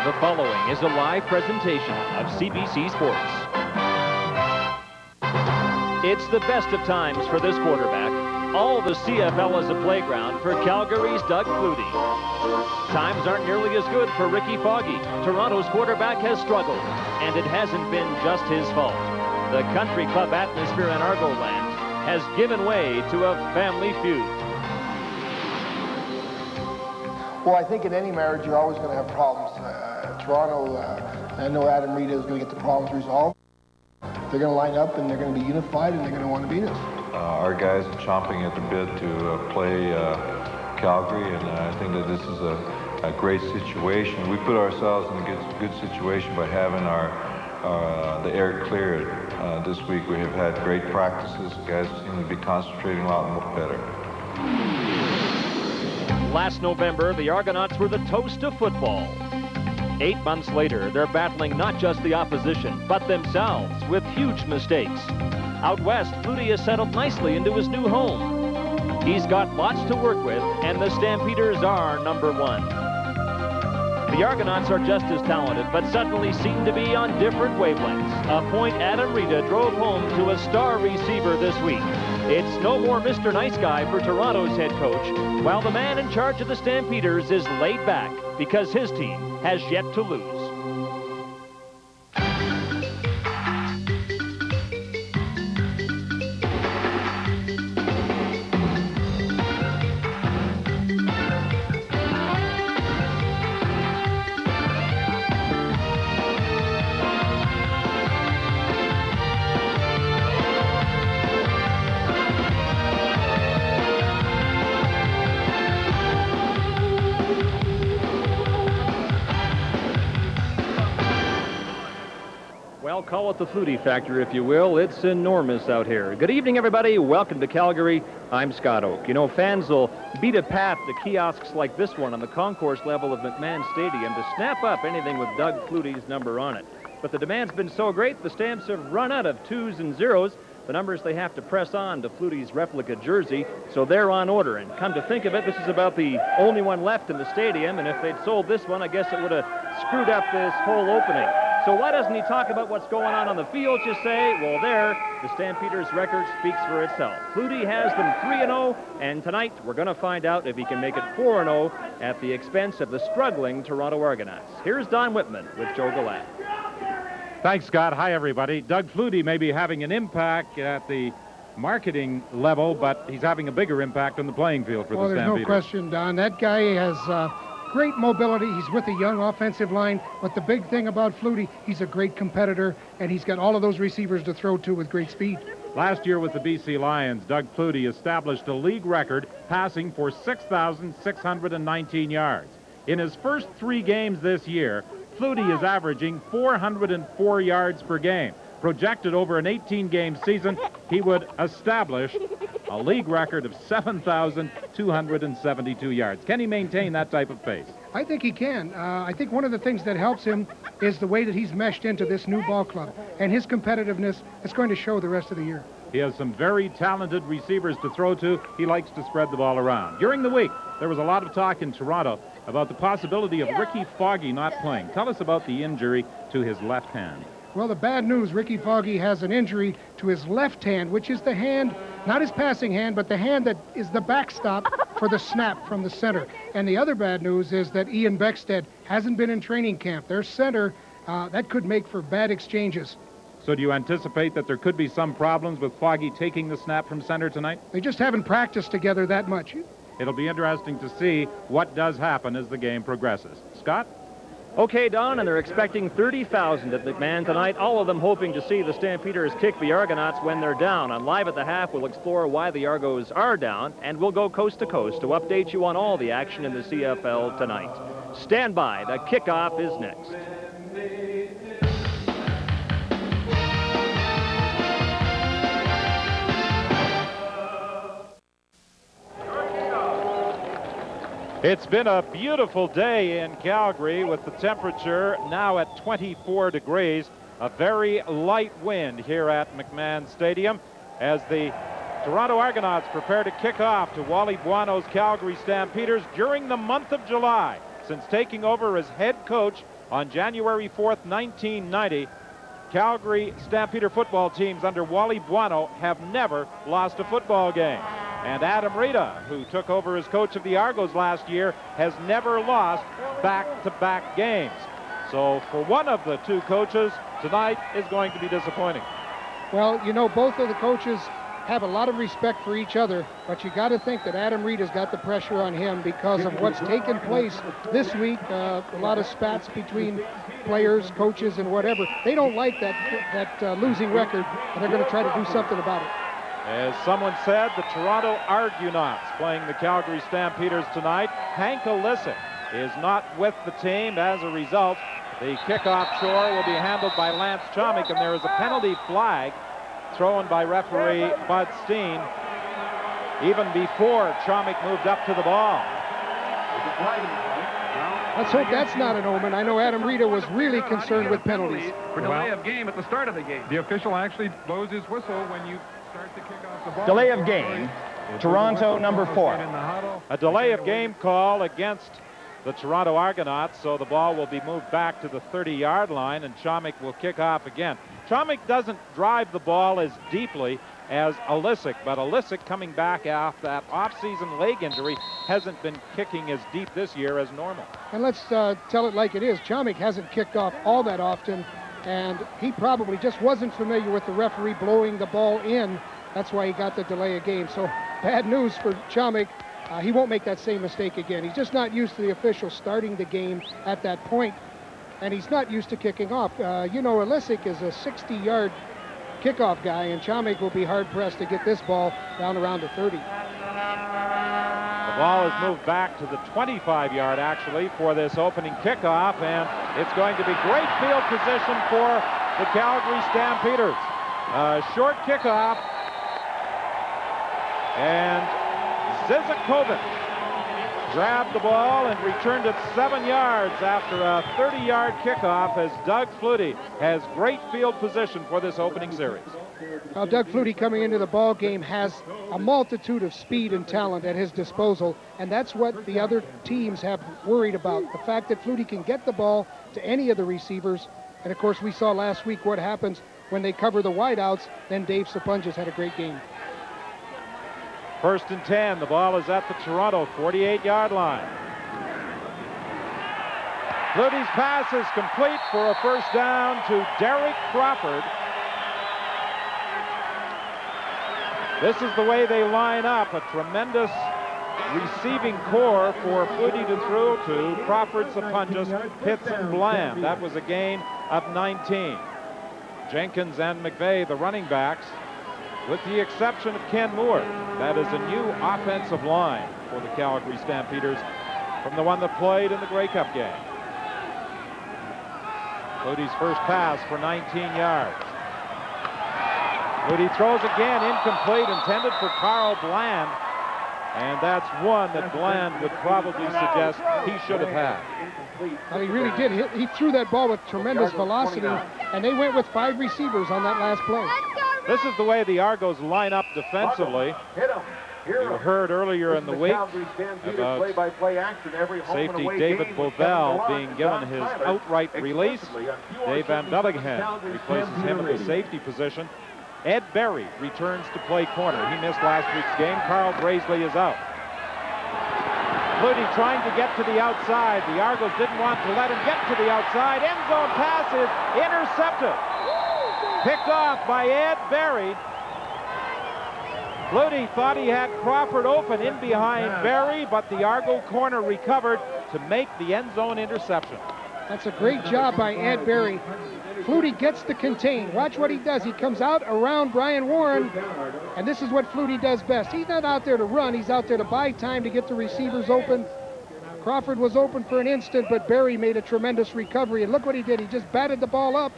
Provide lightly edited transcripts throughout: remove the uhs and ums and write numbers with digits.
The following is a live presentation of CBC Sports. It's the best of times for this quarterback. All the CFL is a playground for Calgary's Doug Flutie. Times aren't nearly as good for Ricky Foggy. Toronto's quarterback has struggled, and it hasn't been just his fault. The country club atmosphere in Argonauts has given way to a family feud. Well, I think in any marriage, you're always going to have problems. Toronto, I know Adam Rita is going to get the problems resolved. They're going to line up, and they're going to be unified, and they're going to want to beat us. Our guys are chomping at the bit to play Calgary, and I think that this is a great situation. We put ourselves in a good situation by having the air cleared this week. We have had great practices. The guys seem to be concentrating a lot more better. Last November, the Argonauts were the toast of football. 8 months later, they're battling not just the opposition, but themselves with huge mistakes. Out west, Flutie has settled nicely into his new home. He's got lots to work with, and the Stampeders are number one. The Argonauts are just as talented, but suddenly seem to be on different wavelengths. A point Adam Rita drove home to a star receiver this week. It's no more Mr. Nice Guy for Toronto's head coach, while the man in charge of the Stampeders is laid back because his team has yet to lose. Well, call it the Flutie factor, if you will. It's enormous out here. Good evening, everybody. Welcome to Calgary. I'm Scott Oak. You know, fans will beat a path to kiosks like this one on the concourse level of McMahon Stadium to snap up anything with Doug Flutie's number on it. But the demand's been so great, the Stamps have run out of 2s and 0s, the numbers they have to press on to Flutie's replica jersey, so they're on order. And come to think of it, this is about the only one left in the stadium, and if they'd sold this one, I guess it would have screwed up this whole opening. So why doesn't he talk about what's going on the field? Just say, well, there, the Stampeders' record speaks for itself. Flutie has them 3-0, and tonight we're going to find out if he can make it 4-0 at the expense of the struggling Toronto Argonauts. Here's Don Whitman with Joe Galat. Thanks, Scott. Hi, everybody. Doug Flutie may be having an impact at the marketing level, but he's having a bigger impact on the playing field for the Stampeders. Well, there's no question, Don. That guy has great mobility. He's with a young offensive line, but the big thing about Flutie, he's a great competitor, and he's got all of those receivers to throw to with great speed. Last year with the BC Lions, Doug Flutie established a league record passing for 6,619 yards. In his first 3 games this year, Flutie is averaging 404 yards per game. Projected over an 18-game season, he would establish a league record of 7,272 yards. Can he maintain that type of pace? I think he can. I think one of the things that helps him is the way that he's meshed into this new ball club, and his competitiveness is going to show the rest of the year. He has some very talented receivers to throw to. He likes to spread the ball around. During the week, there was a lot of talk in Toronto about the possibility of Ricky Foggy not playing. Tell us about the injury to his left hand. Well, the bad news, Ricky Foggy has an injury to his left hand, which is the hand, not his passing hand, but the hand that is the backstop for the snap from the center. And the other bad news is that Ian Beckstead hasn't been in training camp. Their center, that could make for bad exchanges. So do you anticipate that there could be some problems with Foggy taking the snap from center tonight? They just haven't practiced together that much. It'll be interesting to see what does happen as the game progresses. Scott? Okay, Don, and they're expecting 30,000 at McMahon tonight, all of them hoping to see the Stampeders kick the Argonauts when they're down. On Live at the Half, we'll explore why the Argos are down, and we'll go coast to coast to update you on all the action in the CFL tonight. Stand by. The kickoff is next. It's been a beautiful day in Calgary with the temperature now at 24 degrees. A very light wind here at McMahon Stadium as the Toronto Argonauts prepare to kick off to Wally Buono's Calgary Stampeders during the month of July. Since taking over as head coach on January 4th, 1990, Calgary Stampeder football teams under Wally Buono have never lost a football game. And Adam Rita, who took over as coach of the Argos last year, has never lost back-to-back games. So for one of the two coaches, tonight is going to be disappointing. Well, you know, both of the coaches have a lot of respect for each other, but you got to think that Adam Reed has got the pressure on him because of what's taken place this week. A lot of spats between players, coaches, and whatever. They don't like that losing record, and they're going to try to do something about it. As someone said, the Toronto Argonauts playing the Calgary Stampeders tonight. Hank Olisic is not with the team. As a result, the kickoff chore will be handled by Lance Chomik, and there is a penalty flag thrown by referee Bud Steen even before Chomik moved up to the ball. Let's hope that's not an omen. I know Adam Rita was really concerned with penalties. For delay of game at the start of the game. The official actually blows his whistle when you start to kick off the ball. Delay of game, Toronto number 4. A delay of game call against the Toronto Argonauts, so the ball will be moved back to the 30-yard line, and Chomik will kick off again. Chomik doesn't drive the ball as deeply as Olisic, but Olisic, coming back off that off-season leg injury, hasn't been kicking as deep this year as normal. And let's tell it like it is. Chomik hasn't kicked off all that often, and he probably just wasn't familiar with the referee blowing the ball in. That's why he got the delay of game. So bad news for Chomik. He won't make that same mistake again. He's just not used to the official starting the game at that point, and he's not used to kicking off. You know, Olisic is a 60-yard kickoff guy, and Chomik will be hard-pressed to get this ball down around the 30. The ball is moved back to the 25-yard, actually, for this opening kickoff, and it's going to be great field position for the Calgary Stampeders. Short kickoff, and Zizakovic grabbed the ball and returned it 7 yards after a 30-yard kickoff, as Doug Flutie has great field position for this opening series. Now, Doug Flutie coming into the ball game has a multitude of speed and talent at his disposal, and that's what the other teams have worried about, the fact that Flutie can get the ball to any of the receivers. And, of course, we saw last week what happens when they cover the wideouts. Then Dave Sapunjas had a great game. 1st and 10. The ball is at the Toronto 48-yard line. Flutie's pass is complete for a first down to Derek Crawford. This is the way they line up. A tremendous receiving core for Flutie to throw to. Crawford, Sapunjas, Pitts, and Bland. That was a gain of 19. Jenkins and McVeigh, the running backs, with the exception of Ken Moore. That is a new offensive line for the Calgary Stampeders from the one that played in the Grey Cup game. Flutie's first pass for 19 yards. Flutie throws again, incomplete, intended for Carl Bland, and that's one that Bland would probably suggest he should have had. Well, he really did. He threw that ball with tremendous velocity, and they went with 5 receivers on that last play. This is the way the Argos line up defensively. You heard earlier in the week about safety David Bovell being given his outright release. Dave Van Bellingham replaces him at the safety position. Ed Berry returns to play corner. He missed last week's game. Carl Graisley is out. Flutie trying to get to the outside. The Argos didn't want to let him get to the outside. End zone pass is intercepted. Picked off by Ed Berry. Flutie thought he had Crawford open in behind Berry, but the Argo corner recovered to make the end zone interception. That's a great job by Ed Berry. Flutie gets to contain. Watch what he does. He comes out around Brian Warren, and this is what Flutie does best. He's not out there to run. He's out there to buy time to get the receivers open. Crawford was open for an instant, but Berry made a tremendous recovery, and look what he did. He just batted the ball up,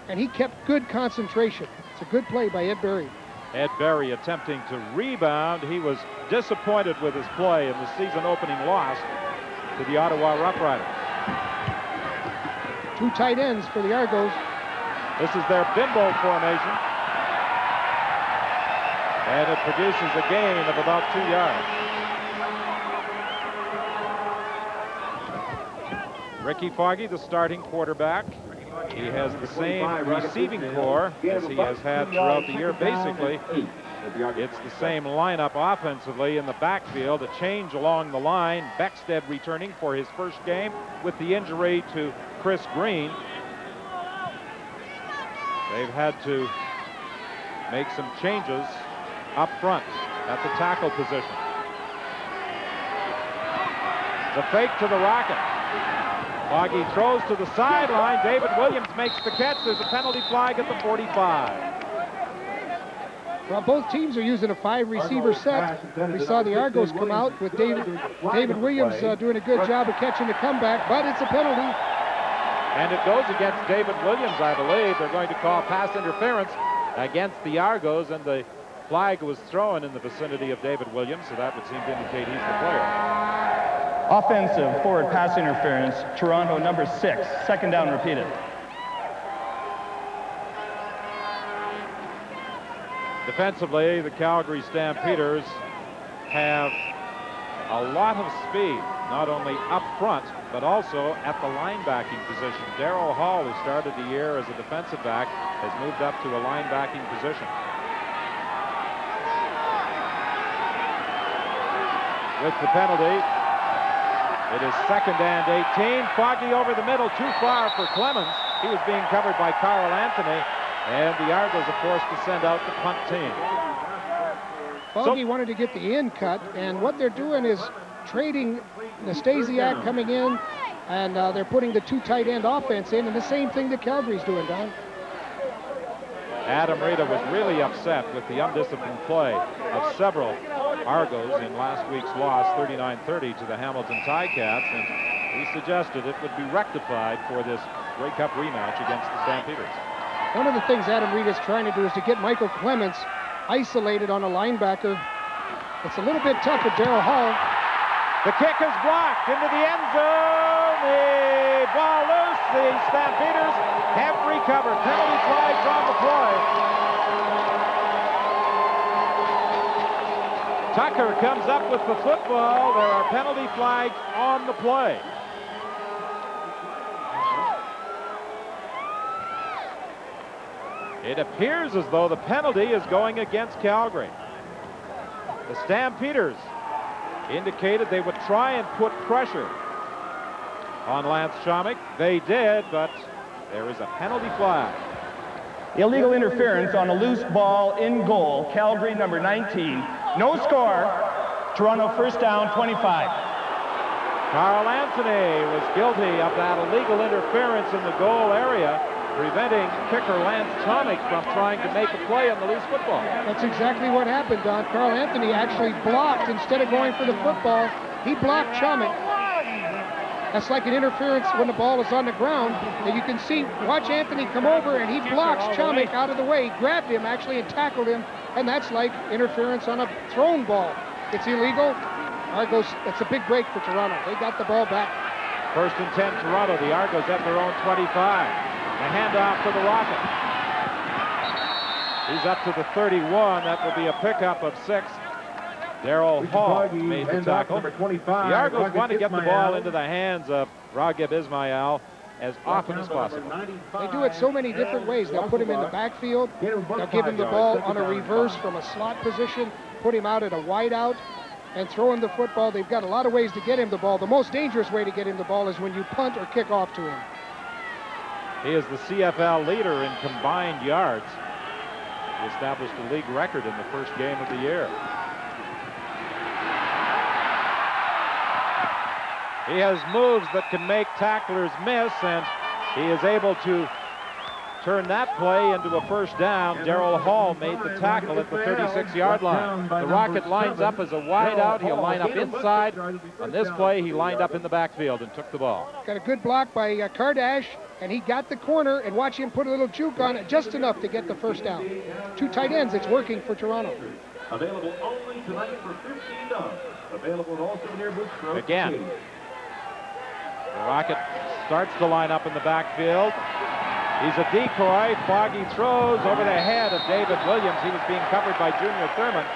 and he kept good concentration. It's a good play by Ed Berry. Ed Berry attempting to rebound. He was disappointed with his play in the season-opening loss to the Ottawa Rough Riders. 2 tight ends for the Argos. This is their bimbo formation. And it produces a gain of about 2 yards. Ricky Foggy, the starting quarterback. He has the same receiving core as he has had throughout the year. Basically, it's the same lineup offensively in the backfield. A change along the line. Beckstead returning for his first game with the injury to Chris Green. They've had to make some changes up front at the tackle position. The fake to the Rocket. Foggy throws to the sideline. David Williams makes the catch. There's a penalty flag at the 45. Well, both teams are using a 5-receiver set. We saw the Argos come out with David Williams doing a good job of catching the comeback, but it's a penalty. And it goes against David Williams, I believe. They're going to call pass interference against the Argos, and the flag was thrown in the vicinity of David Williams, so that would seem to indicate he's the player. Offensive forward pass interference, Toronto number 6. Second down repeated. Defensively, the Calgary Stampeders have a lot of speed, not only up front, but also at the linebacking position. Darryl Hall, who started the year as a defensive back, has moved up to a linebacking position. With the penalty, it is 2nd and 18. Foggy over the middle, too far for Clemens. He was being covered by Carl Anthony, and the Argos are forced to send out the punt team. Foggy wanted to get the end cut, and what they're doing is trading Nastasiak coming in, and they're putting the 2 tight end offense in, and the same thing that Calgary's doing, Don. Adam Rita was really upset with the undisciplined play of several Argos in last week's loss, 39-30 to the Hamilton Ticats, and he suggested it would be rectified for this Grey Cup rematch against the Stampeders. One of the things Adam Rita is trying to do is to get Michael Clements isolated on a linebacker. It's a little bit tough with Darryl Hall. The kick is blocked into the end zone. The ball loose. The Stampeders have recovered. Penalty flags on the play. Tucker comes up with the football. There are penalty flags on the play. It appears as though the penalty is going against Calgary. The Stampeders indicated they would try and put pressure on Lance Chomick. They did, but there is a penalty flag. Illegal interference on a loose ball in goal, Calgary number 19. No score, Toronto first down, 25. Carl Anthony was guilty of that illegal interference in the goal area, preventing kicker Lance Chomick from trying to make a play on the loose football. That's exactly what happened, Don. Carl Anthony actually blocked instead of going for the football. He blocked Chomick. That's like an interference when the ball is on the ground. And you can see, watch Anthony come over, and he blocks Chomick out of the way, grabbed him actually and tackled him, and that's like interference on a thrown ball. It's illegal. Argos, it's a big break for Toronto. They got the ball back. 1st and 10 Toronto, the Argos at their own 25. A handoff to the Rocket. He's up to the 31. That will be a pickup of 6. Darryl Hall made the tackle. The Argos want to get the ball into the hands of Raghib Ismail as often as possible. They do it so many different ways. They'll put him in the backfield. They'll give him the ball on a reverse from a slot position, put him out at a wideout, and throw him the football. They've got a lot of ways to get him the ball. The most dangerous way to get him the ball is when you punt or kick off to him. He is the CFL leader in combined yards. He established a league record in the first game of the year. He has moves that can make tacklers miss, and he is able to turn that play into a first down. Darryl Hall made the tackle at the 36-yard line. The Rocket lines up as a wideout. He'll line up inside. On this play, he lined up in the backfield and took the ball. Got a good block by Kardash, and he got the corner, and watch him put a little juke on it, just enough to get the first down. 2 tight ends, it's working for Toronto. Available only tonight for $15. Available also near Bootstroke. Again, the Rocket starts to line up in the backfield. He's a decoy. Foggy throws over the head of David Williams. He was being covered by Junior Thurman.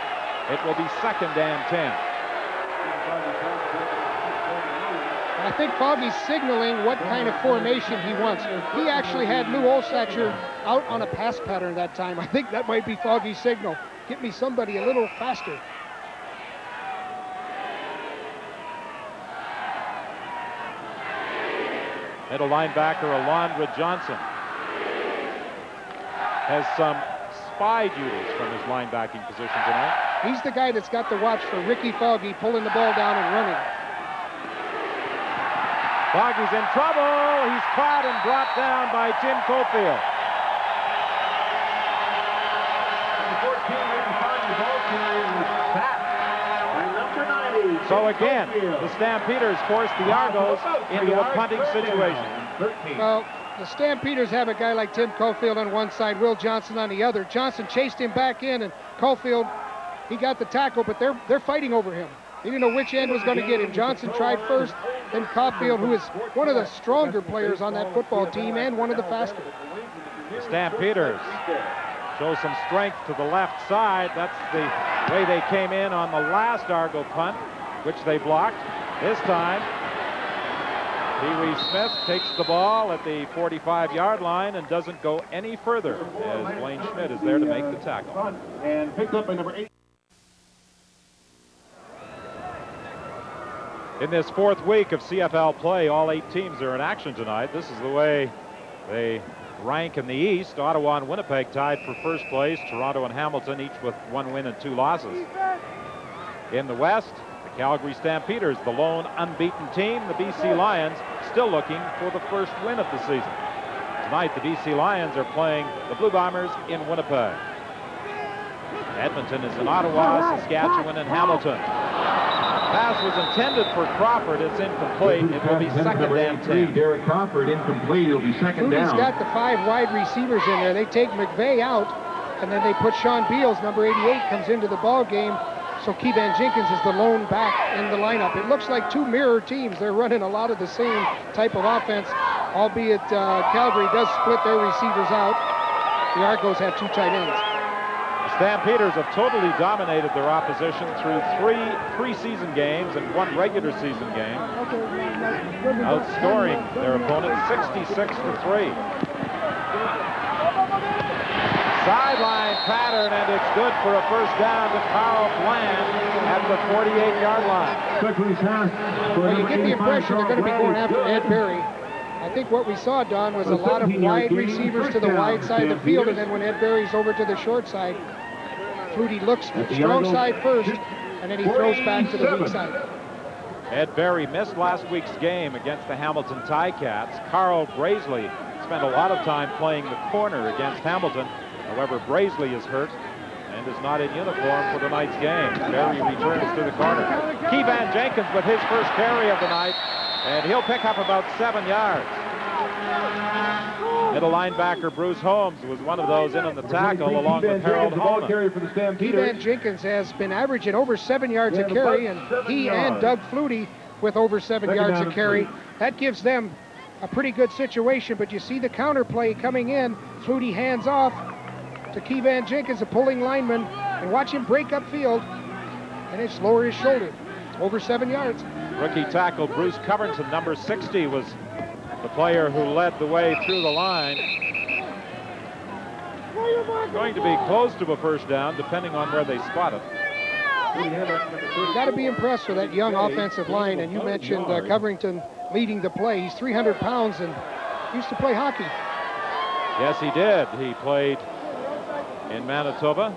It will be 2nd and 10. I think Foggy's signaling what kind of formation he wants. He actually had Lou Olsacher out on a pass pattern that time. I think that might be Foggy's signal. Get me somebody a little faster. Middle linebacker Alondra Johnson has some spy duties from his linebacking position tonight. He's the guy that's got the watch for Ricky Foggy pulling the ball down and running. Foggy's in trouble. He's caught and brought down by Tim Cofield. So again, the Stampeders forced the Argos into a punting situation. Well, the Stampeders have a guy like Tim Cofield on one side, Will Johnson on the other. Johnson chased him back in, and Cofield, he got the tackle, but they're fighting over him. He didn't know which end was going to get him. Johnson tried first, then Cofield, who is one of the stronger players on that football team and one of the faster. The Stampeders show some strength to the left side. That's the way they came in on the last Argo punt, which they blocked. This time, Pee Wee Smith takes the ball at the 45-yard line and doesn't go any further as Blaine Schmidt is there to make the tackle. And picked up by number 8. In this fourth week of CFL play, all 8 teams are in action tonight. This is the way they rank in the East. Ottawa and Winnipeg tied for first place. Toronto and Hamilton each with 1 win and 2 losses. In the West, the Calgary Stampeders, the lone unbeaten team. The BC Lions still looking for the first win of the season. Tonight, the BC Lions are playing the Blue Bombers in Winnipeg. Edmonton is in Ottawa, Saskatchewan, and Hamilton. Pass was intended for Crawford. It's incomplete. It will be second and 10. Derek Crawford incomplete. It'll be second Fluty's down. got the 5 wide receivers in there. They take McVeigh out, and then they put Sean Beals, number 88, comes into the ball game. So Keevan Jenkins is the lone back in the lineup. It looks like 2 mirror teams. They're running a lot of the same type of offense, albeit Calgary does split their receivers out. The Argos have 2 tight ends. Stampeders have totally dominated their opposition through 3 preseason games and 1 regular season game, outscoring their opponent 66-3. Sideline pattern, and it's good for a first down to Carl Bland at the 48-yard line. Well, you get the impression they're going to be going after Ed Berry. I think what we saw, Don, was a lot of wide receivers to the wide side of the field, and then when Ed Berry's over to the short side, Flutie looks strong side first, and then he throws back to the weak side. Ed Berry missed last week's game against the Hamilton Ticats. Carl Braisley spent a lot of time playing the corner against Hamilton. However, Braisley is hurt and is not in uniform for tonight's game. Berry returns to the corner. Keevan Jenkins with his first carry of the night, and he'll pick up about 7 yards. Middle linebacker Bruce Holmes was one of those in on the tackle along with Harold Holman. Keevan Jenkins has been averaging over 7 yards a carry, and he and Doug Flutie with over 7 yards a carry. That gives them a pretty good situation, but you see the counter play coming in. Flutie hands off to Keevan Jenkins, a pulling lineman, and watch him break upfield, and it's lower his shoulder. Over 7 yards. Rookie tackle Bruce Covington, number 60, was the player who led the way through the line. Going to be close to a first down, depending on where they spot it. You've got to be impressed with that young offensive line, and you mentioned Covington leading the play. He's 300 pounds and used to play hockey. Yes, he did. He played in Manitoba.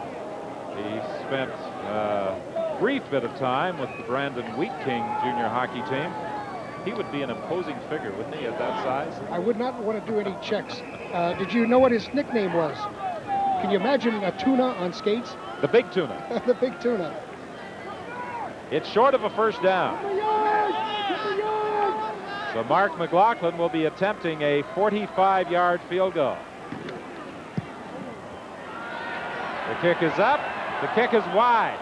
He spent a brief bit of time with the Brandon Wheat King junior hockey team. He would be an imposing figure, wouldn't he, at that size? I would not want to do any checks. Did you know what his nickname was? Can you imagine a tuna on skates? The Big Tuna. The Big Tuna. It's short of a first down. So Mark McLaughlin will be attempting a 45-yard field goal. The kick is up. The kick is wide.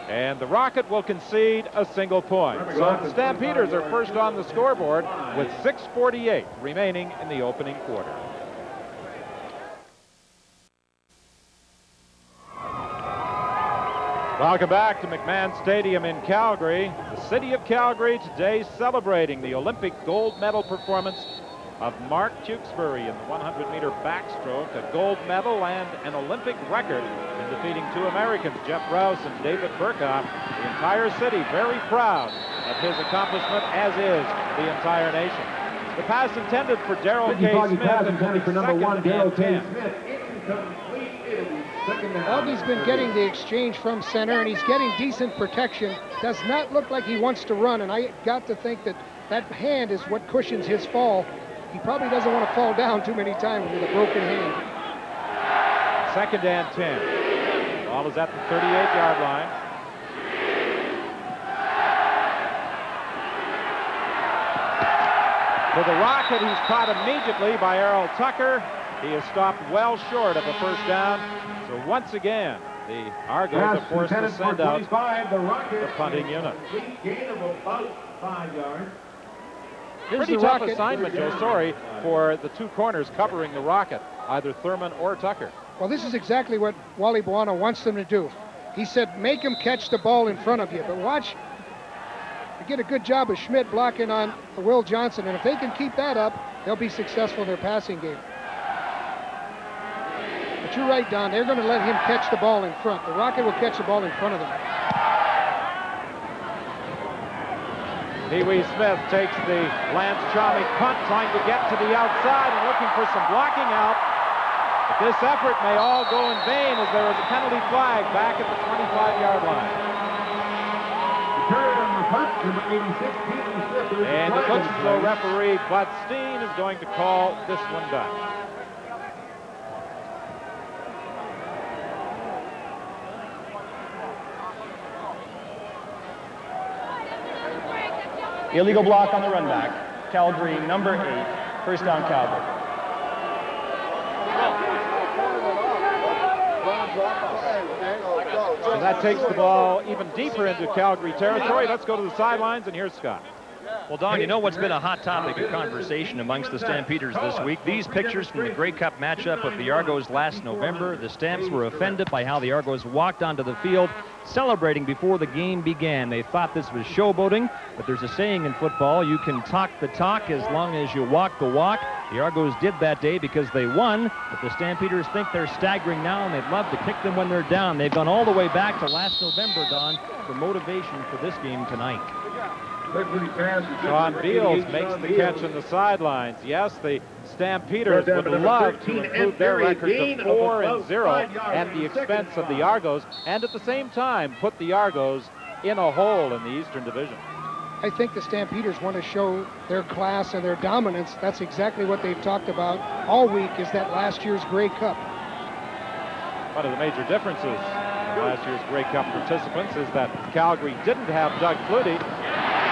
And the Rocket will concede a single point. So the Stampeders are first on the scoreboard with 6:48 remaining in the opening quarter. Welcome back to McMahon Stadium in Calgary. The city of Calgary today celebrating the Olympic gold medal performance of Mark Tewksbury in the 100-meter backstroke, a gold medal and an Olympic record in defeating 2 Americans, Jeff Rouse and David Burkoff. The entire city very proud of his accomplishment, as is the entire nation. The pass intended for Darrell K. Smith and for number 1, Darrell K. Smith. Augie's been getting the exchange from center, and he's getting decent protection. Does not look like he wants to run, and I got to think that that hand is what cushions his fall. He probably doesn't want to fall down too many times with a broken hand. 2nd and 10. Ball is at the 38-yard line. To the rocket, he's caught immediately by Errol Tucker. He is stopped well short of a first down. So once again, the Argos are forced to send out the punting unit. Gain of about 5 yards. Pretty tough assignment, Joe Sorry, for the 2 corners covering the rocket, either Thurman or Tucker. Well, this is exactly what Wally Buono wants them to do. He said, make him catch the ball in front of you, but watch, you get a good job of Schmidt blocking on Will Johnson, and if they can keep that up, they'll be successful in their passing game. But you're right, Don, they're going to let him catch the ball in front. The Rocket will catch the ball in front of them. Pee-wee Smith takes the Lance Chaumy punt, trying to get to the outside and looking for some blocking out. But this effort may all go in vain as there is a penalty flag back at the 25-yard line. Return on the punt, number 86, Pee-wee Smith. And it looks as though referee Bud Steen is going to call this one done. Illegal block on the run back. Calgary, number 8. First down, Calgary. And that takes the ball even deeper into Calgary territory. Let's go to the sidelines, and here's Scott. Well, Don, you know what's been a hot topic of conversation amongst the Stampeders this week? These pictures from the Grey Cup matchup with the Argos last November. The Stamps were offended by how the Argos walked onto the field celebrating before the game began. They thought this was showboating, but there's a saying in football, you can talk the talk as long as you walk the walk. The Argos did that day because they won, but the Stampeders think they're staggering now, and they'd love to kick them when they're down. They've gone all the way back to last November, Don, for motivation for this game tonight. Sean Beals makes the catch on the sidelines. Yes, the Stampeders would love to improve their record to 4-0 at the expense of the Argos, and at the same time put the Argos in a hole in the Eastern Division. I think the Stampeders want to show their class and their dominance. That's exactly what they've talked about all week, is that last year's Grey Cup. One of the major differences in last year's Grey Cup participants is that Calgary didn't have Doug Flutie,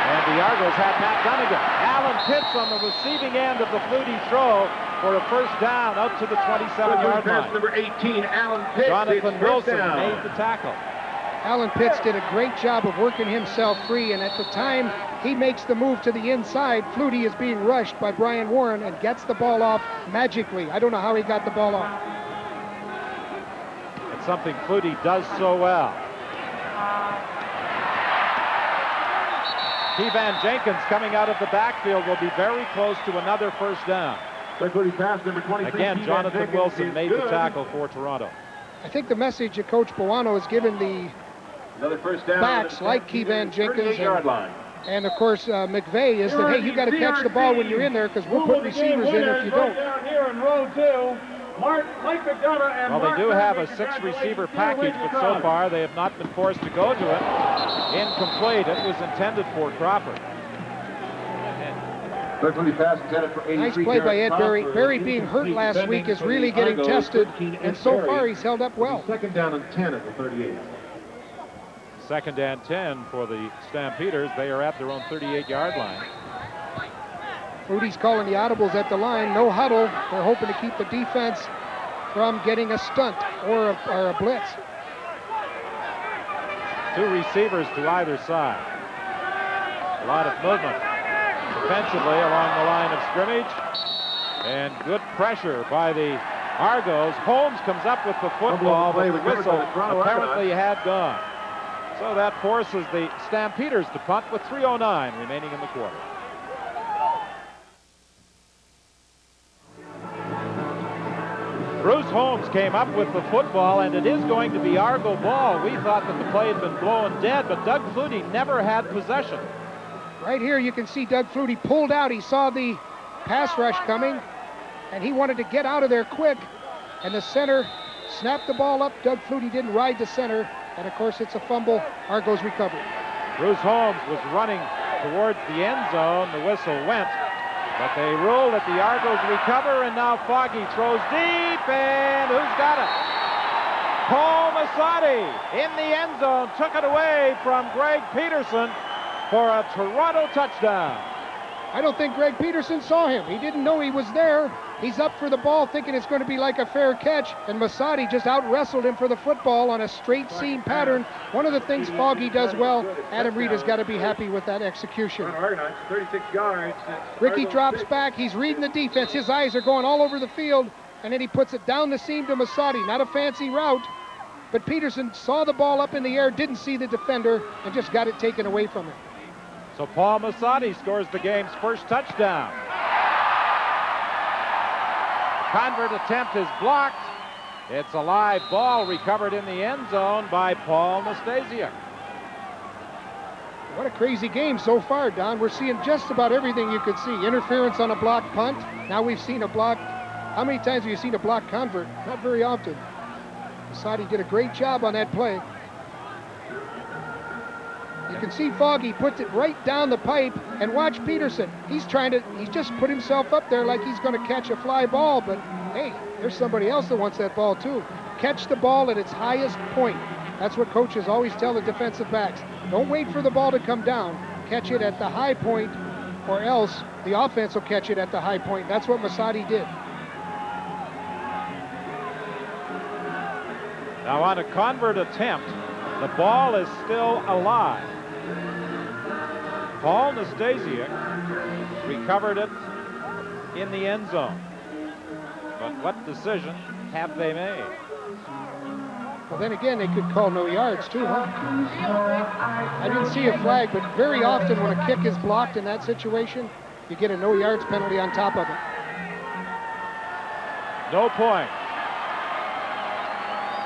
and the Argos had Matt Dunnigan. Alan Pitts on the receiving end of the Flutie throw for a first down out to the 27-yard line. Number 18, Alan Pitts. Jonathan Wilson made the tackle. Alan Pitts did a great job of working himself free, and at the time he makes the move to the inside, Flutie is being rushed by Brian Warren and gets the ball off magically. I don't know how he got the ball off. It's something Flutie does so well. Kevan Jenkins coming out of the backfield will be very close to another first down. Again, Jonathan Wilson made the tackle for Toronto. I think the message that Coach Buono has given the backs like Kevan Jenkins and of course McVeigh is that, hey, you got to catch the ball when you're in there because we'll put receivers in if you don't. Well, they do have a 6-receiver package, but so far they have not been forced to go to it. Incomplete. It was intended for Crawford. Nice play by Ed Berry. Berry being hurt last week is really getting tested, and so far he's held up well. Second down and 10 at the 38. Second and 10 for the Stampeders. They are at their own 38-yard line. Rudy's calling the audibles at the line. No huddle. They're hoping to keep the defense from getting a stunt or a blitz. 2 receivers to either side. A lot of movement defensively along the line of scrimmage. And good pressure by the Argos. Holmes comes up with the football, but the whistle apparently had gone. So that forces the Stampeders to punt with 3:09 remaining in the quarter. Bruce Holmes came up with the football, and it is going to be Argo ball. We thought that the play had been blown dead, but Doug Flutie never had possession. Right here you can see Doug Flutie pulled out. He saw the pass rush coming, and he wanted to get out of there quick. And the center snapped the ball up. Doug Flutie didn't ride the center, and of course it's a fumble. Argos recovered. Bruce Holmes was running towards the end zone. The whistle went, but they ruled that the Argos recover, and now Foggy throws deep, and who's got it? Paul Massotti in the end zone, took it away from Greg Peterson for a Toronto touchdown. I don't think Greg Peterson saw him. He didn't know he was there. He's up for the ball thinking it's going to be like a fair catch, and Massotti just out-wrestled him for the football on a straight seam pattern. One of the things Foggy does well, Adam Reed has got to be happy with that execution. Argonauts, 36 yards. Ricky drops back. He's reading the defense. His eyes are going all over the field, and then he puts it down the seam to Massotti. Not a fancy route, but Peterson saw the ball up in the air, didn't see the defender, and just got it taken away from him. So Paul Massotti scores the game's first touchdown. The convert attempt is blocked. It's a live ball recovered in the end zone by Paul Nastasiuk. What a crazy game so far, Don. We're seeing just about everything you could see. Interference on a blocked punt. Now we've seen a block. How many times have you seen a blocked convert? Not very often. Massotti did a great job on that play. You can see Foggy puts it right down the pipe, and watch Peterson. He's just put himself up there like he's going to catch a fly ball, but hey, there's somebody else that wants that ball too. Catch the ball at its highest point. That's what coaches always tell the defensive backs. Don't wait for the ball to come down. Catch it at the high point, or else the offense will catch it at the high point. That's what Massotti did. Now on a convert attempt, the ball is still alive. Paul Nastasiuk recovered it in the end zone. But what decision have they made? Well, then again, they could call no yards too, huh? I didn't see a flag, but very often when a kick is blocked in that situation, you get a no yards penalty on top of it. No point.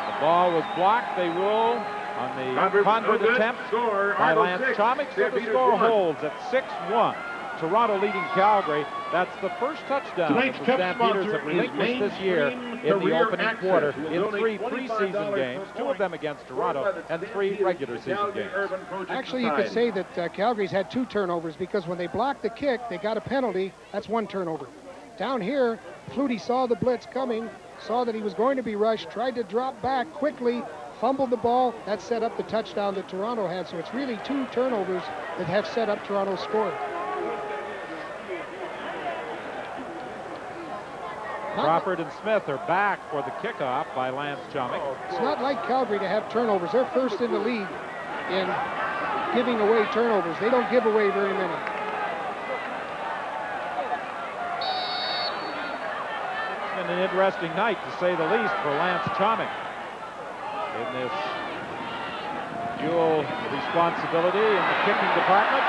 The ball was blocked. They rule on the convert attempt by Lance Chomik, so the score holds at 6-1. Toronto leading Calgary. That's the first touchdown that the Stampeders have relinquished this year in the opening quarter in 3 preseason games, 2 of them against Toronto and 3 regular season games. Actually, you could say that Calgary's had 2 turnovers because when they blocked the kick, they got a penalty. That's 1 turnover. Down here, Flutie saw the blitz coming, saw that he was going to be rushed, tried to drop back quickly, fumbled the ball. That set up the touchdown that Toronto had. So it's really 2 turnovers that have set up Toronto's score. Crawford and Smith are back for the kickoff by Lance Chomik. It's not like Calgary to have turnovers. They're first in the league in giving away turnovers. They don't give away very many. It's been an interesting night, to say the least, for Lance Chomik in this dual responsibility in the kicking department.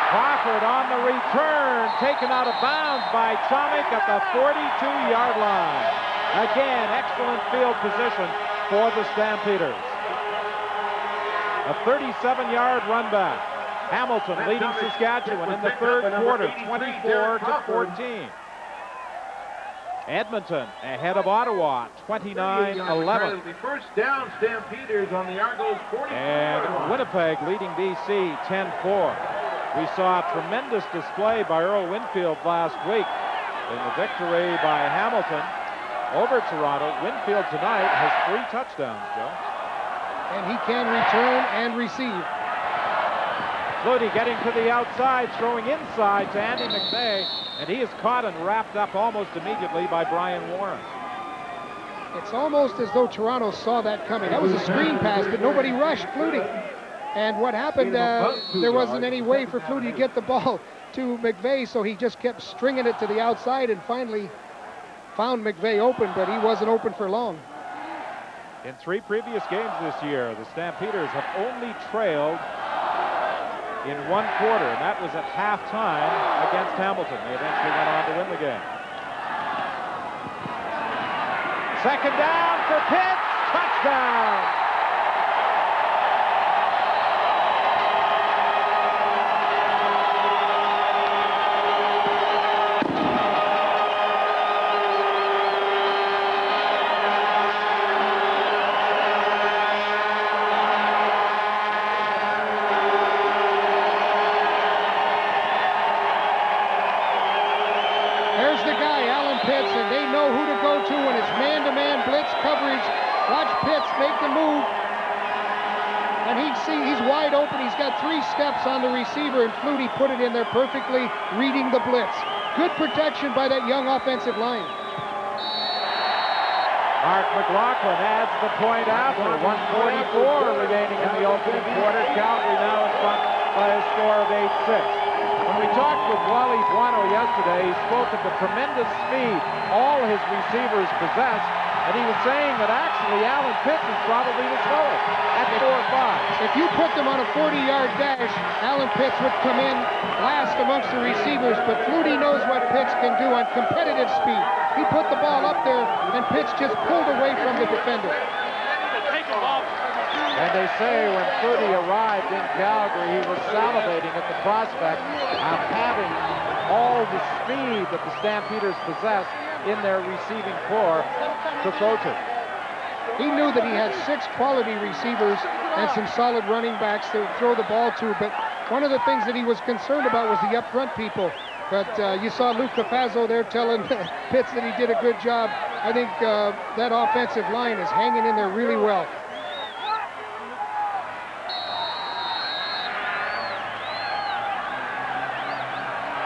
Crawford on the return, taken out of bounds by Chomik at the 42-yard line. Again, excellent field position for the Stampeders. A 37-yard run back. Hamilton leading Saskatchewan in the third quarter, 24-14. Edmonton ahead of Ottawa, 29-11. The first down, Stampeders on the Argos 40. And Winnipeg leading BC 10-4. We saw a tremendous display by Earl Winfield last week in the victory by Hamilton over Toronto. Winfield tonight has 3 touchdowns, Joe. And he can return and receive. Flutie getting to the outside, throwing inside to Andy McVeigh, and he is caught and wrapped up almost immediately by Brian Warren. It's almost as though Toronto saw that coming. That was a screen pass, but nobody rushed Flutie. And what happened, there wasn't any way for Flutie to get the ball to McVeigh, so he just kept stringing it to the outside and finally found McVeigh open, but he wasn't open for long. In 3 previous games this year, the Stampeders have only trailed in 1 quarter, and that was at halftime against Hamilton. They eventually went on to win the game. Second down for Pitts, touchdown! Watch Pitts make the move, and he's wide open. He's got 3 steps on the receiver, and Flutie put it in there perfectly, reading the blitz. Good protection by that young offensive line. Mark McLaughlin adds the point after 1:44 remaining in the opening quarter. Calgary now in front by a score of 8-6. When we talked with Wally Buono yesterday, he spoke of the tremendous speed all his receivers possess. And he was saying that actually Alan Pitts is probably the slowest at 4.5. If you put them on a 40-yard dash, Alan Pitts would come in last amongst the receivers, but Flutie knows what Pitts can do on competitive speed. He put the ball up there, and Pitts just pulled away from the defender. And they say when Flutie arrived in Calgary, he was salivating at the prospect of having all the speed that the Stampeders possess in their receiving corps to throw to. He knew that he had 6 quality receivers and some solid running backs to throw the ball to, but one of the things that he was concerned about was the up front people. But you saw Luke Cafazzo there telling Pitts that he did a good job. I think that offensive line is hanging in there really well.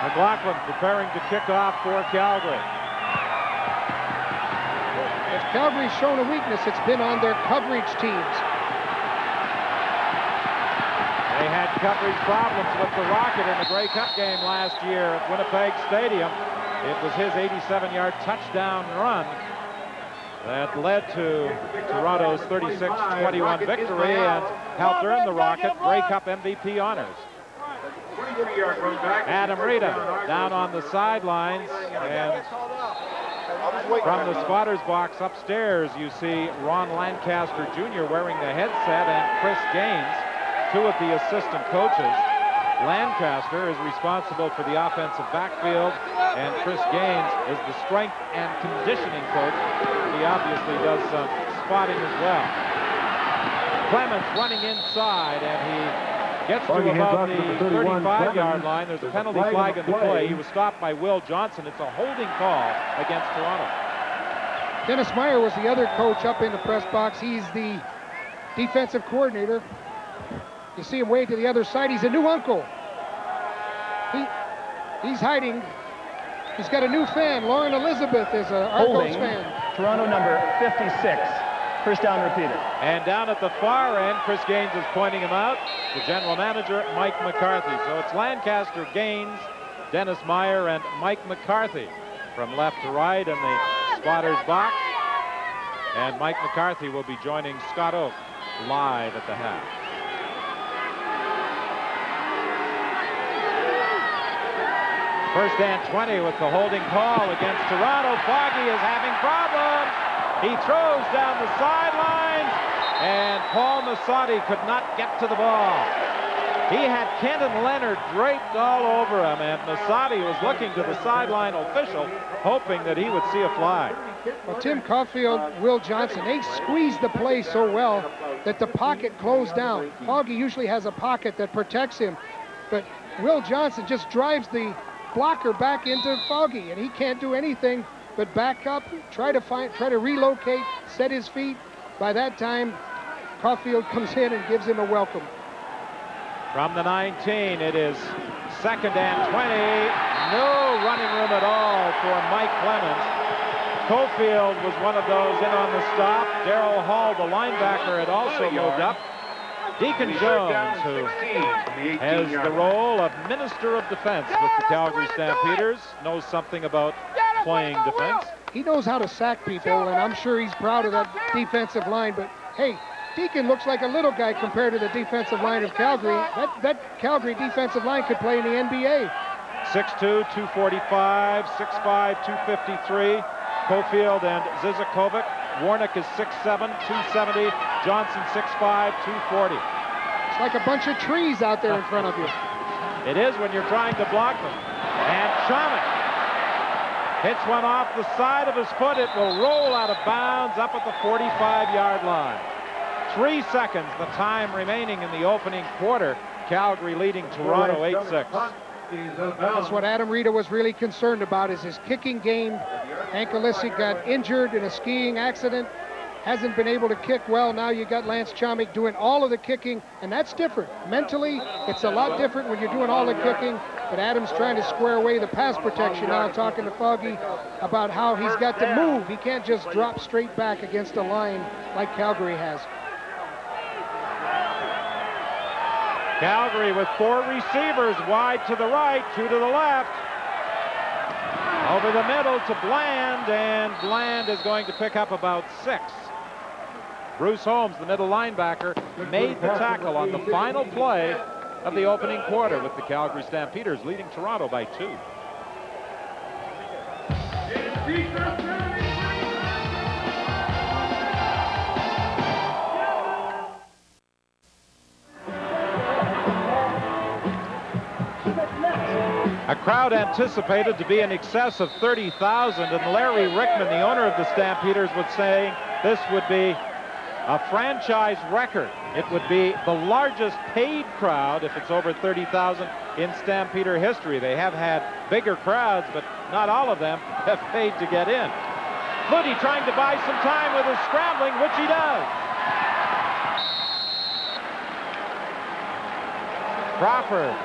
McLaughlin preparing to kick off for Calgary. If Calgary's shown a weakness, it's been on their coverage teams. They had coverage problems with the Rocket in the Grey Cup game last year at Winnipeg Stadium. It was his 87-yard touchdown run that led to Toronto's 36-21 victory and helped earn the Rocket Grey Cup MVP honors. Adam Rita down on the sidelines, and from the spotter's box upstairs you see Ron Lancaster Jr. wearing the headset and Chris Gaines, 2 of the assistant coaches. Lancaster is responsible for the offensive backfield, and Chris Gaines is the strength and conditioning coach. He obviously does some spotting as well. Clemens running inside, and he gets to about the 35-yard line. There's a penalty flag in the play. He was stopped by Will Johnson. It's a holding call against Toronto. Dennis Meyer was the other coach up in the press box. He's the defensive coordinator. You see him way to the other side. He's a new uncle. He's hiding. He's got a new fan. Lauren Elizabeth is an Argonauts fan. Toronto number 56. First down repeated. And down at the far end, Chris Gaines is pointing him out. The general manager, Mike McCarthy. So it's Lancaster, Gaines, Dennis Meyer, and Mike McCarthy from left to right in the spotter's box. And Mike McCarthy will be joining Scott Oak live at the half. First and 20 with the holding call against Toronto. Foggy is having problems. He throws down the sidelines, and Paul Massotti could not get to the ball. He had Kenton Leonard draped all over him, and Massotti was looking to the sideline official, hoping that he would see a flag. Well, Tim Caulfield, Will Johnson, they squeezed the play so well that the pocket closed down. Foggy usually has a pocket that protects him, but Will Johnson just drives the blocker back into Foggy, and he can't do anything but back up, try to relocate, set his feet. By that time, Caulfield comes in and gives him a welcome. From the 19, it is second and 20. No running room at all for Mike Clemens. Caulfield was one of those in on the stop. Darrell Hall, the linebacker, had also moved up. Deacon Jones, who has the role of Minister of Defense with the Calgary Stampeders, knows something about playing defense. He knows how to sack people, and I'm sure he's proud of that defensive line. But, hey, Deacon looks like a little guy compared to the defensive line of Calgary. That Calgary defensive line could play in the NBA. 6'2", 245, 6'5", 253. Cofield and Zizakovic. Warnick is 6'7", 270. Johnson 6'5", 240. It's like a bunch of trees out there in front of you. It is when you're trying to block them. And Chomik hits one off the side of his foot. It will roll out of bounds up at the 45-yard line. 3 seconds, the time remaining in the opening quarter. Calgary leading Toronto 8-6. That's what Adam Rita was really concerned about, is his kicking game. Hank Olisic got injured in a skiing accident. Hasn't been able to kick well. Now you got Lance Chomik doing all of the kicking, and that's different. Mentally, it's a lot different when you're doing all the kicking, but Adam's trying to square away the pass protection now, talking to Foggy about how he's got to move. He can't just drop straight back against a line like Calgary has. Calgary with 4 receivers, wide to the right, 2 to the left. Over the middle to Bland, and Bland is going to pick up about 6. Bruce Holmes, the middle linebacker, made the tackle on the final play of the opening quarter, with the Calgary Stampeders leading Toronto by 2. A crowd anticipated to be in excess of 30,000, and Larry Rickman, the owner of the Stampeders, was saying this would be a franchise record. It would be the largest paid crowd, if it's over 30,000, in Stampeder history. They have had bigger crowds, but not all of them have paid to get in. Flutie trying to buy some time with his scrambling, which he does. Crawford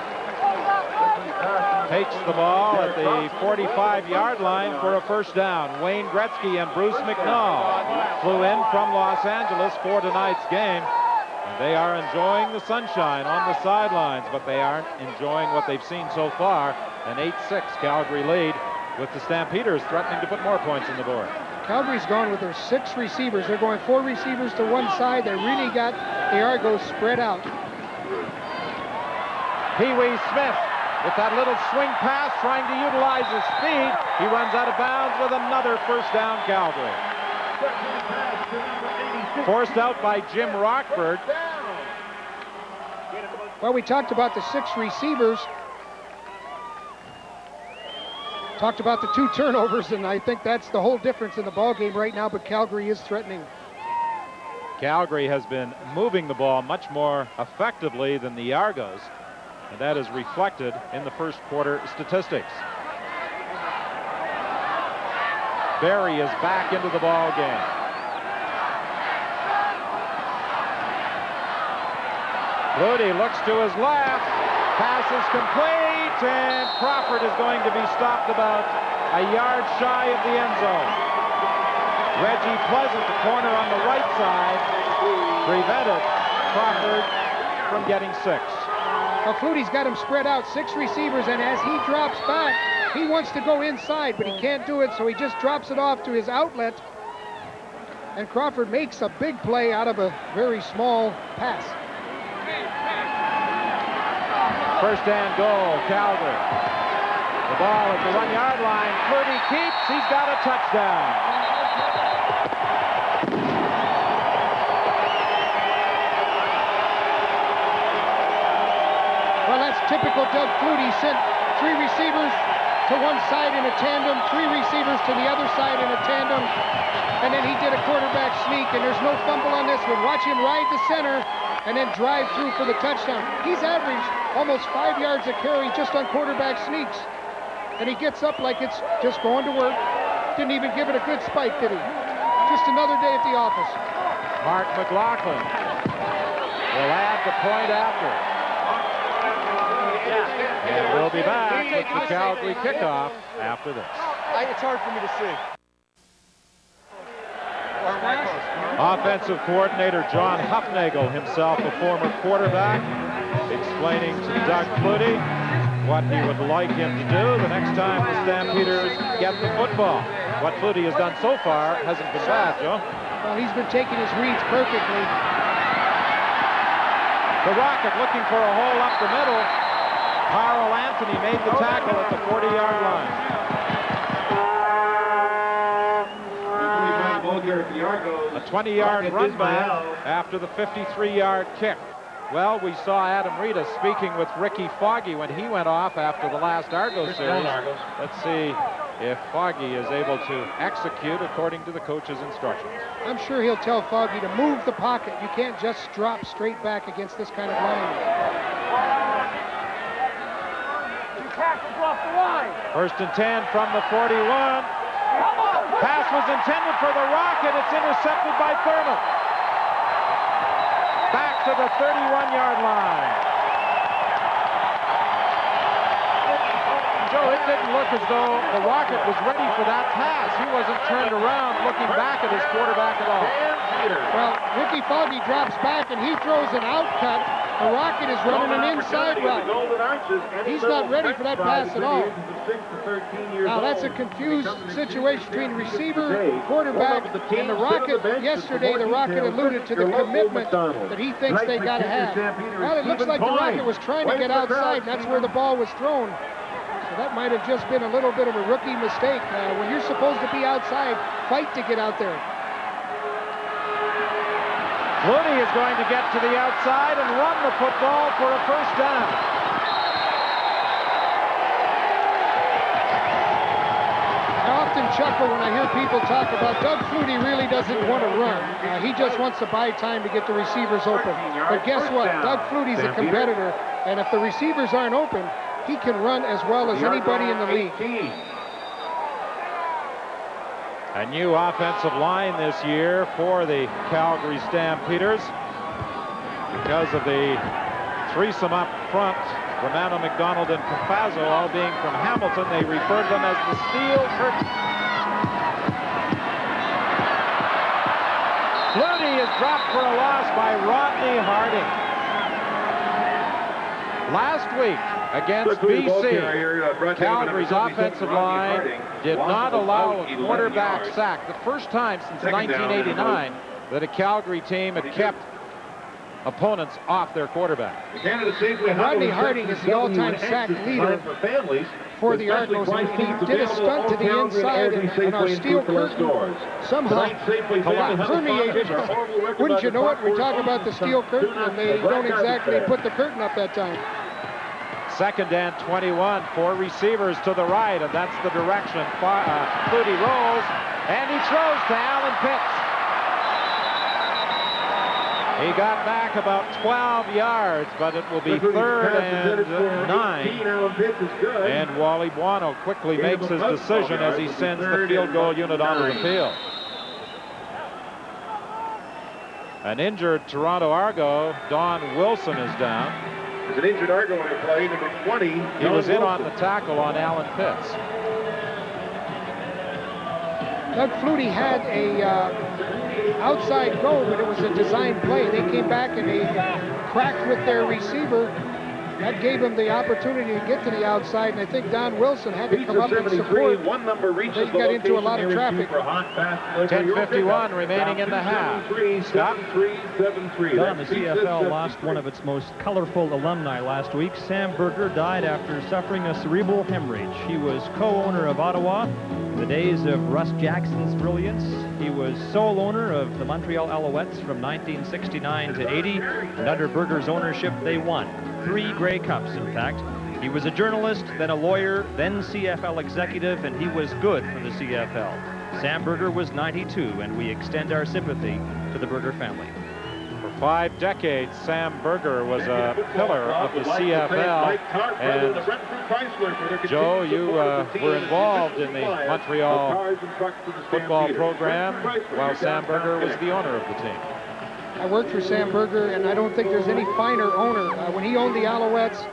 takes the ball at the 45-yard line for a first down. Wayne Gretzky and Bruce McNall flew in from Los Angeles for tonight's game. And they are enjoying the sunshine on the sidelines, but they aren't enjoying what they've seen so far. An 8-6 Calgary lead, with the Stampeders threatening to put more points on the board. Calgary's gone with their 6 receivers. They're going 4 receivers to one side. They really got the Argos spread out. Pee-wee Smith with that little swing pass, trying to utilize his speed. He runs out of bounds with another first down, Calgary. Forced out by Jim Rockford. Well, we talked about the 6 receivers. Talked about the 2 turnovers, and I think that's the whole difference in the ball game right now, but Calgary is threatening. Calgary has been moving the ball much more effectively than the Argos, and that is reflected in the first quarter statistics. Barry is back into the ball game. Flutie looks to his left. Pass is complete, and Crawford is going to be stopped about a yard shy of the end zone. Reggie Pleasant, the corner on the right side, prevented Crawford from getting 6. Well, Flutie's got him spread out, 6 receivers, and as he drops back, he wants to go inside, but he can't do it, so he just drops it off to his outlet. And Crawford makes a big play out of a very small pass. First and goal, Calgary. The ball at the 1-yard line. Flutie keeps. He's got a touchdown. Well, that's typical Doug Flutie. Sent 3 receivers to one side in a tandem, 3 receivers to the other side in a tandem, and then he did a quarterback sneak, and there's no fumble on this one. Watch him ride the center and then drive through for the touchdown. He's averaged almost 5 yards a carry just on quarterback sneaks. And he gets up like it's just going to work. Didn't even give it a good spike, did he? Just another day at the office. Mark McLaughlin will add the point after. And we'll be back with the Calgary kickoff after this. It's hard for me to see. Offensive coordinator John Huffnagel, himself a former quarterback, explaining to Doug Flutie what he would like him to do the next time the Stampeders get the football. What Flutie has done so far hasn't been bad, Joe. Well, he's been taking his reads perfectly. The Rocket looking for a hole up the middle. Carl Anthony made the tackle at the 40-yard line. A 20-yard run back after the 53-yard kick. Well, we saw Adam Rita speaking with Ricky Foggy when he went off after the last Argo series. Let's see if Foggy is able to execute according to the coach's instructions. I'm sure he'll tell Foggy to move the pocket. You can't just drop straight back against this kind of line. First and 10 from the 41. Pass was intended for the Rocket. It's intercepted by Thurman. Back to the 31-yard line. Joe, it didn't look as though the Rocket was ready for that pass. He wasn't turned around looking back at his quarterback at all. Well, Ricky Foggy drops back and he throws an out cut. The Rocket is running an inside route. He's not ready for that pass at all. Now that's a confused situation between receiver, quarterback, and the Rocket. Yesterday, the Rocket alluded to the commitment that he thinks they got to have. Well, it looks like the Rocket was trying to get outside, and that's where the ball was thrown. So that might have just been a little bit of a rookie mistake. When you're supposed to be outside, fight to get out there. Flutie is going to get to the outside and run the football for a first down. I often chuckle when I hear people talk about Doug Flutie really doesn't want to run. He just wants to buy time to get the receivers open. But guess what? Doug Flutie's a competitor, and if the receivers aren't open, he can run as well as anybody in the league. A new offensive line this year for the Calgary Stampeders. Because of the threesome up front, Romano, McDonald, and Cafazzo all being from Hamilton, they refer to them as the Steel Curtain. Flutie is dropped for a loss by Rodney Harding. Last week against BC, Calgary's offensive line did not allow a quarterback sack. The first time since 1989 that a Calgary team had kept opponents off their quarterback. Rodney Harding is the all-time sack leader for the Argonauts, and he did a stunt to the inside, and our steel curtain somehow permeated. Wouldn't you know it? We talk about the steel curtain, and they don't exactly put the curtain up that time. Second and 21, 4 receivers to the right, and that's the direction. Flutie rolls, and he throws to Alan Pitts. He got back about 12 yards, but it will be 3rd and 9. And Wally Buono quickly makes his decision as he sends the field goal unit onto the field. An injured Toronto Argo, Don Wilson, is down. There's an injured Argo in play, number 20. He was in on the tackle on Alan Pitts. Doug Flutie had a outside go, but it was a design play. They came back and they cracked with their receiver. That gave him the opportunity to get to the outside, and I think Don Wilson had to come up and support. They got into a lot of traffic. 10:51 remaining in the half. Scott? Don, the CFL lost one of its most colorful alumni last week. Sam Berger died after suffering a cerebral hemorrhage. He was co-owner of Ottawa in the days of Russ Jackson's brilliance. He was sole owner of the Montreal Alouettes from 1969 to 80, and under Berger's ownership, they won 3 Grey Cups, in fact. He was a journalist, then a lawyer, then CFL executive, and he was good for the CFL. Sam Berger was 92, and we extend our sympathy to the Berger family. For 5 decades, Sam Berger was a pillar of the CFL. And Joe, you were involved in the Montreal football program while Sam Berger was the owner of the team. I worked for Sam Berger, and I don't think there's any finer owner. When he owned the Alouettes,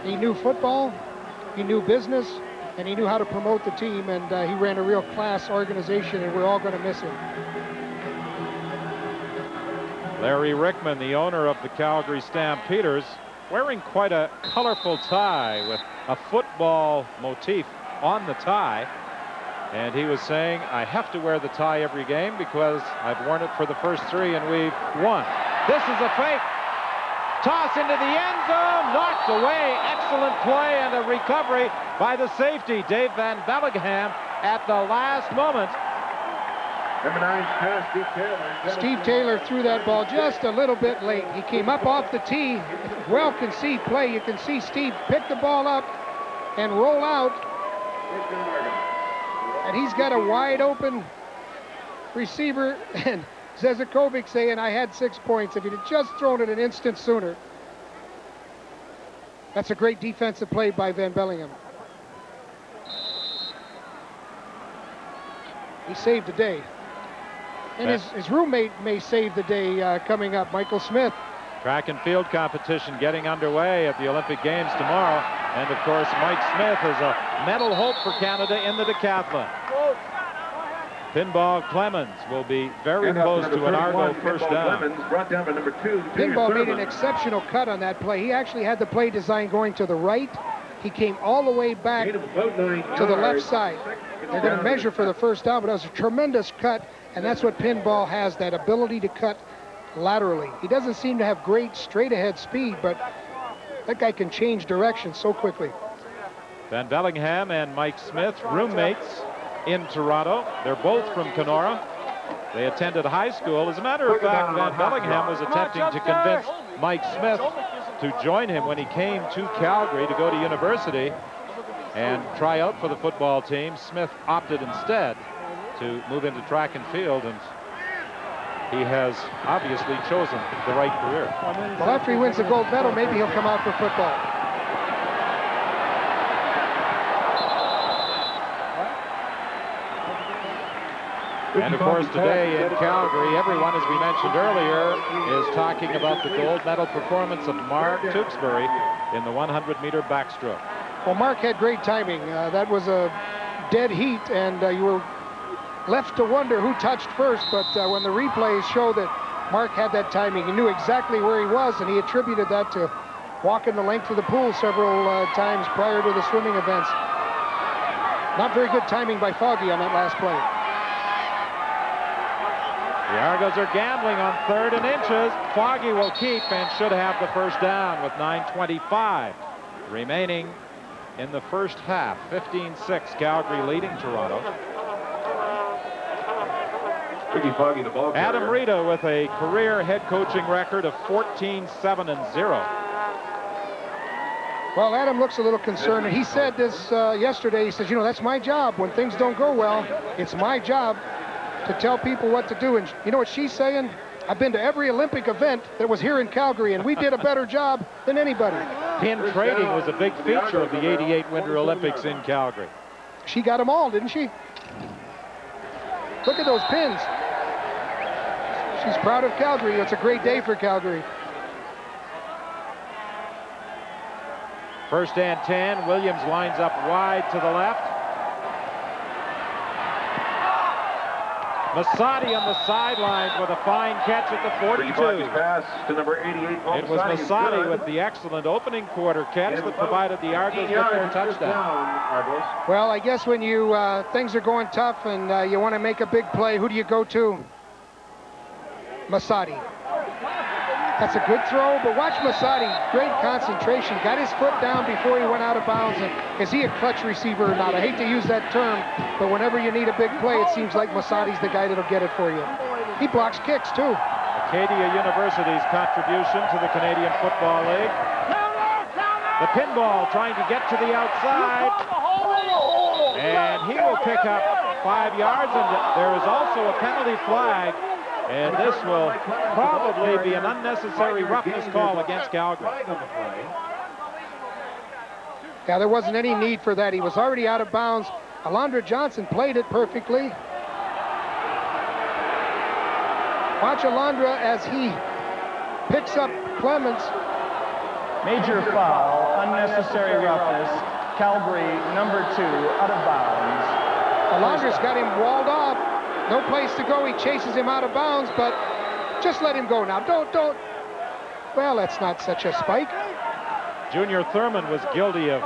he knew football, he knew business, and he knew how to promote the team, and he ran a real class organization, and we're all going to miss him. Larry Rickman, the owner of the Calgary Stampeders, wearing quite a colorful tie with a football motif on the tie. And he was saying, I have to wear the tie every game because I've worn it for the first 3 and we've won. This is a fake. Toss into the end zone, knocked away. Excellent play and a recovery by the safety, Dave Van Bellingham, at the last moment. Number 9 pass, Steve Taylor. Steve Taylor threw that ball just a little bit late. He came up off the tee. Well-conceived play. You can see Steve pick the ball up and roll out. And he's got a wide open receiver. And Zezakovic saying, I had 6 points. If he'd have just thrown it an instant sooner. That's a great defensive play by Van Bellingham. He saved the day. And his roommate may save the day coming up, Michael Smith. Track and field competition getting underway at the Olympic Games tomorrow. And, of course, Mike Smith is a medal hope for Canada in the decathlon. Pinball Clemens will be very close to an Argo first down. Clemens brought down by number 2. Pinball made an exceptional cut on that play. He actually had the play design going to the right. He came all the way back to the left side. They're going to measure for the first down, but it was a tremendous cut, and that's what Pinball has, that ability to cut laterally. He doesn't seem to have great straight-ahead speed, but that guy can change direction so quickly. Van Bellingham and Mike Smith, roommates in Toronto. They're both from Kenora. They attended high school. As a matter of fact, Van Bellingham was attempting to convince Mike Smith to join him when he came to Calgary to go to university and try out for the football team. Smith opted instead to move into track and field, and he has obviously chosen the right career. Well, after he wins the gold medal, maybe he'll come out for football. And of course, today in Calgary, everyone, as we mentioned earlier, is talking about the gold medal performance of Mark Tewksbury in the 100-meter backstroke. Well, Mark had great timing. That was a dead heat, and you were left to wonder who touched first, but when the replays show that Mark had that timing, he knew exactly where he was, and he attributed that to walking the length of the pool several times prior to the swimming events. Not very good timing by Foggy on that last play. The Argos are gambling on 3rd and inches. Foggy will keep and should have the first down with 9:25 remaining in the first half. 15-6, Calgary leading Toronto. Ricky Foggy, the ball carrier. Adam Rita with a career head coaching record of 14-7-0. Well, Adam looks a little concerned, and he said this yesterday. He says, you know, that's my job. When things don't go well, it's my job to tell people what to do. And you know what she's saying? I've been to every Olympic event that was here in Calgary, and we did a better job than anybody. Pin trading was a big feature of the '88 Winter Olympics in Calgary. She got them all, didn't she? Look at those pins. She's proud of Calgary. It's a great day for Calgary. 1st and 10. Williams lines up wide to the left. Masadi on the sidelines with a fine catch at the 42. Pass to number 88. It was Masadi with the excellent opening quarter catch that provided the Argos with their touchdown. Well, I guess when you things are going tough and you want to make a big play, who do you go to? Masadi. That's a good throw, but watch Masadi. Great concentration. Got his foot down before he went out of bounds. And is he a clutch receiver or not? I hate to use that term, but whenever you need a big play, it seems like Masadi's the guy that'll get it for you. He blocks kicks, too. Acadia University's contribution to the Canadian Football League. The pinball trying to get to the outside. And he will pick up 5 yards, and there is also a penalty flag. And this will probably be an unnecessary roughness call against Calgary. Yeah, there wasn't any need for that. He was already out of bounds. Alondra Johnson played it perfectly. Watch Alondra as he picks up Clemens. Major foul, unnecessary roughness. Calgary, number 2, out of bounds. Alondra's got him walled off. No place to go. He chases him out of bounds, but just let him go now. Don't. Well, that's not such a spike. Junior Thurman was guilty of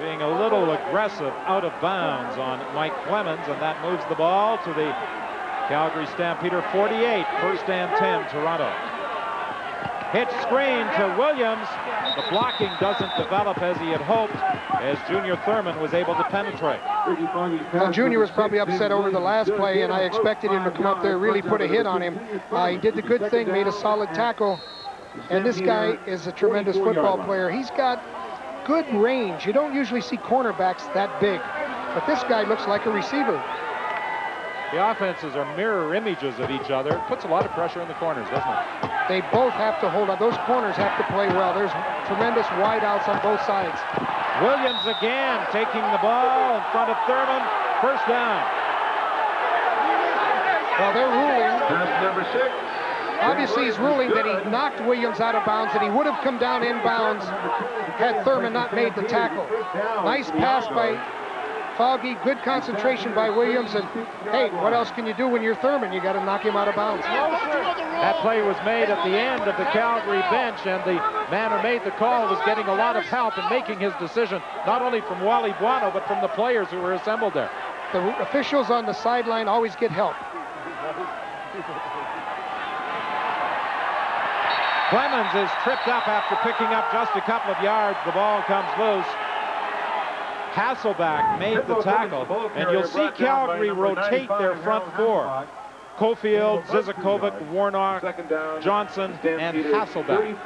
being a little aggressive out of bounds on Mike Clemens, and that moves the ball to the Calgary Stampeder 48, first and 10, Toronto. Hitch screen to Williams. The blocking doesn't develop as he had hoped, as Junior Thurman was able to penetrate. Well, Junior was probably upset over the last play, and I expected him to come up there, really put a hit on him. He did the good thing, made a solid tackle, and this guy is a tremendous football player. He's got good range. You don't usually see cornerbacks that big, but this guy looks like a receiver. The offenses are mirror images of each other. It puts a lot of pressure in the corners, doesn't it? They both have to hold on. Those corners have to play well. There's tremendous wideouts on both sides. Williams again taking the ball in front of Thurman. First down. Well, they're ruling. Pass number 6. Obviously, he's ruling that he knocked Williams out of bounds, and he would have come down inbounds had Thurman not made the tackle. Nice pass by Foggy, good concentration by Williams, and hey, what else can you do when you're Thurman? You got to knock him out of bounds. That play was made at the end of the Calgary bench, and the man who made the call was getting a lot of help in making his decision, not only from Wally Buono, but from the players who were assembled there. The officials on the sideline always get help. Clemens is tripped up after picking up just a couple of yards. The ball comes loose. Hasselback made the tackle, and you'll see Calgary rotate their front four. Cofield, Zizakovic, Warnock, Johnson, and Hasselback.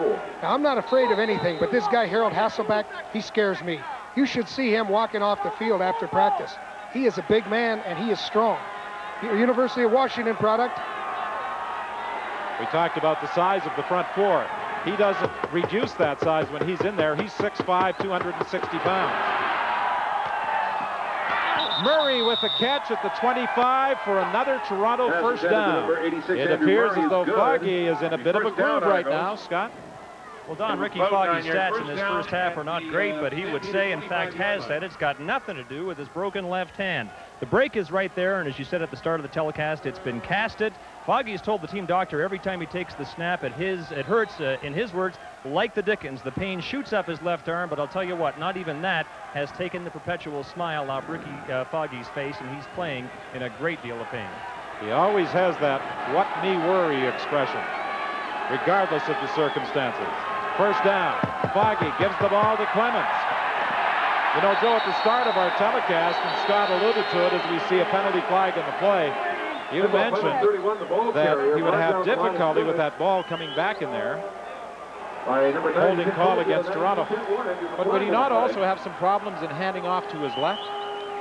Now, I'm not afraid of anything, but this guy, Harold Hasselback, he scares me. You should see him walking off the field after practice. He is a big man, and he is strong. University of Washington product. We talked about the size of the front four. He doesn't reduce that size when he's in there. He's 6'5", 260 pounds. Murray with a catch at the 25 for another Toronto first down. It appears as though Foggy is in a bit of a groove right now, Scott. Well, Don, Ricky Foggy's stats in his first half are not great, but he would say, in fact, has said it's got nothing to do with his broken left hand. The break is right there, and as you said at the start of the telecast, it's been casted. Foggy has told the team doctor every time he takes the snap, it hurts, in his words, like the dickens. The pain shoots up his left arm, but I'll tell you what, not even that has taken the perpetual smile off Ricky Foggy's face, and he's playing in a great deal of pain. He always has that what me worry expression, regardless of the circumstances. First down. Foggy gives the ball to Clemens. You know, Joe, at the start of our telecast, and Scott alluded to it as we see a penalty flag in the play, you mentioned that he would have difficulty with that ball coming back in there. Holding call against Toronto. But would he not also have some problems in handing off to his left?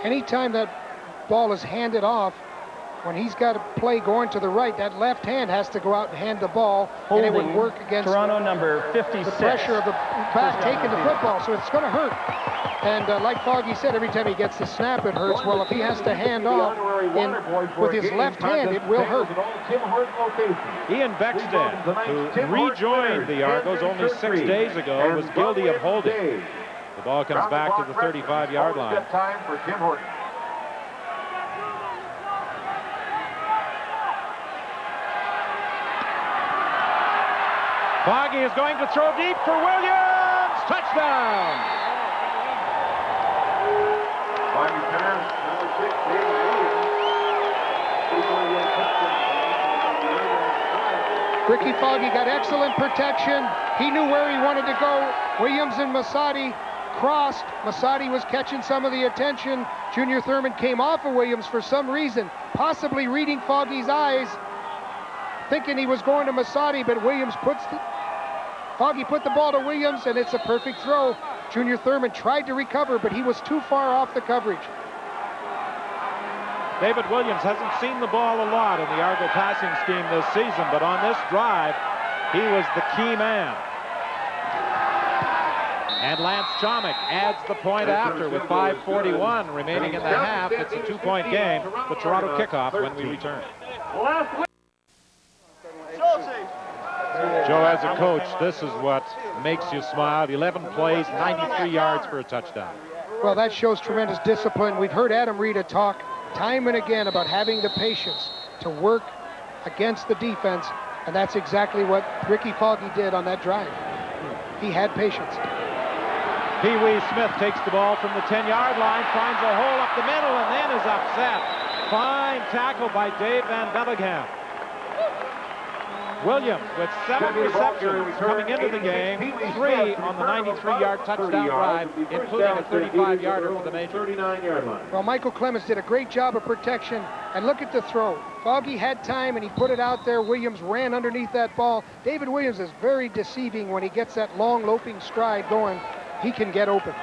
Anytime that ball is handed off, when he's got a play going to the right, that left hand has to go out and hand the ball, and it would work against Toronto number 56. the pressure of the back taking the football, so it's going to hurt. And like Foggy said, every time he gets the snap, it hurts. Well, if he has to hand off with his left hand, it will hurt. Ian Beckstead, who rejoined the Argos only 6 days ago, was guilty of holding. The ball comes back to the 35-yard line. Time for Tim Horton. Foggy is going to throw deep for Williams. Touchdown! Foggy pass, number 6. Ricky Foggy got excellent protection. He knew where he wanted to go. Williams and Masadi crossed. Masadi was catching some of the attention. Junior Thurman came off of Williams for some reason, possibly reading Foggy's eyes, thinking he was going to Masadi, but Foggy put the ball to Williams, and it's a perfect throw. Junior Thurman tried to recover, but he was too far off the coverage. David Williams hasn't seen the ball a lot in the Argo passing scheme this season, but on this drive, he was the key man. And Lance Chomick adds the point after with 5:41 remaining in the half. It's a 2-point game. The Toronto kickoff when we return. Joe, as a coach, this is what makes you smile. 11 plays, 93 yards for a touchdown. Well, that shows tremendous discipline. We've heard Adam Rita talk time and again about having the patience to work against the defense, and that's exactly what Ricky Foggy did on that drive. He had patience. Pee Wee Smith takes the ball from the 10-yard line, finds a hole up the middle, and then is upset. Fine tackle by Dave Van Bellingham. Williams with 7 receptions coming into the game, 3 on the 93-yard touchdown drive, including a 35-yarder for the Major. 39-yard line. Well, Michael Clemens did a great job of protection, and look at the throw. Foggy had time, and he put it out there. Williams ran underneath that ball. David Williams is very deceiving when he gets that long, loping stride going. He can get open.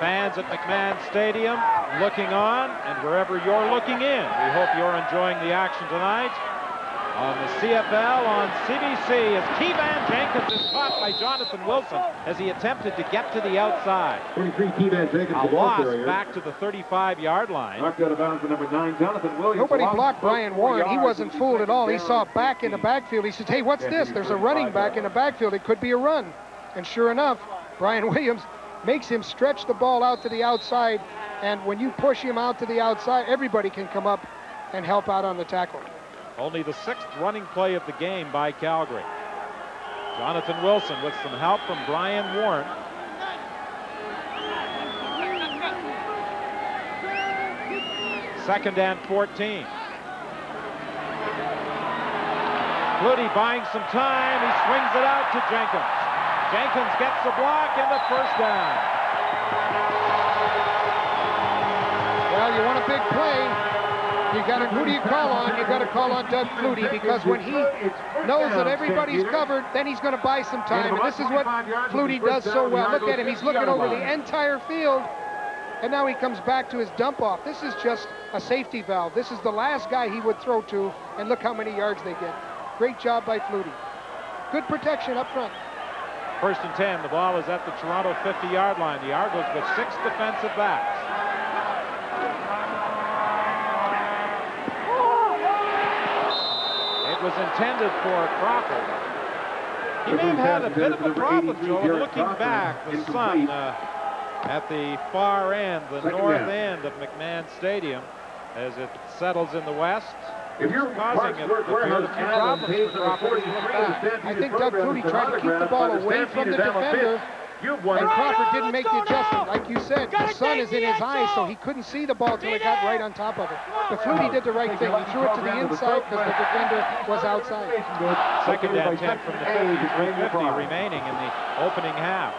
Fans at McMahon Stadium looking on, and wherever you're looking in, we hope you're enjoying the action tonight. On the CFL on CBC as Keevan Jenkins is caught by Jonathan Wilson as he attempted to get to the outside. 23, Keevan Jenkins. A loss back to the 35-yard line. Knocked out of bounds for number 9, Jonathan Williams. Nobody blocked Brian Warren. He wasn't fooled at all. He saw a back in the backfield. He said, hey, what's this? There's a running back in the backfield. It could be a run. And sure enough, Brian Williams makes him stretch the ball out to the outside. And when you push him out to the outside, everybody can come up and help out on the tackle. Only the 6th running play of the game by Calgary. Jonathan Wilson with some help from Brian Warren. Second and 14. Flutie buying some time. He swings it out to Jenkins. Jenkins gets the block and the first down. Well, you want a big play. Who do you call on? You got to call on Doug Flutie, because when he knows that everybody's covered, then he's going to buy some time. And this is what Flutie does so well. Look at him. He's looking over the entire field. And now he comes back to his dump off. This is just a safety valve. This is the last guy he would throw to, and look how many yards they get. Great job by Flutie. Good protection up front. First and 10. The ball is at the Toronto 50-yard line. The Argos with 6 defensive backs. It was intended for Crawford. He may have had a bit of a problem, Joe, looking back. The sun at the far end, the north end of McMahon Stadium, as it settles in the west. If you're causing a few problems for Crawford as you look back. I think Doug Flutie tried to keep the ball away from the defender, and Crawford didn't make the adjustment. Like you said, the sun is in his eyes, so he couldn't see the ball till it got right on top of it. But Flutie did the right thing. He threw it to the inside because the defender was outside. Second and 10 from the 50 remaining in the opening half.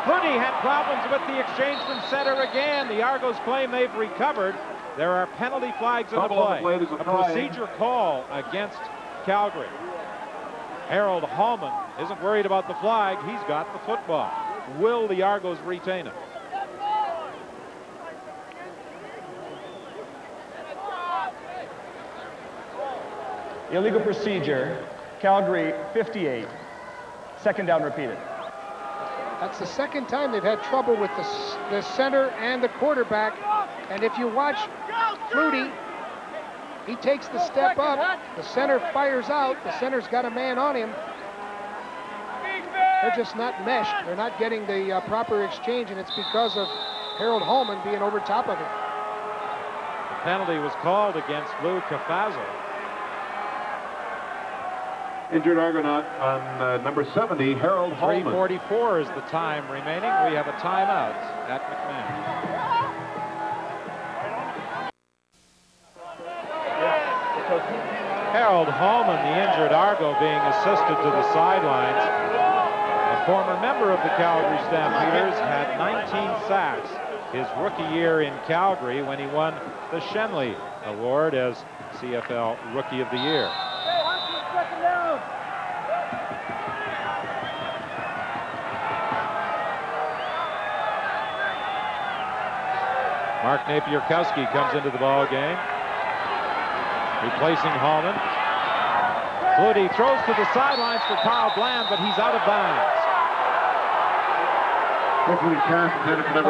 Flutie had problems with the exchange from center again. The Argos claim they've recovered. There are penalty flags in the play. A procedure call against Calgary. Harold Hallman isn't worried about the flag. He's got the football. Will the Argos retain it? Illegal procedure. Calgary 58. Second down repeated. That's the second time they've had trouble with the center and the quarterback. And if you watch Flutie, he takes the step up. The center fires out. The center's got a man on him. They're just not meshed. They're not getting the proper exchange, and it's because of Harold Hallman being over top of him. The penalty was called against Lou Cafazo. Injured Argonaut on number 70, Harold Hallman. 3:44 is the time remaining. We have a timeout at McMahon. Harold Hallman, the injured Argo, being assisted to the sidelines. A former member of the Calgary Stampeders, had 19 sacks his rookie year in Calgary when he won the Shenley Award as CFL Rookie of the Year. Mark Napier-Kowski comes into the ball game, replacing Hallman. Flutie throws to the sidelines for Carl Bland, but he's out of bounds.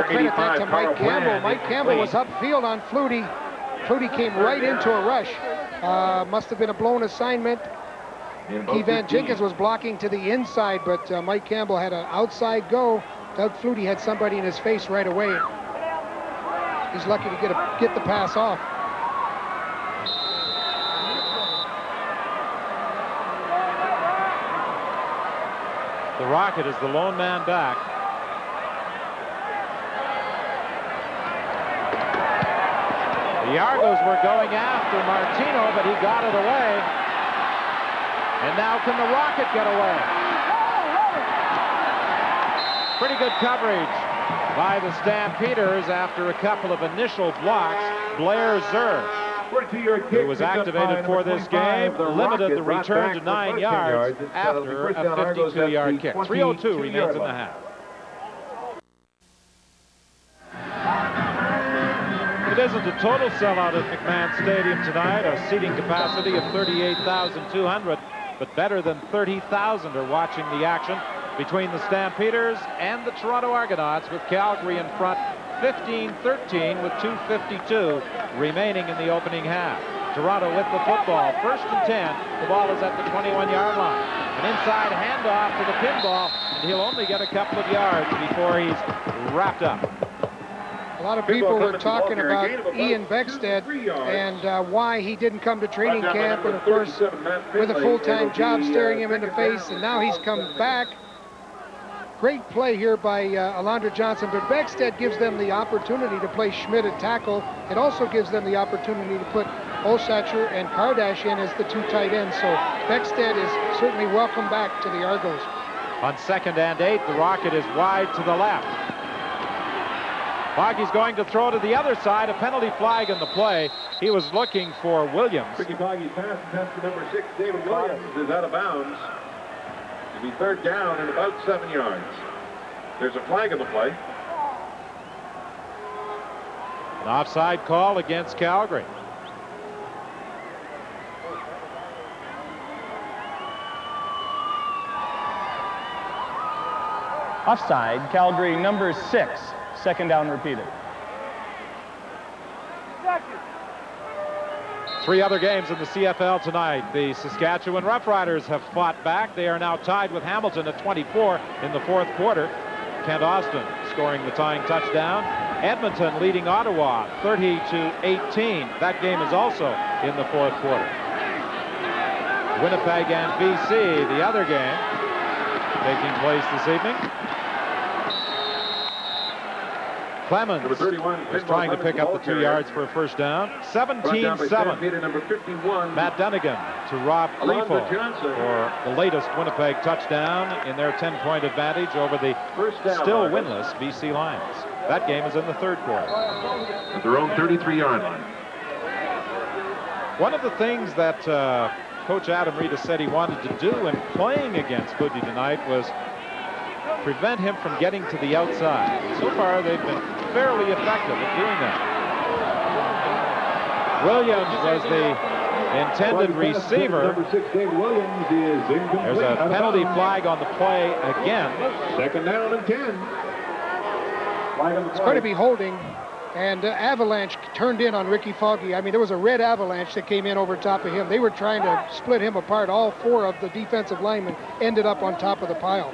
Credit that to Mike Campbell. Mike Campbell was upfield on Flutie. Flutie came right into a rush. Must have been a blown assignment. Keevan Jenkins was blocking to the inside, but Mike Campbell had an outside go. Doug Flutie had somebody in his face right away. He's lucky to get the pass off. The Rocket is the lone man back. The Argos were going after Martino, but he got it away. And now can the Rocket get away? Pretty good coverage by the Stampeders after a couple of initial blocks. Blair Zer, who was activated for this game, limited the return to 9 yards after a 52-yard kick. 3:02 remains in the half. It isn't a total sellout at McMahon Stadium tonight, a seating capacity of 38,200, but better than 30,000 are watching the action between the Stampeders and the Toronto Argonauts, with Calgary in front 15-13 with 2:52 remaining in the opening half. Toronto with the football, 1st and 10. The ball is at the 21-yard line. An inside handoff to the pinball, and he'll only get a couple of yards before he's wrapped up. A lot of people were talking about Ian Beckstead and why he didn't come to training camp, and of course with a full-time job staring him in the face, and now he's come back. Great play here by Alondra Johnson, but Beckstead gives them the opportunity to play Schmidt at tackle. It also gives them the opportunity to put Olsacher and Kardash in as the 2 tight ends, so Beckstead is certainly welcome back to the Argos. On 2nd and 8, the Rocket is wide to the left. Foggy's going to throw to the other side. A penalty flag in the play. He was looking for Williams. Ricky Foggy's pass to number 6, David Williams, is out of bounds. It'll be 3rd down and about 7 yards. There's a flag in the play. An offside call against Calgary. Offside, Calgary number 6. 2nd down repeated. 3 other games in the CFL tonight. The Saskatchewan Roughriders have fought back. They are now tied with Hamilton at 24 in the 4th quarter. Kent Austin scoring the tying touchdown. Edmonton leading Ottawa 30-18. That game is also in the 4th quarter. Winnipeg and BC, the other game, taking place this evening. Clemens was trying to pick up the 2 yards for a 1st down. 17-7. Matt Dunnigan to Rob Grifo for the latest Winnipeg touchdown in their 10-point advantage over the still winless BC Lions. That game is in the 3rd quarter. At their own 33-yard line. One of the things that Coach Adam Rita said he wanted to do in playing against Cludy tonight was prevent him from getting to the outside. So far, they've been fairly effective at doing that. Williams was the intended receiver. Number 6, David Williams, is incomplete. There's a penalty flag on the play again. 2nd down and 10. It's going to be holding, and Avalanche turned in on Ricky Foggy. I mean, there was a red avalanche that came in over top of him. They were trying to split him apart. All 4 of the defensive linemen ended up on top of the pile.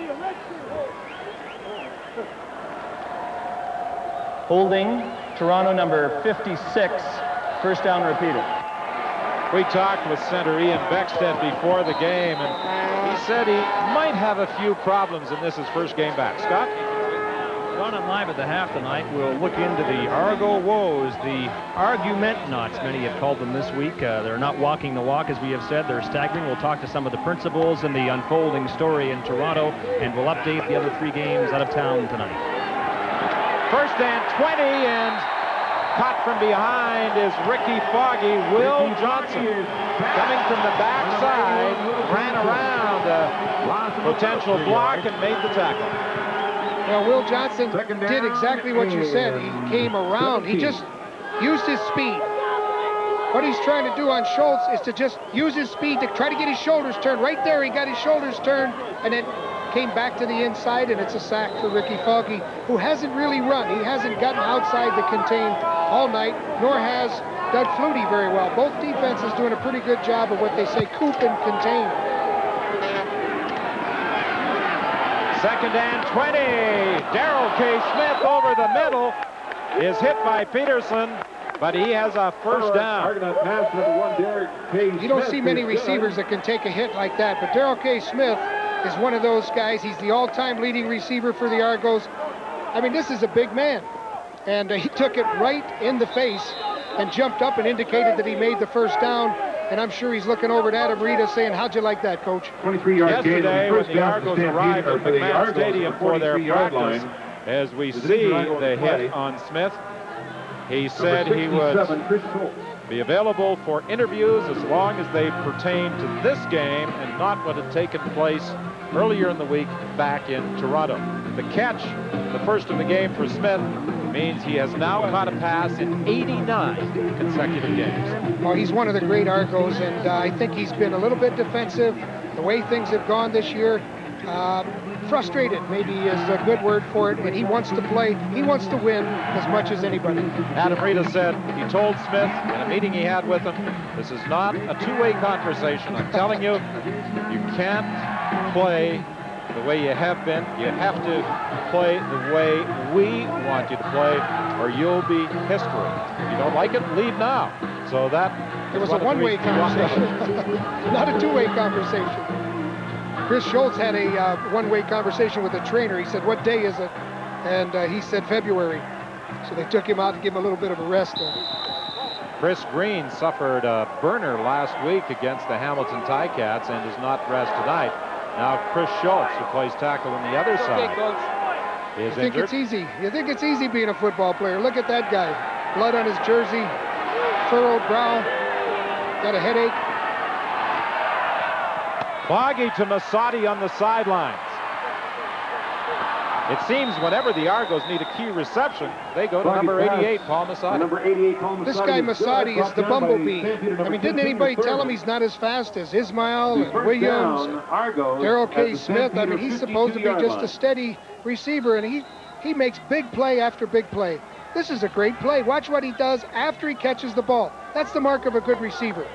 Holding, Toronto number 56, 1st down repeated. We talked with center Ian Beckstead before the game, and he said he might have a few problems in this his 1st game back. Scott? On and live at the half tonight, we'll look into the Argo woes, the argument-knots, many have called them this week. They're not walking the walk, as we have said. They're staggering. We'll talk to some of the principals in the unfolding story in Toronto, and we'll update the other 3 games out of town tonight. 1st and 20, and caught from behind is Ricky Foggy. Will Johnson, coming from the backside, ran around a potential block and made the tackle. Well, Will Johnson did exactly what you said. He came around. He just used his speed. What he's trying to do on Schultz is to just use his speed to try to get his shoulders turned. Right there, he got his shoulders turned, and then came back to the inside, and it's a sack for Ricky Foggy, who hasn't really run. He hasn't gotten outside the contain all night, nor has Doug Flutie very well. Both defenses doing a pretty good job of what they say, coop and contain. 2nd and 20. Darrell K. Smith over the middle is hit by Peterson, but he has a 1st down. You don't see many receivers that can take a hit like that, but Darrell K. Smith is one of those guys. He's the all-time leading receiver for the Argos. I mean, this is a big man. And he took it right in the face and jumped up and indicated that he made the first down. And I'm sure he's looking over at Adam Rita saying, how'd you like that, Coach? 23-yard gain. Yesterday, when the Argos arrived at McMahon Stadium for their practice, as we see the hit on Smith, he said he would be available for interviews as long as they pertain to this game and not what had taken place earlier in the week back in Toronto. The catch, the first of the game for Smith, means he has now caught a pass in 89 consecutive games. Well, he's one of the great Argos, and I think he's been a little bit defensive. The way things have gone this year, frustrated maybe is a good word for it, and he wants to play, he wants to win as much as anybody. Adam Rita said he told Smith in a meeting he had with him, this is not a two-way conversation. I'm telling you, you can't play the way you have been. You have to play the way we want you to play, or you'll be history. If you don't like it, leave now. So that it was a one-way conversation, not a two-way conversation. Chris Schultz had a one-way conversation with the trainer. He said, what day is it? And he said February. So they took him out to give him a little bit of a rest there. Chris Green suffered a burner last week against the Hamilton Ticats and is not dressed tonight. Now Chris Schultz, who plays tackle on the other side, is injured. It's easy. You think it's easy being a football player. Look at that guy. Blood on his jersey, furrowed brow, got a headache. Foggy to Masadi on the sidelines. It seems whenever the Argos need a key reception, they go to number 88, Paul Masadi. Number 88, Paul Masadi. This guy Masadi is the bumblebee. I mean, didn't anybody tell him he's not as fast as Ismail and Williams, Darrell K. Smith? I mean, he's supposed to be just a steady receiver, and he makes big play after big play. This is a great play. Watch what he does after he catches the ball. That's the mark of a good receiver.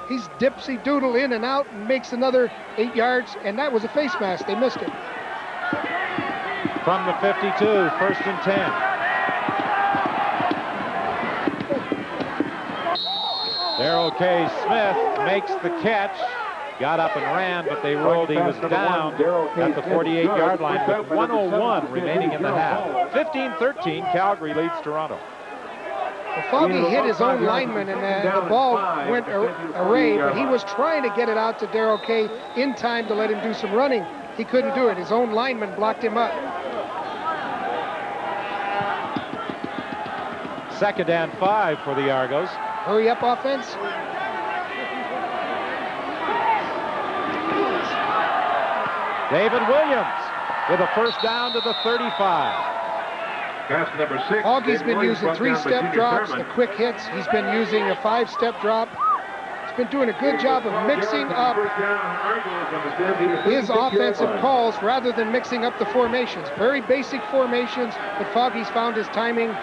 He's dipsy-doodle in and out and makes another 8 yards, and that was a face mask. They missed it. From the 52, first and 10. Darrell K. Smith makes the catch. Got up and ran, but they ruled he was down at the 48-yard line with 1:01 remaining in the half. 15-13, Calgary leads Toronto. Well, Foggy hit his own lineman, and the ball went away, but he was trying to get it out to Darrell K. in time to let him do some running. He couldn't do it. His own lineman blocked him up. Second and 5 for the Argos. Hurry up offense. David Williams with a first down to the 35. Pass number 6. Foggy's been using 3-step drops, the quick hits. He's been using a 5-step drop. He's been doing a good job of mixing up his offensive calls rather than mixing up the formations. Very basic formations, but Foggy's found his timing.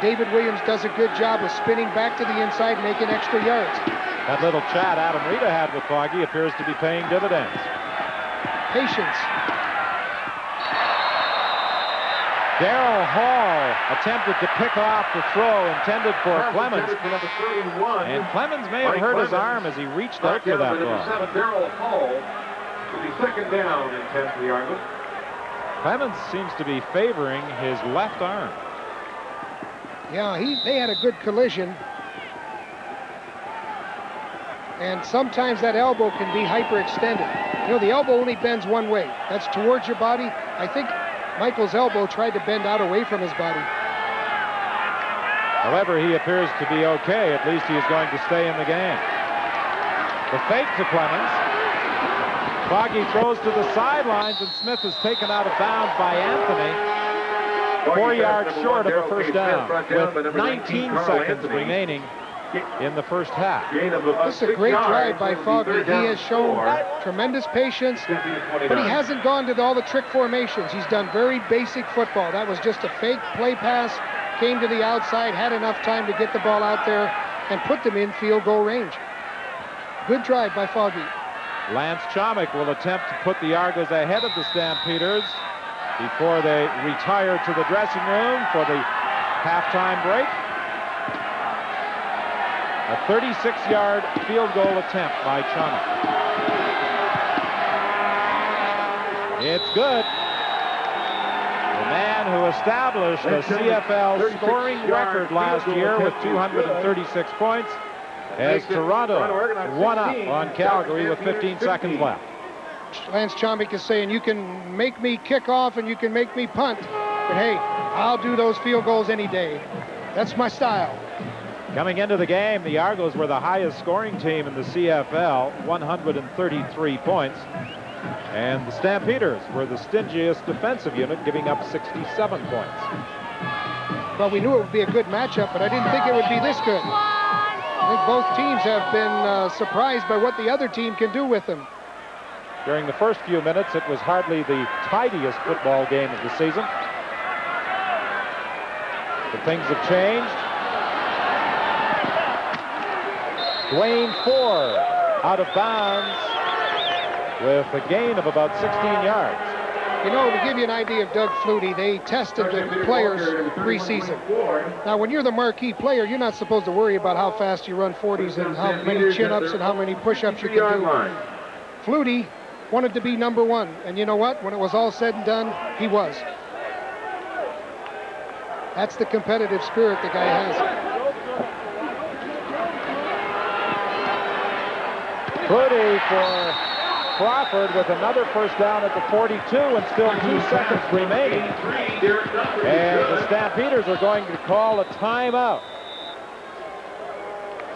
David Williams does a good job of spinning back to the inside, making extra yards. That little chat Adam Rita had with Foggy appears to be paying dividends. Patience. Darrell Hall attempted to pick off the throw intended for Clemens. And Clemens may have hurt his arm as he reached out for that ball. Darrell Hall to be second down and 10 for the Argos. Clemens seems to be favoring his left arm. Yeah, they had a good collision. And sometimes that elbow can be hyperextended. You know, the elbow only bends one way. That's towards your body. I think Michael's elbow tried to bend out away from his body. However, he appears to be okay. At least he is going to stay in the game. The fake to Clemens. Foggy throws to the sidelines, and Smith is taken out of bounds by Anthony. 4 yards short of a first down with 19 seconds remaining in the first half. This is a great drive by Foggy. He has shown tremendous patience, but he hasn't gone to all the trick formations. He's done very basic football. That was just a fake play pass, came to the outside, had enough time to get the ball out there and put them in field goal range. Good drive by Foggy. Lance Chomick will attempt to put the Argos ahead of the Stampeders before they retire to the dressing room for the halftime break. A 36-yard field goal attempt by Chomick. It's good. The man who established a CFL scoring record last year with 236 points as Toronto won up on Calgary with 15 seconds left. Lance Chomik is saying, you can make me kick off and you can make me punt, but hey, I'll do those field goals any day. That's my style. Coming into the game, the Argos were the highest scoring team in the CFL, 133 points. And the Stampeders were the stingiest defensive unit, giving up 67 points. Well, we knew it would be a good matchup, but I didn't think it would be this good. I think both teams have been surprised by what the other team can do with them. During the first few minutes, it was hardly the tidiest football game of the season. But things have changed. Dwayne Ford out of bounds with a gain of about 16 yards. You know, to give you an idea of Doug Flutie, they tested the players preseason. Now, when you're the marquee player, you're not supposed to worry about how fast you run 40s and how many chin-ups and how many push-ups you can do. Flutie wanted to be number one, and you know what? When it was all said and done, he was. That's the competitive spirit the guy has. Flutie for Crawford with another first down at the 42 and still 2 seconds remaining. And the Stampeders are going to call a timeout.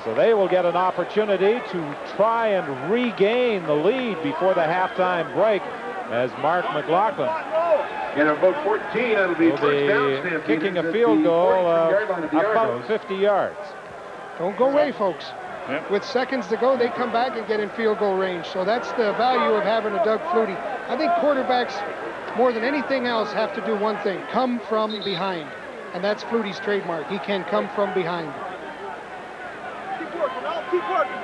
So they will get an opportunity to try and regain the lead before the halftime break as Mark McLaughlin And about 14, it'll be first down. kicking a field goal of about 50 yards. Don't go away, folks. Yep. With seconds to go, they come back and get in field goal range. So that's the value of having a Doug Flutie. I think quarterbacks, more than anything else, have to do one thing: come from behind. And that's Flutie's trademark. He can come from behind.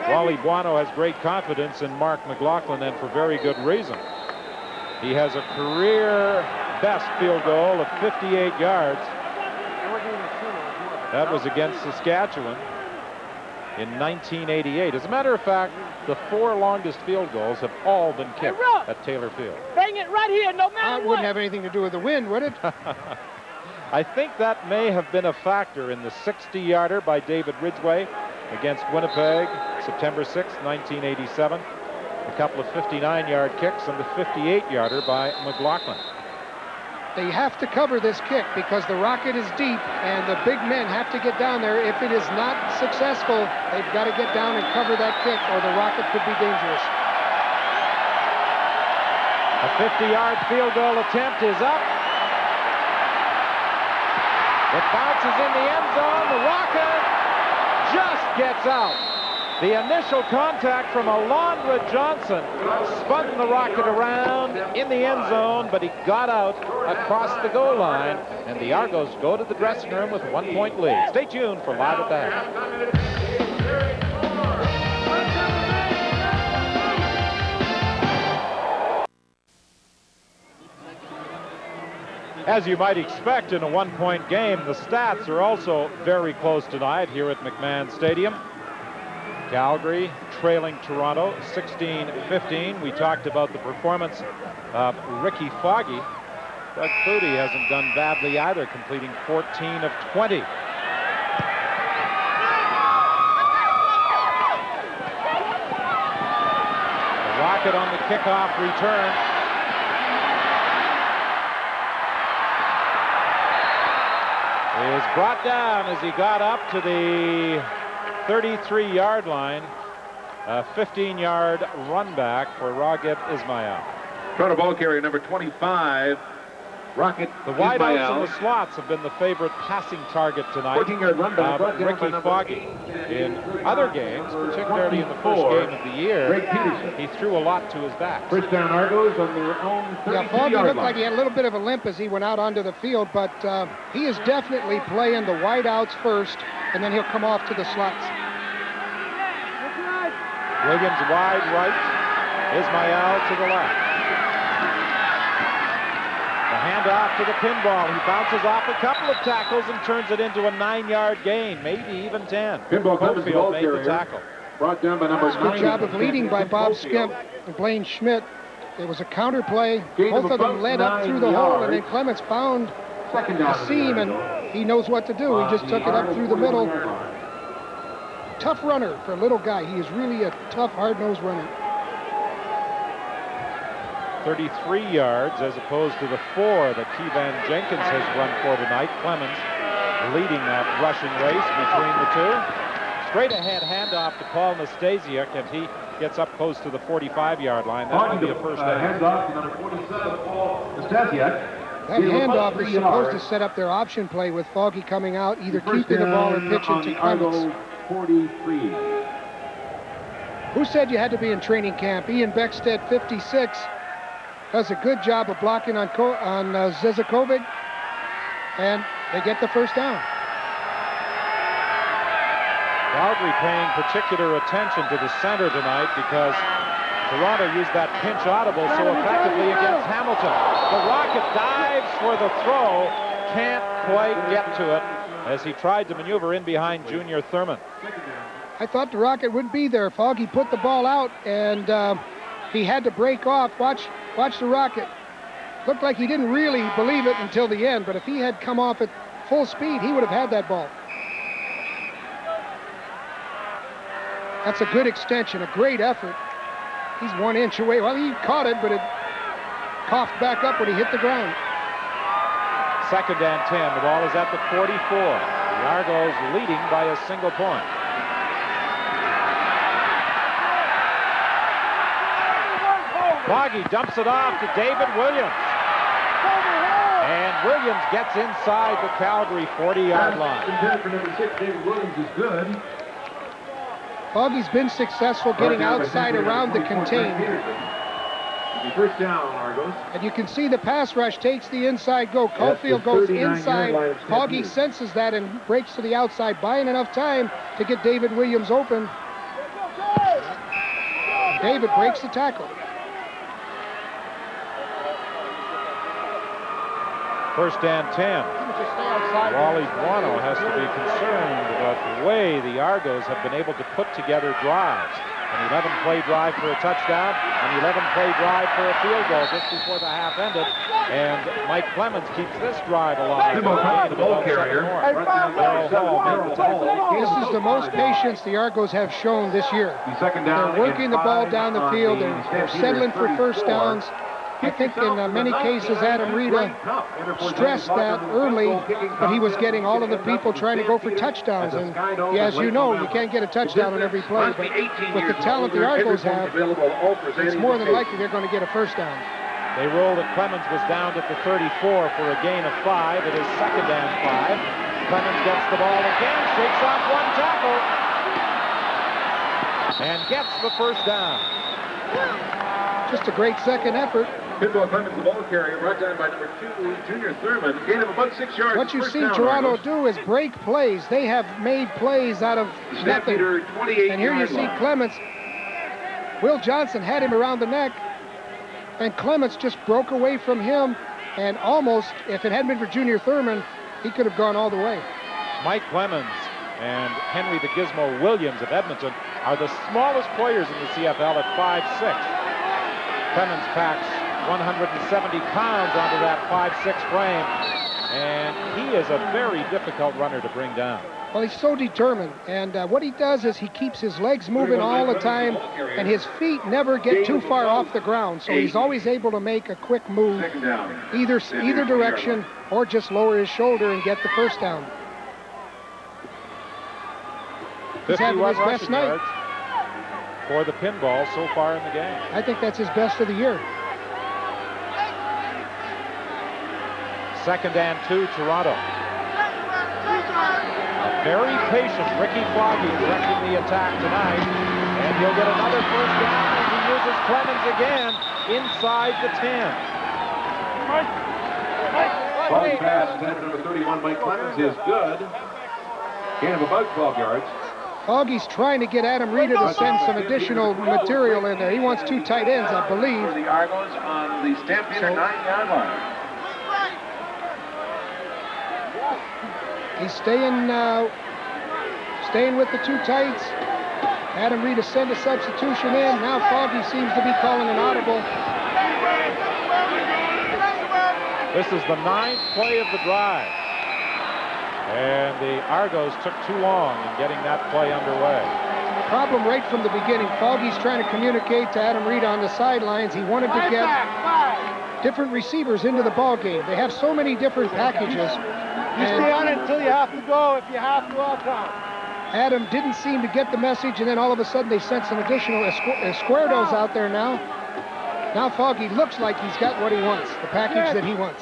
Wally Buono has great confidence in Mark McLaughlin, and for very good reason. He has a career best field goal of 58 yards. That was against Saskatchewan in 1988. As a matter of fact, the 4 longest field goals have all been kicked at Taylor Field. Bang it right here, no matter what. It wouldn't have anything to do with the wind, would it? I think that may have been a factor in the 60-yarder by David Ridgway against Winnipeg, September 6, 1987. A couple of 59-yard kicks and the 58-yarder by McLaughlin. They have to cover this kick because the rocket is deep and the big men have to get down there. If it is not successful, they've got to get down and cover that kick or the rocket could be dangerous. A 50-yard field goal attempt is up. It bounces in the end zone. The rocket just gets out. The initial contact from Alondra Johnson spun the rocket around in the end zone, but he got out across the goal line, and the Argos go to the dressing room with 1-point lead. Stay tuned for Live at the Half. As you might expect in a 1-point game, the stats are also very close tonight here at McMahon Stadium. Calgary trailing Toronto 16-15. We talked about the performance of Ricky Foggy. Doug Flutie hasn't done badly either, completing 14 of 20. The rocket on the kickoff return. Is brought down as he got up to the 33-yard line. A 15-yard run back for Raghib Ismail. Toronto ball carrier number 25, Rocket The wideouts and the slots have been the favorite passing target tonight. 14-yard run back, Ricky Foggy. In other games, particularly in the first game of the year, he threw a lot to his back. First down Argos on their own 32-yard line. Yeah, Foggy looked like he had a little bit of a limp as he went out onto the field, but he is definitely playing the wideouts first, and then he'll come off to the slots. Williams wide right, Ismail to the left. The handoff to the pinball. He bounces off a couple of tackles and turns it into a 9-yard gain, maybe even 10. Pinball Cofield made the tackle. Brought down by number 9. Good job of leading by Bob Skemp and Blaine Schmidt. There was a counter play. Gain of Both of them about led up 9 through the hole, and then yards. Clements found Second down. a seam, and he knows what to do. He just took it up through the middle. Tough runner for a little guy. He is really a tough, hard-nosed runner. 33 yards as opposed to the 4 that Keevan Jenkins has run for tonight. Clemens leading that rushing race between the two. Straight ahead handoff to Paul Nastasiuk, and he gets up close to the 45-yard line. That will be a first down. Hands off to number 47, Paul Nastasiuk. That handoff is supposed to set up their option play with Foggy coming out, either keeping the ball or pitching to Clements. 43. Who said you had to be in training camp? Ian Beckstead, 56, does a good job of blocking on Zezakovic, and they get the first down. Calgary paying particular attention to the center tonight because Toronto used that pinch audible so effectively against Hamilton. The Rocket dives for the throw, can't quite get to it as he tried to maneuver in behind Junior Thurman. I thought the Rocket would be there. Foggy put the ball out, and he had to break off. Watch the Rocket. Looked like he didn't really believe it until the end, but if he had come off at full speed, he would have had that ball. That's a good extension, a great effort. He's 1 inch away. Well, he caught it, but it coughed back up when he hit the ground. Second and 10. The ball is at the 44. The Argos leading by a single point. Foggy dumps it off to David Williams. And Williams gets inside the Calgary 40-yard line. For number 6, David Williams is good. Foggy's been successful getting outside around the contain. First down, Argos. And you can see the pass rush takes the inside go. Caulfield goes inside. Foggy senses that and breaks to the outside, buying enough time to get David Williams open. David breaks the tackle. First and 10. Wally Buono has to be concerned about the way the Argos have been able to put together drives. An 11-play drive for a touchdown, an 11-play drive for a field goal just before the half ended. And Mike Clemens keeps this drive alive. The ball carrier. This is the most patience the Argos have shown this year. They're working the ball down the field. They're settling for first downs. I think in many cases Adam Rita stressed that early, but he was getting all of the people trying to go for touchdowns. And yeah, as you know, you can't get a touchdown on every play, but with the talent the Argos have, it's more than likely they're going to get a first down. They rolled it. Clemens was down at the 34 for a gain of 5. It is second and 5. Clemens gets the ball again, shakes off one tackle, and gets the first down. Just a great second effort. Pitbull Clemens, the ball carrier, brought down by number 2, Junior Thurman. Gain of about 6 yards. What you see Toronto do is break plays. They have made plays out of nothing. And here you see Clements. Will Johnson had him around the neck, and Clements just broke away from him, and almost, if it hadn't been for Junior Thurman, he could have gone all the way. Mike Clemens and Henry the Gizmo Williams of Edmonton are the smallest players in the CFL at 5'6". Clemens packs 170 pounds onto that 5'6" frame, and he is a very difficult runner to bring down. Well, he's so determined, and what he does is he keeps his legs moving all the time, and his feet never get too far off the ground, so he's always able to make a quick move, either direction, or just lower his shoulder and get the first down. He's having his best night for the pinball so far in the game. I think that's his best of the year. Second and 2, Toronto. A very patient Ricky Foggy directing the attack tonight, and he'll get another first down as he uses Clemens again inside the 10. Ball pass intended for number 31, Mike Clemens, is good. Gain of about 12 yards. Foggy's trying to get Adam Rita to send some additional material in there. He wants 2 tight ends, I believe. For the Argos on the Stampeder 9-yard line. He's staying with the 2 tights. Adam Rita sent a substitution in. Now Foggy seems to be calling an audible. This is the 9th play of the drive. And the Argos took too long in getting that play underway. Problem right from the beginning. Foggy's trying to communicate to Adam Reed on the sidelines. He wanted to get different receivers into the ball game. They have so many different packages. You stay on it until you have to go. If you have to, I'll come. Adam didn't seem to get the message, and then all of a sudden they sent some additional Escuerdos out there now. Now Foggy looks like he's got what he wants, the package that he wants.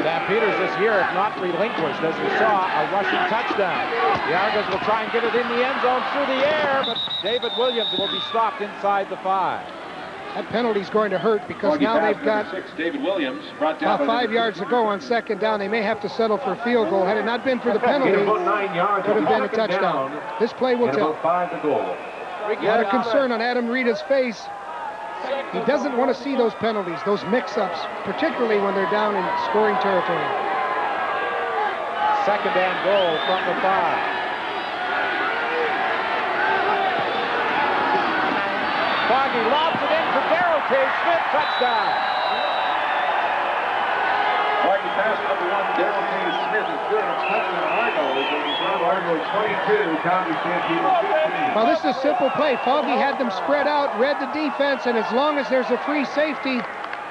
Stampeders this year have not relinquished, as we saw, a rushing touchdown. The Argos will try and get it in the end zone through the air, but David Williams will be stopped inside the 5. That penalty's going to hurt because now they've got David Williams brought down about 5 yards to go on second down. They may have to settle for a field goal. Had it not been for the penalty, it would have been a touchdown. This play will tell. 5 to goal. A lot of concern on Adam Rita's face. He doesn't want to see those penalties, those mix-ups, particularly when they're down in scoring territory. Second and goal from the 5. Foggy lobs it in for Darrell K. Smith, touchdown. Foggy pass number 1, Darrell K. Smith is good. It's touchdown Argos. And he's on Argos 22, Calgary Stampeders 15. Well, this is a simple play. Foggy had them spread out, read the defense, and as long as there's a free safety,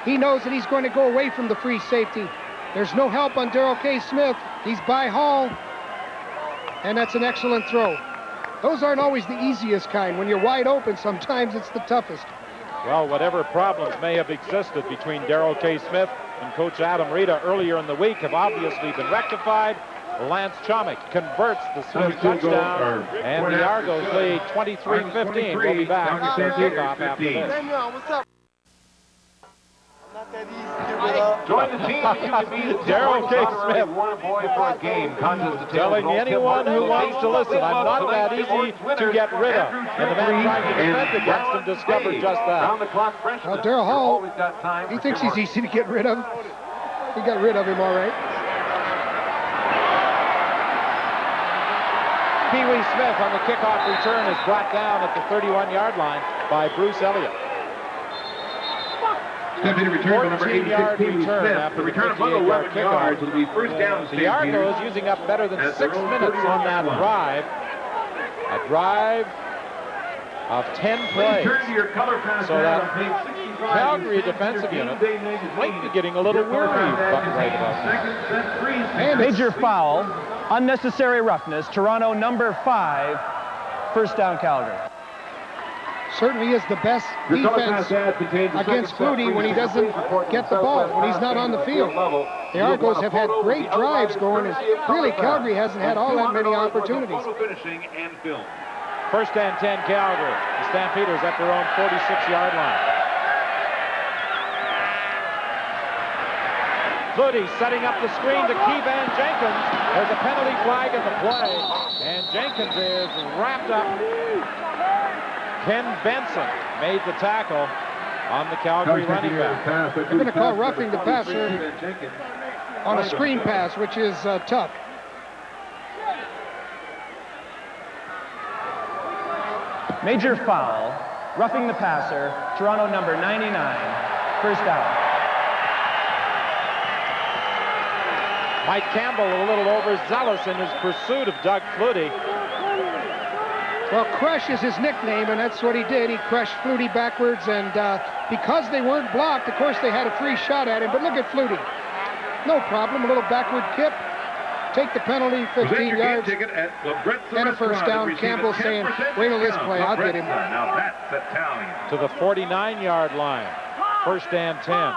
he knows that he's going to go away from the free safety. There's no help on Darrell K. Smith. He's by Hall, and that's an excellent throw. Those aren't always the easiest kind. When you're wide open, sometimes it's the toughest. Well, whatever problems may have existed between Darrell K. Smith and Coach Adam Rita earlier in the week have obviously been rectified. Lance Chomick converts the Smith touchdown, and the Argos lead 23-15. We'll be back to kickoff after this. What's up? Not that easy. Join the team and you can be the Darrell K. Smith Warner boy for a game. Telling anyone who wants to listen, I'm not that easy to get rid of. And the man trying to defend against him discovered just that. Well, Darrell Hall, he thinks he's easy to get rid of. He got rid of him all right. Pee Wee Smith on the kickoff return is brought down at the 31-yard line by Bruce Elliott. Stampede return by number 86, Pee Wee Smith. The return of 11 yards will be first down. The Argos using up better than 6 minutes on that drive. A drive of 10 plays. So that Calgary defensive unit might be getting a little weary right about now. Major foul, unnecessary roughness, Toronto number 5, first down Calgary. Certainly is the best defense against Flutie when he doesn't get the ball, when he's not on the field. The Argos have had great drives going, and really Calgary hasn't had all that many opportunities. First and 10 Calgary. The Stampeders at their own 46-yard line. Flutie setting up the screen to Keevan Jenkins. There's a penalty flag in the play, and Jenkins is wrapped up. Ken Benson made the tackle on the Calgary running back. They're going to call roughing the passer on a screen pass, which is tough. Major foul, roughing the passer, Toronto number 99, first down. Mike Campbell a little overzealous in his pursuit of Doug Flutie. Well, Crush is his nickname, and that's what he did. He crushed Flutie backwards, and because they weren't blocked, of course, they had a free shot at him. But look at Flutie. No problem, a little backward kip. Take the penalty, 15 yards, and a first down. Campbell saying, wait till this play, I'll get him. To the 49-yard line, first and 10.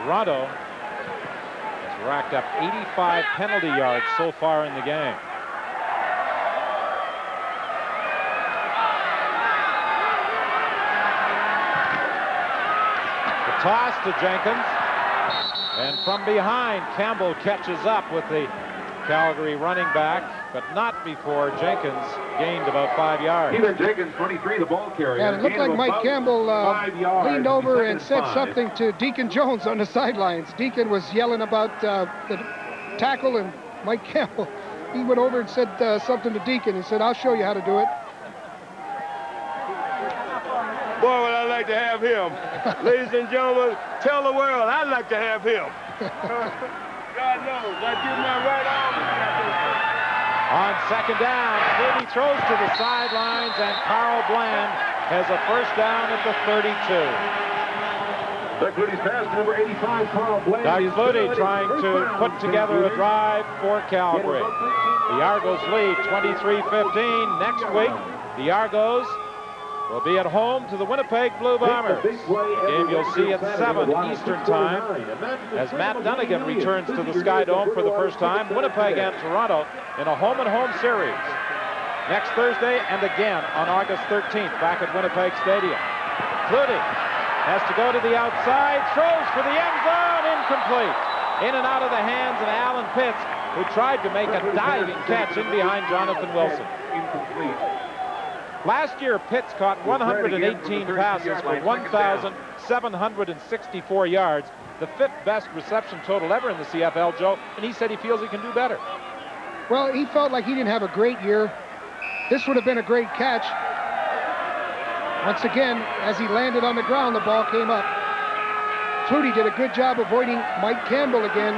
Toronto has racked up 85 penalty yards so far in the game. Toss to Jenkins, and from behind Campbell catches up with the Calgary running back, but not before Jenkins gained about 5 yards. Even Jenkins, 23, the ball carrier. Yeah, it looked like Mike Campbell leaned over and said something to Deacon Jones on the sidelines. Deacon was yelling about the tackle, and Mike Campbell, he went over and said something to Deacon and said, I'll show you how to do it. Boy, would I like to have him. Ladies and gentlemen, tell the world I'd like to have him. God knows, I give my right arm. On second down, Flutie throws to the sidelines, and Carl Bland has a first down at the 32. Doug Flutie's pass to number 85, Carl Bland. Doug Flutie trying to put together a drive for Calgary. The Argos lead 23-15. Next week, the Argos will be at home to the Winnipeg Blue Bombers. Game you'll see at 7 Eastern Time as Matt Dunnigan returns to the Sky Dome for the first time. Winnipeg and Toronto in a home-and-home series. Next Thursday and again on August 13th back at Winnipeg Stadium. Flutie has to go to the outside, throws for the end zone, incomplete. In and out of the hands of Alan Pitts, who tried to make a diving catch in behind Jonathan Wilson. Last year, Pitts caught 118 passes for 1,764 yards, the 5th best reception total ever in the CFL, Joe, and he said he feels he can do better. Well, he felt like he didn't have a great year. This would have been a great catch. Once again, as he landed on the ground, the ball came up. Flutie did a good job avoiding Mike Campbell again.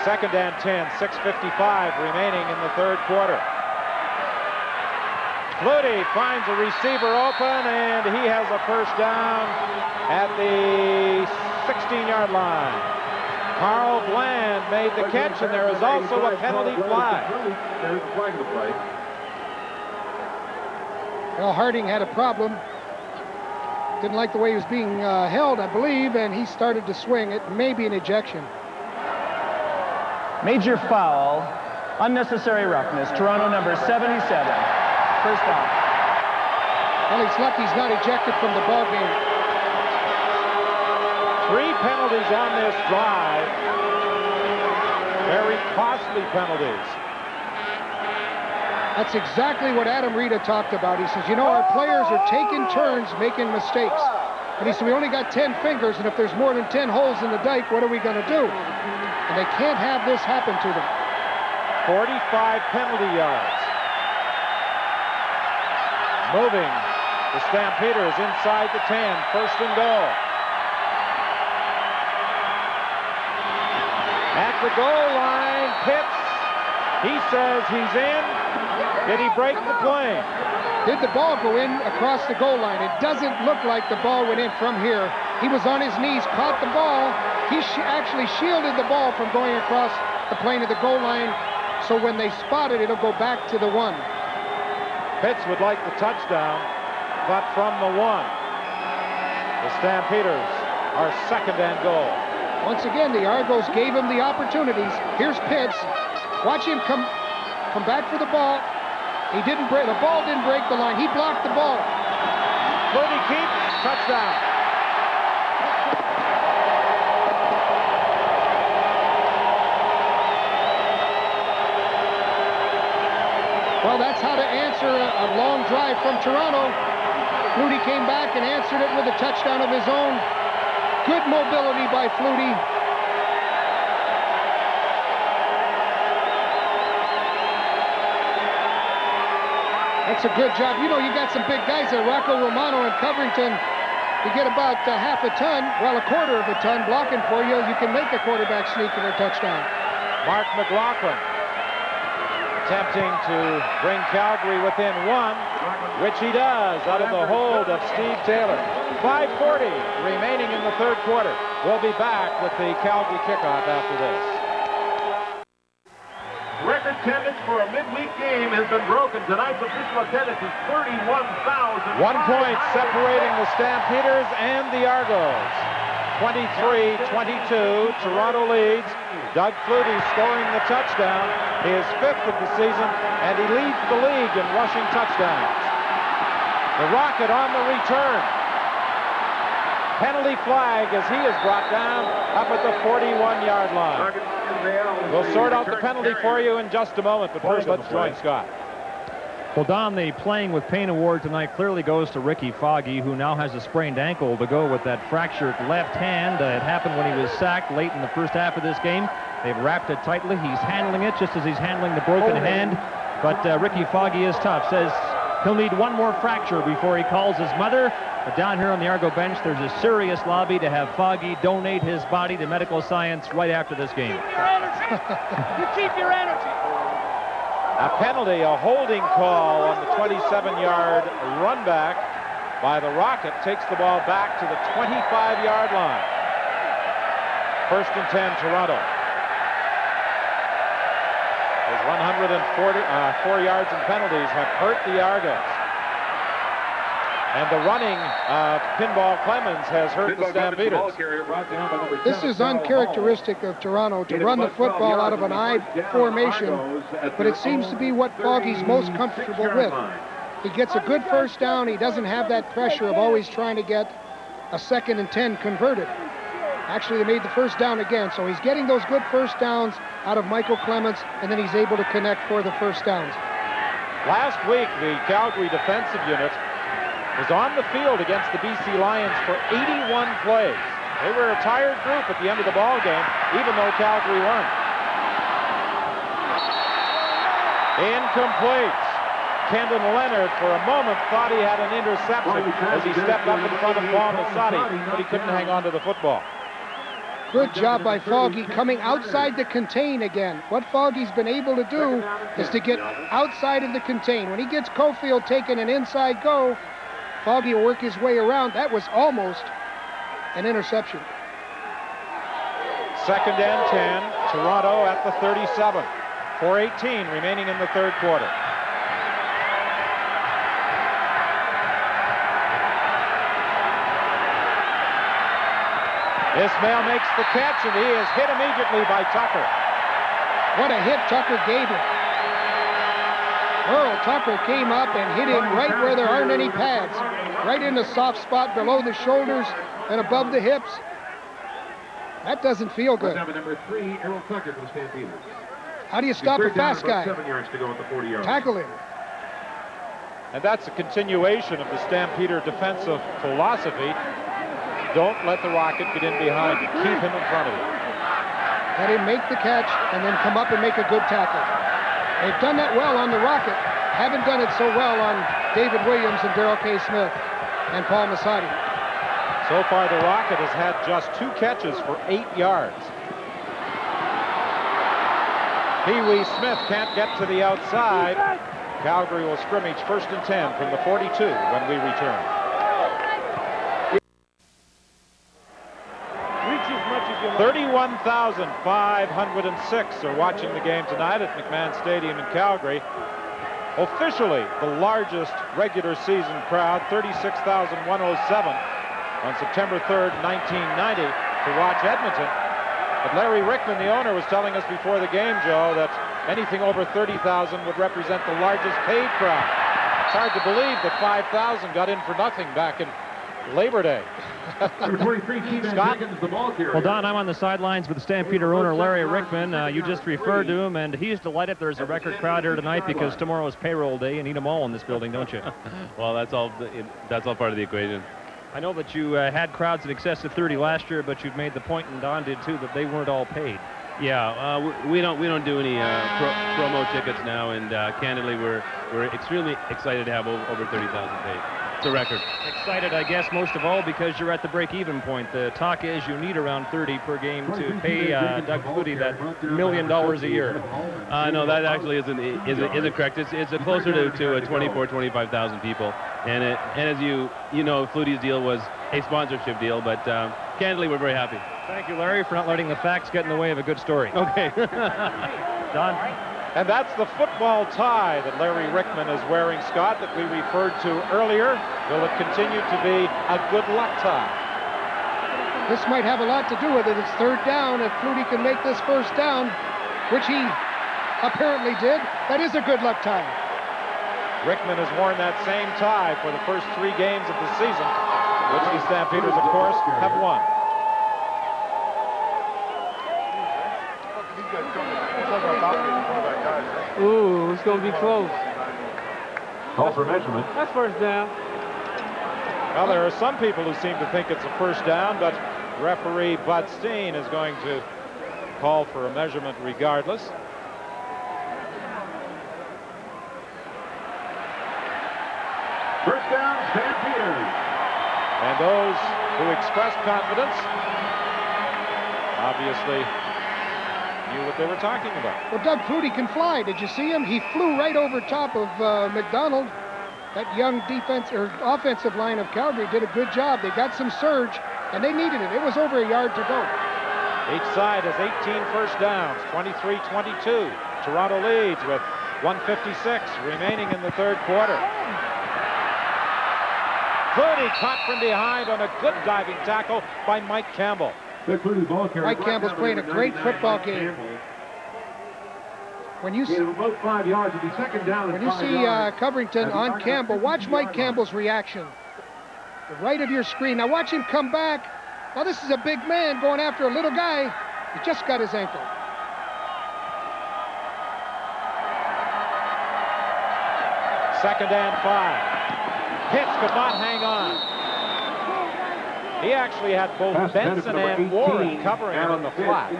Second and 10, 6:55 remaining in the third quarter. Flutie finds a receiver open, and he has a first down at the 16-yard line. Carl Bland made the catch, and there is also a penalty flag. There's a flag to play. Well, Harding had a problem. Didn't like the way he was being held, I believe, and he started to swing. It may be an ejection. Major foul, unnecessary roughness, Toronto number 77. First down. Well, he's lucky he's not ejected from the ball game. 3 penalties on this drive. Very costly penalties. That's exactly what Adam Rita talked about. He says, you know, our players are taking turns making mistakes. And he said, we only got 10 fingers, and if there's more than 10 holes in the dike, what are we going to do? And they can't have this happen to them. 45 penalty yards. Moving the Stampeders inside the 10, first and goal. At the goal line, Pitts, he says he's in. Did he break the plane? Did the ball go in across the goal line? It doesn't look like the ball went in from here. He was on his knees, caught the ball. He actually shielded the ball from going across the plane of the goal line, so when they spot it, it'll go back to the 1. Pitts would like the touchdown, but from the 1. The Stampeders are second and goal. Once again, the Argos gave him the opportunities. Here's Pitts. Watch him come back for the ball. He didn't break, the ball didn't break the line. He blocked the ball. Flutie keeps, touchdown. Well, that's how to answer a long drive from Toronto. Flutie came back and answered it with a touchdown of his own. Good mobility by Flutie. That's a good job. You know, you got some big guys there, Rocco Romano and Covington. You get about half a ton, well, a quarter of a ton blocking for you. You can make a quarterback sneak in a touchdown. Mark McLaughlin attempting to bring Calgary within 1, which he does out of the hold of Steve Taylor. 5:40 remaining in the third quarter. We'll be back with the Calgary kickoff after this. Record attendance for a midweek game has been broken. Tonight's official attendance is 31,000. 1 point separating the Stampeders and the Argos. 23-22, Toronto leads. Doug Flutie scoring the touchdown, his 5th of the season, and he leads the league in rushing touchdowns. The Rocket on the return. Penalty flag as he is brought down up at the 41-yard line. We'll sort out the penalty for you in just a moment, but first let's join Scott. Well, Don, the playing with pain award tonight clearly goes to Ricky Foggy, who now has a sprained ankle to go with that fractured left hand. It happened when he was sacked late in the first half of this game. They've wrapped it tightly. He's handling it just as he's handling the broken hand. But Ricky Foggy is tough. Says He'll need one more fracture before he calls his mother. But down here on the Argo bench, there's a serious lobby to have Foggy donate his body to medical science right after this game. Keep your energy. You keep your energy. A penalty, a holding call on the 27-yard run back by the Rocket. Takes the ball back to the 25-yard line. 1st and 10, Toronto. Those 104 yards in penalties have hurt the Argos. And the running Pinball Clemens has hurt the Stampeders. This is uncharacteristic of Toronto to run the football out of an I formation, but it seems to be what Foggy's most comfortable with. He gets a good first down. He doesn't have that pressure of always trying to get a 2nd and 10 converted. Actually, they made the first down again, so he's getting those good first downs out of Michael Clements, and then he's able to connect for the first downs. Last week, the Calgary defensive unit was on the field against the BC Lions for 81 plays. They were a tired group at the end of the ball game, even though Calgary won. Incomplete. Kendon Leonard, for a moment, thought he had an interception as he stepped up in front of Paul Masati, but he couldn't hang on to the football. Good job by Foggy coming outside the contain again. What Foggy's been able to do is to get outside of the contain. When he gets Cofield taking an inside go, Foggy will work his way around. That was almost an interception. 2nd and 10, Toronto at the 37. 4:18 remaining in the 3rd quarter. Ismail makes the catch, and he is hit immediately by Tucker. What a hit Tucker gave him. Earl Tucker came up and hit him right where there aren't any pads. Right in the soft spot below the shoulders and above the hips. That doesn't feel good. Number 3, Errol Tucker from Stampeders. How do you stop a fast guy? 7 yards to go at the 40-yard. Tackle him. And that's a continuation of the Stampeder defensive philosophy. Don't let the Rocket get in behind you. Keep him in front of you. Let him make the catch and then come up and make a good tackle. They've done that well on the Rocket. Haven't done it so well on David Williams and Darrell K. Smith and Paul Masati. So far, the Rocket has had just 2 catches for 8 yards. Pee-wee Smith can't get to the outside. Calgary will scrimmage 1st and 10 from the 42 when we return. 31,506 are watching the game tonight at McMahon Stadium in Calgary. Officially, the largest regular season crowd, 36,107 on September 3rd, 1990, to watch Edmonton. But Larry Rickman, the owner, was telling us before the game, Joe, that anything over 30,000 would represent the largest paid crowd. It's hard to believe that 5,000 got in for nothing back in Labor Day. Number 23, Scott? the ball carrier. Well, Don, I'm on the sidelines with the Stampeder owner, Larry Rickman. You just referred to him, and he's delighted there's a record crowd here tonight because tomorrow is payroll day. You need them all in this building, don't you? Well, that's all part of the equation. I know that you had crowds in excess of 30 last year, but you've made the point, and Don did too, that they weren't all paid. Yeah, we don't do any promo tickets now, and candidly, we're extremely excited to have over 30,000 paid. It's a record. Excited, I guess, most of all because you're at the break-even point. The talk is you need around 30 per game to pay Doug Flutie that $1 million a year. No, that actually isn't correct. It's closer to 25,000 people, and as you know, Flutie's deal was a sponsorship deal, but candidly, we're very happy. Thank you, Larry, for not letting the facts get in the way of a good story. Okay. Don? And that's the football tie that Larry Rickman is wearing, Scott, that we referred to earlier. Will it continue to be a good luck tie? This might have a lot to do with it. It's 3rd down. If Flutie can make this 1st down, which he apparently did, that is a good luck tie. Rickman has worn that same tie for the first 3 games of the season, which the Stampeders, of course, have won. Ooh, it's going to be close. Call for measurement. That's 1st down. Well, there are some people who seem to think it's a 1st down, but referee Bud Steen is going to call for a measurement regardless. And those who expressed confidence obviously knew what they were talking about. Well, Doug Flutie can fly. Did you see him? He flew right over top of McDonald. That young offensive line of Calgary did a good job. They got some surge, and they needed it. It was over a yard to go. Each side has 18 first downs, 23-22. Toronto leads with 1:56 remaining in the third quarter. Flutie caught from behind on a good diving tackle by Mike Campbell. Mike Campbell's playing a great football game. When you see Covington on Campbell, watch Mike Campbell's reaction. The right of your screen. Now watch him come back. Now this is a big man going after a little guy. He just got his ankle. Second and 5. Pitts could not hang on. He actually had both Benson and Warren covering him in the flat.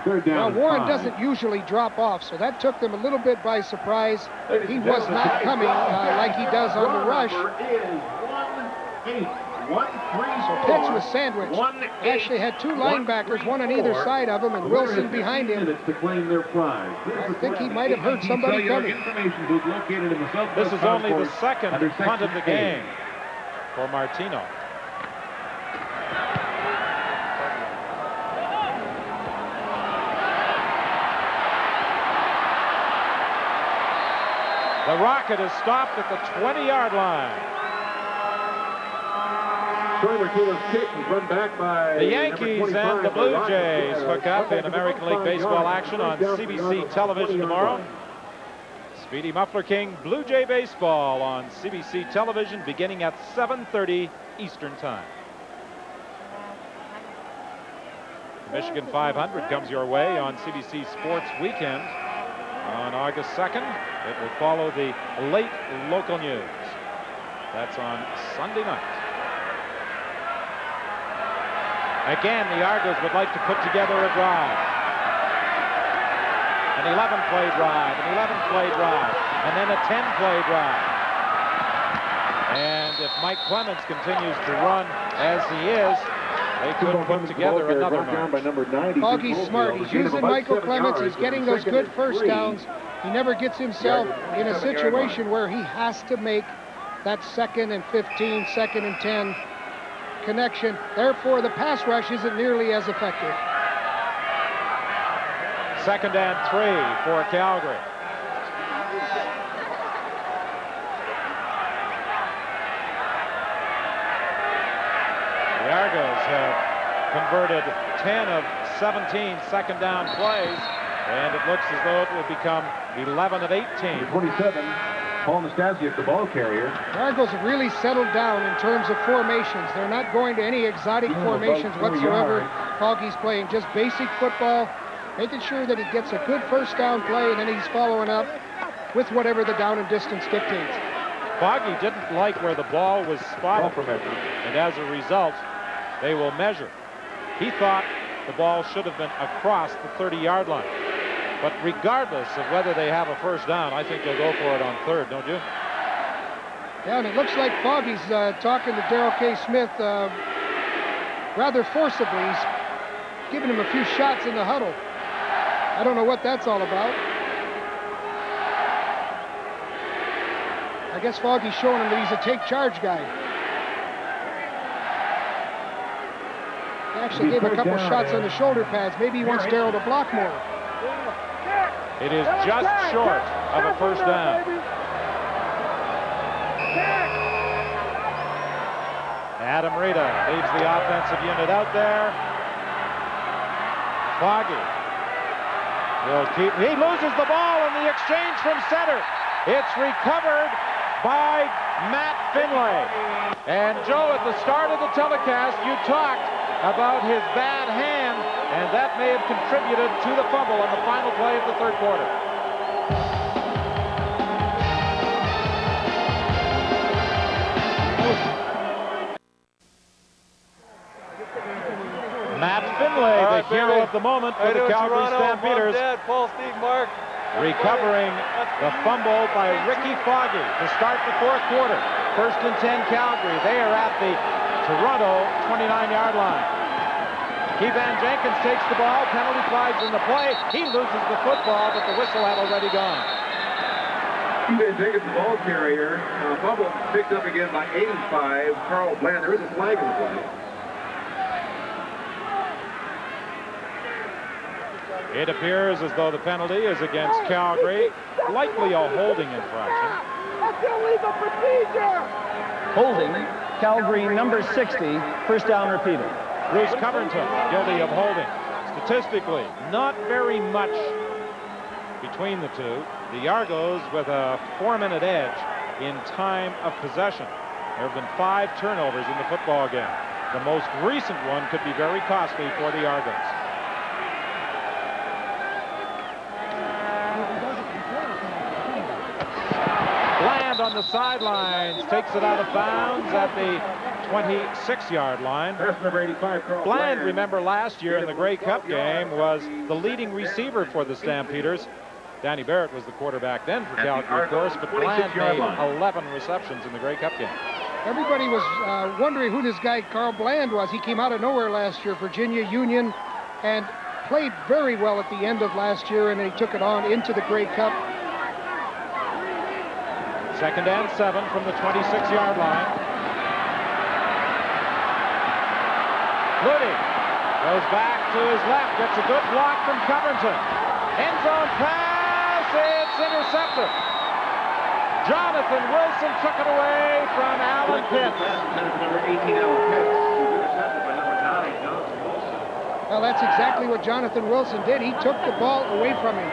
Well, Warren doesn't usually drop off, so that took them a little bit by surprise. He was not coming like he does on the rush. So Pitts was sandwiched. He actually had two linebackers, one on either side of him, and Wilson behind him. I think he might have heard somebody coming. This is only the second punt of the game for Martino. The rocket is stopped at the 20-yard line. The Yankees and the Blue Jays hook up in American League Baseball action on CBC television tomorrow. Speedy Muffler King Blue Jay Baseball on CBC television beginning at 7:30 Eastern Time. The Michigan 500 comes your way on CBC Sports Weekend on August 2nd. It will follow the late local news. That's on Sunday night. Again, the Argos would like to put together a drive. An 11-play drive, an 11-play drive, and then a 10-play drive. And if Mike Clements continues to run as he is, they could put together another march. Foggy's smart. He's using Michael Clements. He's getting those good first downs. He never gets himself in a situation where he has to make that 2nd and 15, 2nd and 10 connection. Therefore, the pass rush isn't nearly as effective. 2nd and 3 for Calgary. The Argos have converted 10 of 17 second down plays, and it looks as though it will become 11 of 18. 27, Paul Nastasiuk, the ball carrier. The Argos have really settled down in terms of formations. They're not going to any exotic formations whatsoever. Foggy's playing just basic football, making sure that he gets a good first down play, and then he's following up with whatever the down and distance dictates. Foggy didn't like where the ball was spotted, and as a result, they will measure. He thought the ball should have been across the 30-yard line. But regardless of whether they have a first down, I think they'll go for it on 3rd, don't you? Yeah, and it looks like Foggy's talking to Darrell K. Smith rather forcibly. He's giving him a few shots in the huddle. I don't know what that's all about. I guess Foggy's showing him that he's a take-charge guy. He actually gave a couple shots on the shoulder pads. Maybe he wants Darrell to block more. It is just short of a first down. Adam Rita leads the offensive unit out there. Foggy will keep. He loses the ball in the exchange from center. It's recovered by Matt Finlay. And Joe, at the start of the telecast, you talked about his bad hand, and that may have contributed to the fumble on the final play of the third quarter. Matt Finlay, the hero of the moment for the Calgary Stampeders, recovering the fumble by Ricky Foggy to start the fourth quarter. First and 10 Calgary. They are at the Toronto 29-yard line. Kevan Jenkins takes the ball. Penalty flags in the play. He loses the football, but the whistle had already gone. Kevan Jenkins, the ball carrier. Fumble picked up again by 85. Carl Bland. There is a flag in the play. It appears as though the penalty is against Calgary. Likely a holding infraction. That's illegal procedure! Holding, Calgary number 60, first down repeated. Bruce Covington guilty of holding. Statistically, not very much between the two. The Argos with a 4-minute edge in time of possession. There have been 5 turnovers in the football game. The most recent one could be very costly for the Argos. Bland on the sidelines takes it out of bounds at the 26-yard line. Pass number 85, Carl Bland, remember last year in the Grey Cup game, was the leading receiver for the Stampeders. Danny Barrett was the quarterback then for Calgary, of course, but Bland made 11 receptions in the Grey Cup game. Everybody was wondering who this guy Carl Bland was. He came out of nowhere last year, Virginia Union, and played very well at the end of last year, and then he took it on into the Grey Cup. Second and 7 from the 26-yard line. Flutie goes back to his left, gets a good block from Covington. End zone pass, it's intercepted. Jonathan Wilson took it away from Alan Pitts. Number 18, Alan Pitts, was intercepted by number 9, Jonathan Wilson. Well, that's exactly what Jonathan Wilson did. He took the ball away from him.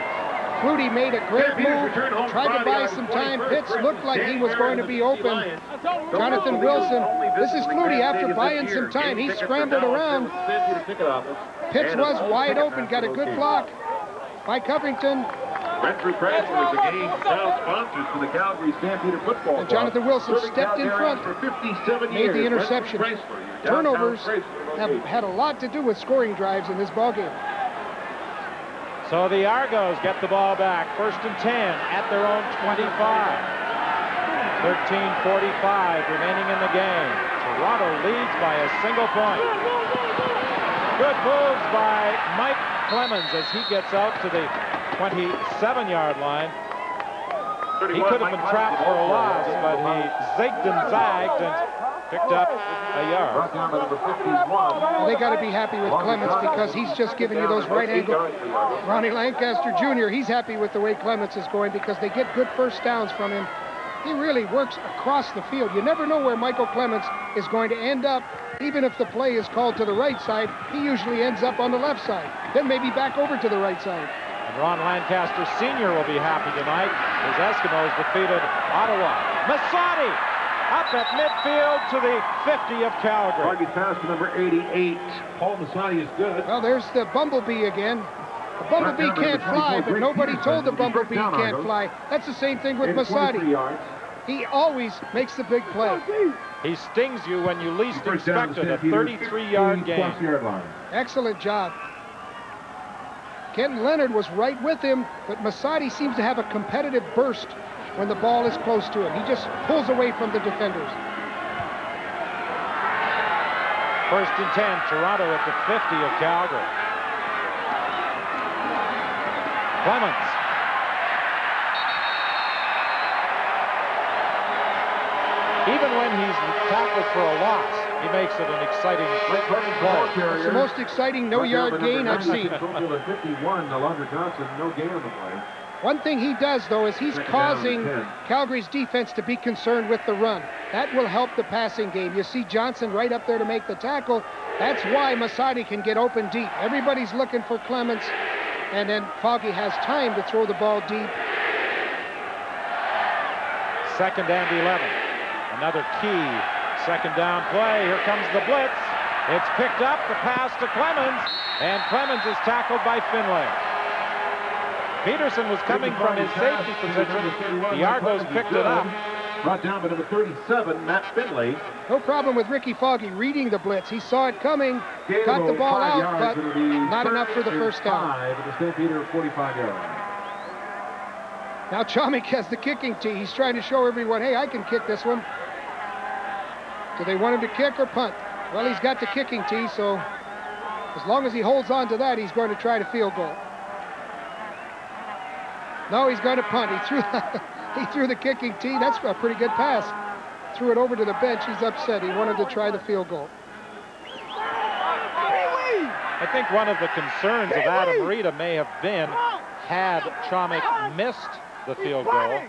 Flutie made a great move, tried to buy some time. Pitts looked like he was going to be open. Jonathan Wilson, this is Flutie after buying some time. He scrambled around. Pitts was wide open, got a good block by Covington. Renfrew Chrysler is again proud sponsors for the Calgary Stampeder football And Jonathan Wilson stepped in front, made the interception. Turnovers have had a lot to do with scoring drives in this ballgame. So the Argos get the ball back. First and 10 at their own 25. 13:45 remaining in the game. Toronto leads by a single point. Good moves by Mike Clemens as he gets out to the 27-yard line. He could have been trapped for a loss, but he zigged and zagged and picked up a yard. Well, they got to be happy with Clemens because he's just giving you those right angle. Ronnie Lancaster Jr., he's happy with the way Clemens is going because they get good first downs from him. He really works across the field. You never know where Michael Clemens is going to end up. Even if the play is called to the right side, he usually ends up on the left side, then maybe back over to the right side. And Ron Lancaster Sr. will be happy tonight as Eskimos defeated Ottawa. Masadi up at midfield to the 50 of Calgary. Target pass to number 88. Paul Masadi is good. Well, there's the bumblebee again. The bumblebee can't fly, but nobody told the bumblebee he can't fly. That's the same thing with Masadi. He always makes the big play. He stings you when you least expect it, a 33-yard gain. Excellent job. Kenton Leonard was right with him, but Masadi seems to have a competitive burst when the ball is close to him. He just pulls away from the defenders. First and 10, Toronto at the 50 of Calgary. Clemens. Even when he's tackled for a loss, he makes it an exciting play. It's the most exciting no-yard gain I've seen. 51, Alondra Johnson, no gain on the play. One thing he does, though, is he's causing Calgary's defense to be concerned with the run. That will help the passing game. You see Johnson right up there to make the tackle. That's why Masadi can get open deep. Everybody's looking for Clements, and then Foggy has time to throw the ball deep. Second and 11. Another key second down play. Here comes the blitz. It's picked up, the pass to Clemens, and Clemens is tackled by Finlay. Peterson was coming from his safety position. The Argos picked it up. Brought down by number 37, Matt Finlay. No problem with Ricky Foggy reading the blitz. He saw it coming, got the ball out, but not enough for the first down. At the Stampeder 45-yard line. Now Chomik has the kicking tee. He's trying to show everyone, hey, I can kick this one. Do they want him to kick or punt? Well, he's got the kicking tee, so as long as he holds on to that, he's going to try to field goal. No, he's going to punt. He threw the kicking tee. That's a pretty good pass. Threw it over to the bench. He's upset. He wanted to try the field goal. I think one of the concerns of Adam Rita may have been, had Chomik missed the field goal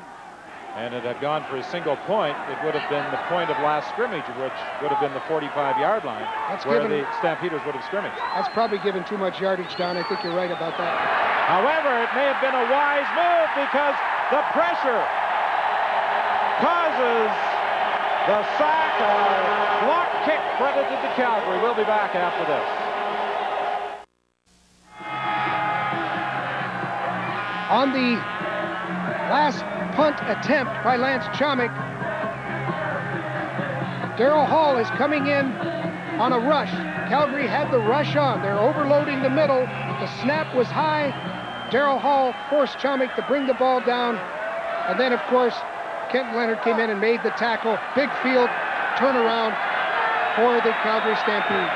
and it had gone for a single point, it would have been the point of last scrimmage, which would have been the 45-yard line, where the Stampeders would have scrimmaged. That's probably given too much yardage, Don. I think you're right about that. However, it may have been a wise move because the pressure causes the sack. A block kick credited to Calgary. We'll be back after this. On the last punt attempt by Lance Chomik, Darrell Hall is coming in on a rush. Calgary had the rush on. They're overloading the middle. The snap was high. Darrell Hall forced Chomik to bring the ball down. And then, of course, Kent Leonard came in and made the tackle. Big field turnaround for the Calgary Stampede.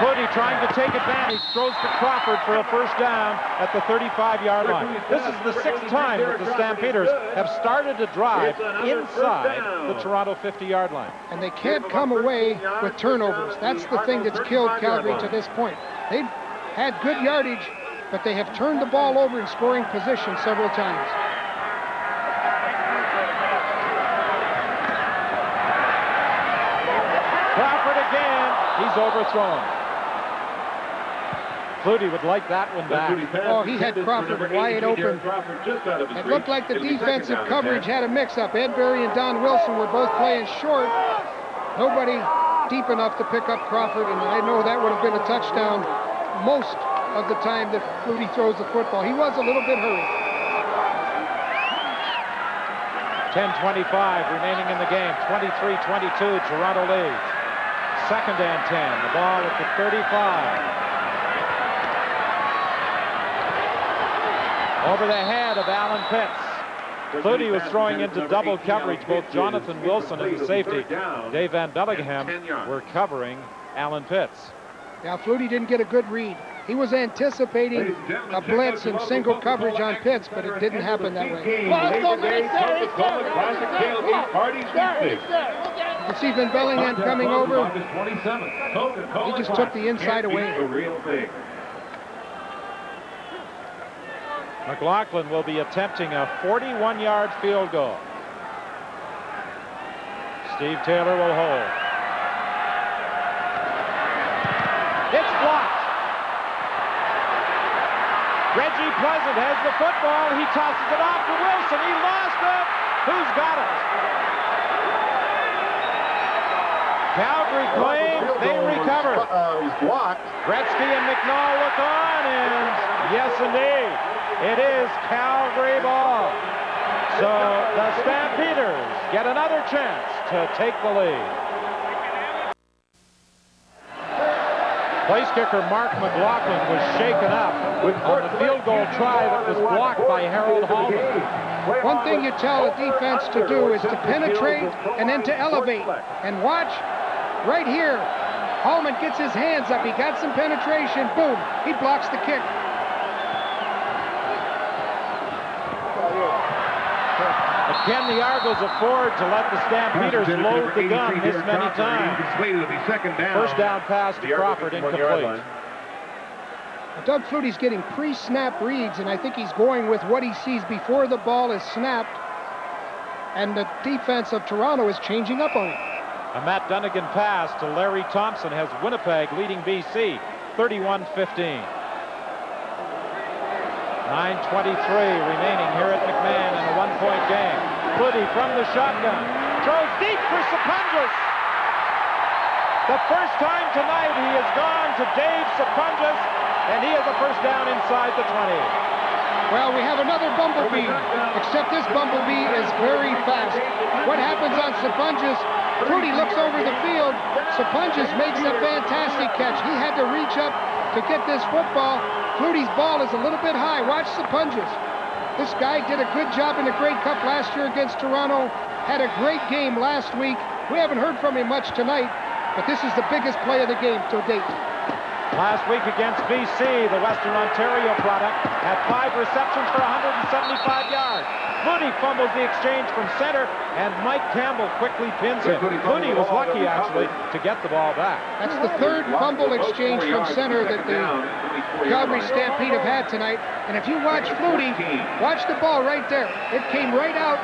Flutie trying to take advantage, throws to Crawford for a first down at the 35-yard line. This is the 6th time that the Stampeders have started to drive inside the Toronto 50-yard line. And they can't come away with turnovers. That's the thing that's killed Calgary to this point. They've had good yardage, but they have turned the ball over in scoring position several times. Crawford again, he's overthrown. Flutie would like that one back. Oh, he had Crawford wide open. It looked like the defensive coverage had a mix-up. Ed Berry and Don Wilson were both playing short. Nobody deep enough to pick up Crawford, and I know that would have been a touchdown most of the time that Flutie throws the football. He was a little bit hurried. 10:25 remaining in the game. 23-22, Toronto leads. 2nd and 10, the ball at the 35. Over the head of Alan Pitts. Flutie was throwing into double coverage. Both Jonathan Wilson and the safety, Dave Van Bellingham, were covering Alan Pitts. Now, Flutie didn't get a good read. He was anticipating a blitz and single coverage on Pitts, but it didn't happen that way. You see Van Bellingham coming over. He just took the inside away. McLaughlin will be attempting a 41-yard field goal. Steve Taylor will hold. It's blocked. Reggie Pleasant has the football. He tosses it off to Wilson. He lost it. Who's got it? Calgary claims they recovered. Gretzky and McNall look on, and yes, indeed, it is Calgary ball. So the Stampeders get another chance to take the lead. Place kicker Mark McLaughlin was shaken up on the field goal try that was blocked by Harold Hallman. One thing you tell a defense to do is to penetrate and then to elevate. And watch, right here, Hallman gets his hands up. He got some penetration. Boom, he blocks the kick. Can the Argos afford to let the Stampeders load the gun this many times? First down pass to Crawford, incomplete. Doug Flutie's getting pre-snap reads, and I think he's going with what he sees before the ball is snapped, and the defense of Toronto is changing up on it. A Matt Dunnigan pass to Larry Thompson has Winnipeg leading BC 31-15. 9:23 remaining here at McMahon in a one-point game. Flutie from the shotgun. Throws deep for Sapunjas. The first time tonight he has gone to Dave Sapunjas, and he has a first down inside the 20. Well, we have another bumblebee, except this bumblebee is very fast. What happens on Sapunjas? Flutie looks over the field. Sapunjas makes a fantastic catch. He had to reach up to get this football. Flutie's ball is a little bit high. Watch Sapunjas. This guy did a good job in the Grey Cup last year against Toronto. had a great game last week. We haven't heard from him much tonight, but this is the biggest play of the game to date. Last week against BC, the Western Ontario product had 5 receptions for 175 yards. Flutie fumbles the exchange from center, and Mike Campbell quickly pins him. Flutie was lucky, actually, to get the ball back. That's the third fumble exchange from center that the Calgary Stampede have had tonight. And if you watch Flutie, watch the ball right there. It came right out.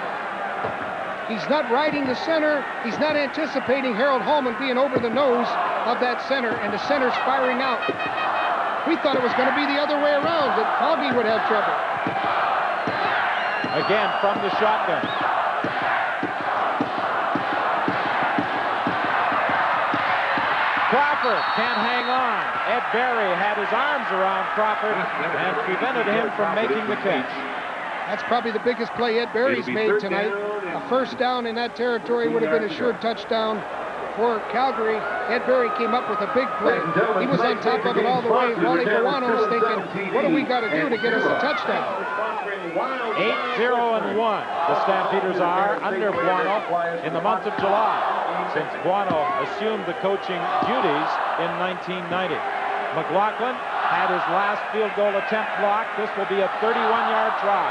He's not riding the center. He's not anticipating Harold Holman being over the nose of that center, and the center's firing out. We thought it was going to be the other way around, that Foggy would have trouble. Again, from the shotgun. Crawford can't hang on. Ed Barry had his arms around Crawford and prevented him from making the catch. That's probably the biggest play Ed Barry's made tonight. A first down in that territory would have been a sure touchdown for Calgary. Ed Barry came up with a big play. He was on top of it all the way. Wally Gawano was thinking, what do we got to do to get us a touchdown? 8-0-1. The Stampeders are under Buono in the month of July, since Buono assumed the coaching duties in 1990. McLaughlin had his last field goal attempt blocked. This will be a 31-yard try.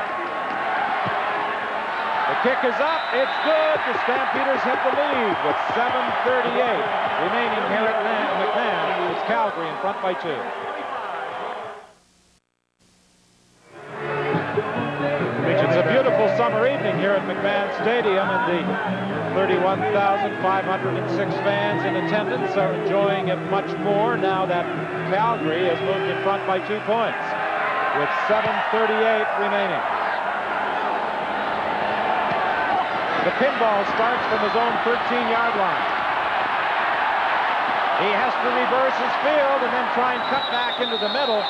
The kick is up. It's good. The Stampeders have the lead with 7:38 remaining here at McMahon. It's Calgary in front by 2. It's a beautiful summer evening here at McMahon Stadium, and the 31,506 fans in attendance are enjoying it much more now that Calgary has moved in front by 2 points with 7:38 remaining. The pinball starts from his own 13-yard line. He has to reverse his field and then try and cut back into the middle,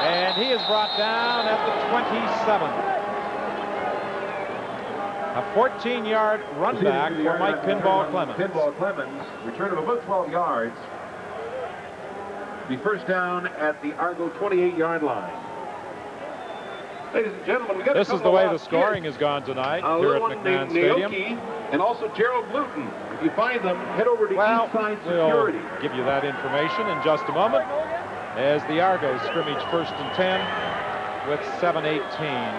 and he is brought down at the 27. A 14-yard run back for Mike Pinball Clemens. Pinball Clemens, return of about 12 yards. The first down at the Argo 28-yard line. Ladies and gentlemen, we got this is the way the scoring has gone tonight here at McMahon Stadium. And also Gerald Luton. If you find them, head over to Eastside Security. We'll give you that information in just a moment as the Argos scrimmage 1st and 10 with 7:18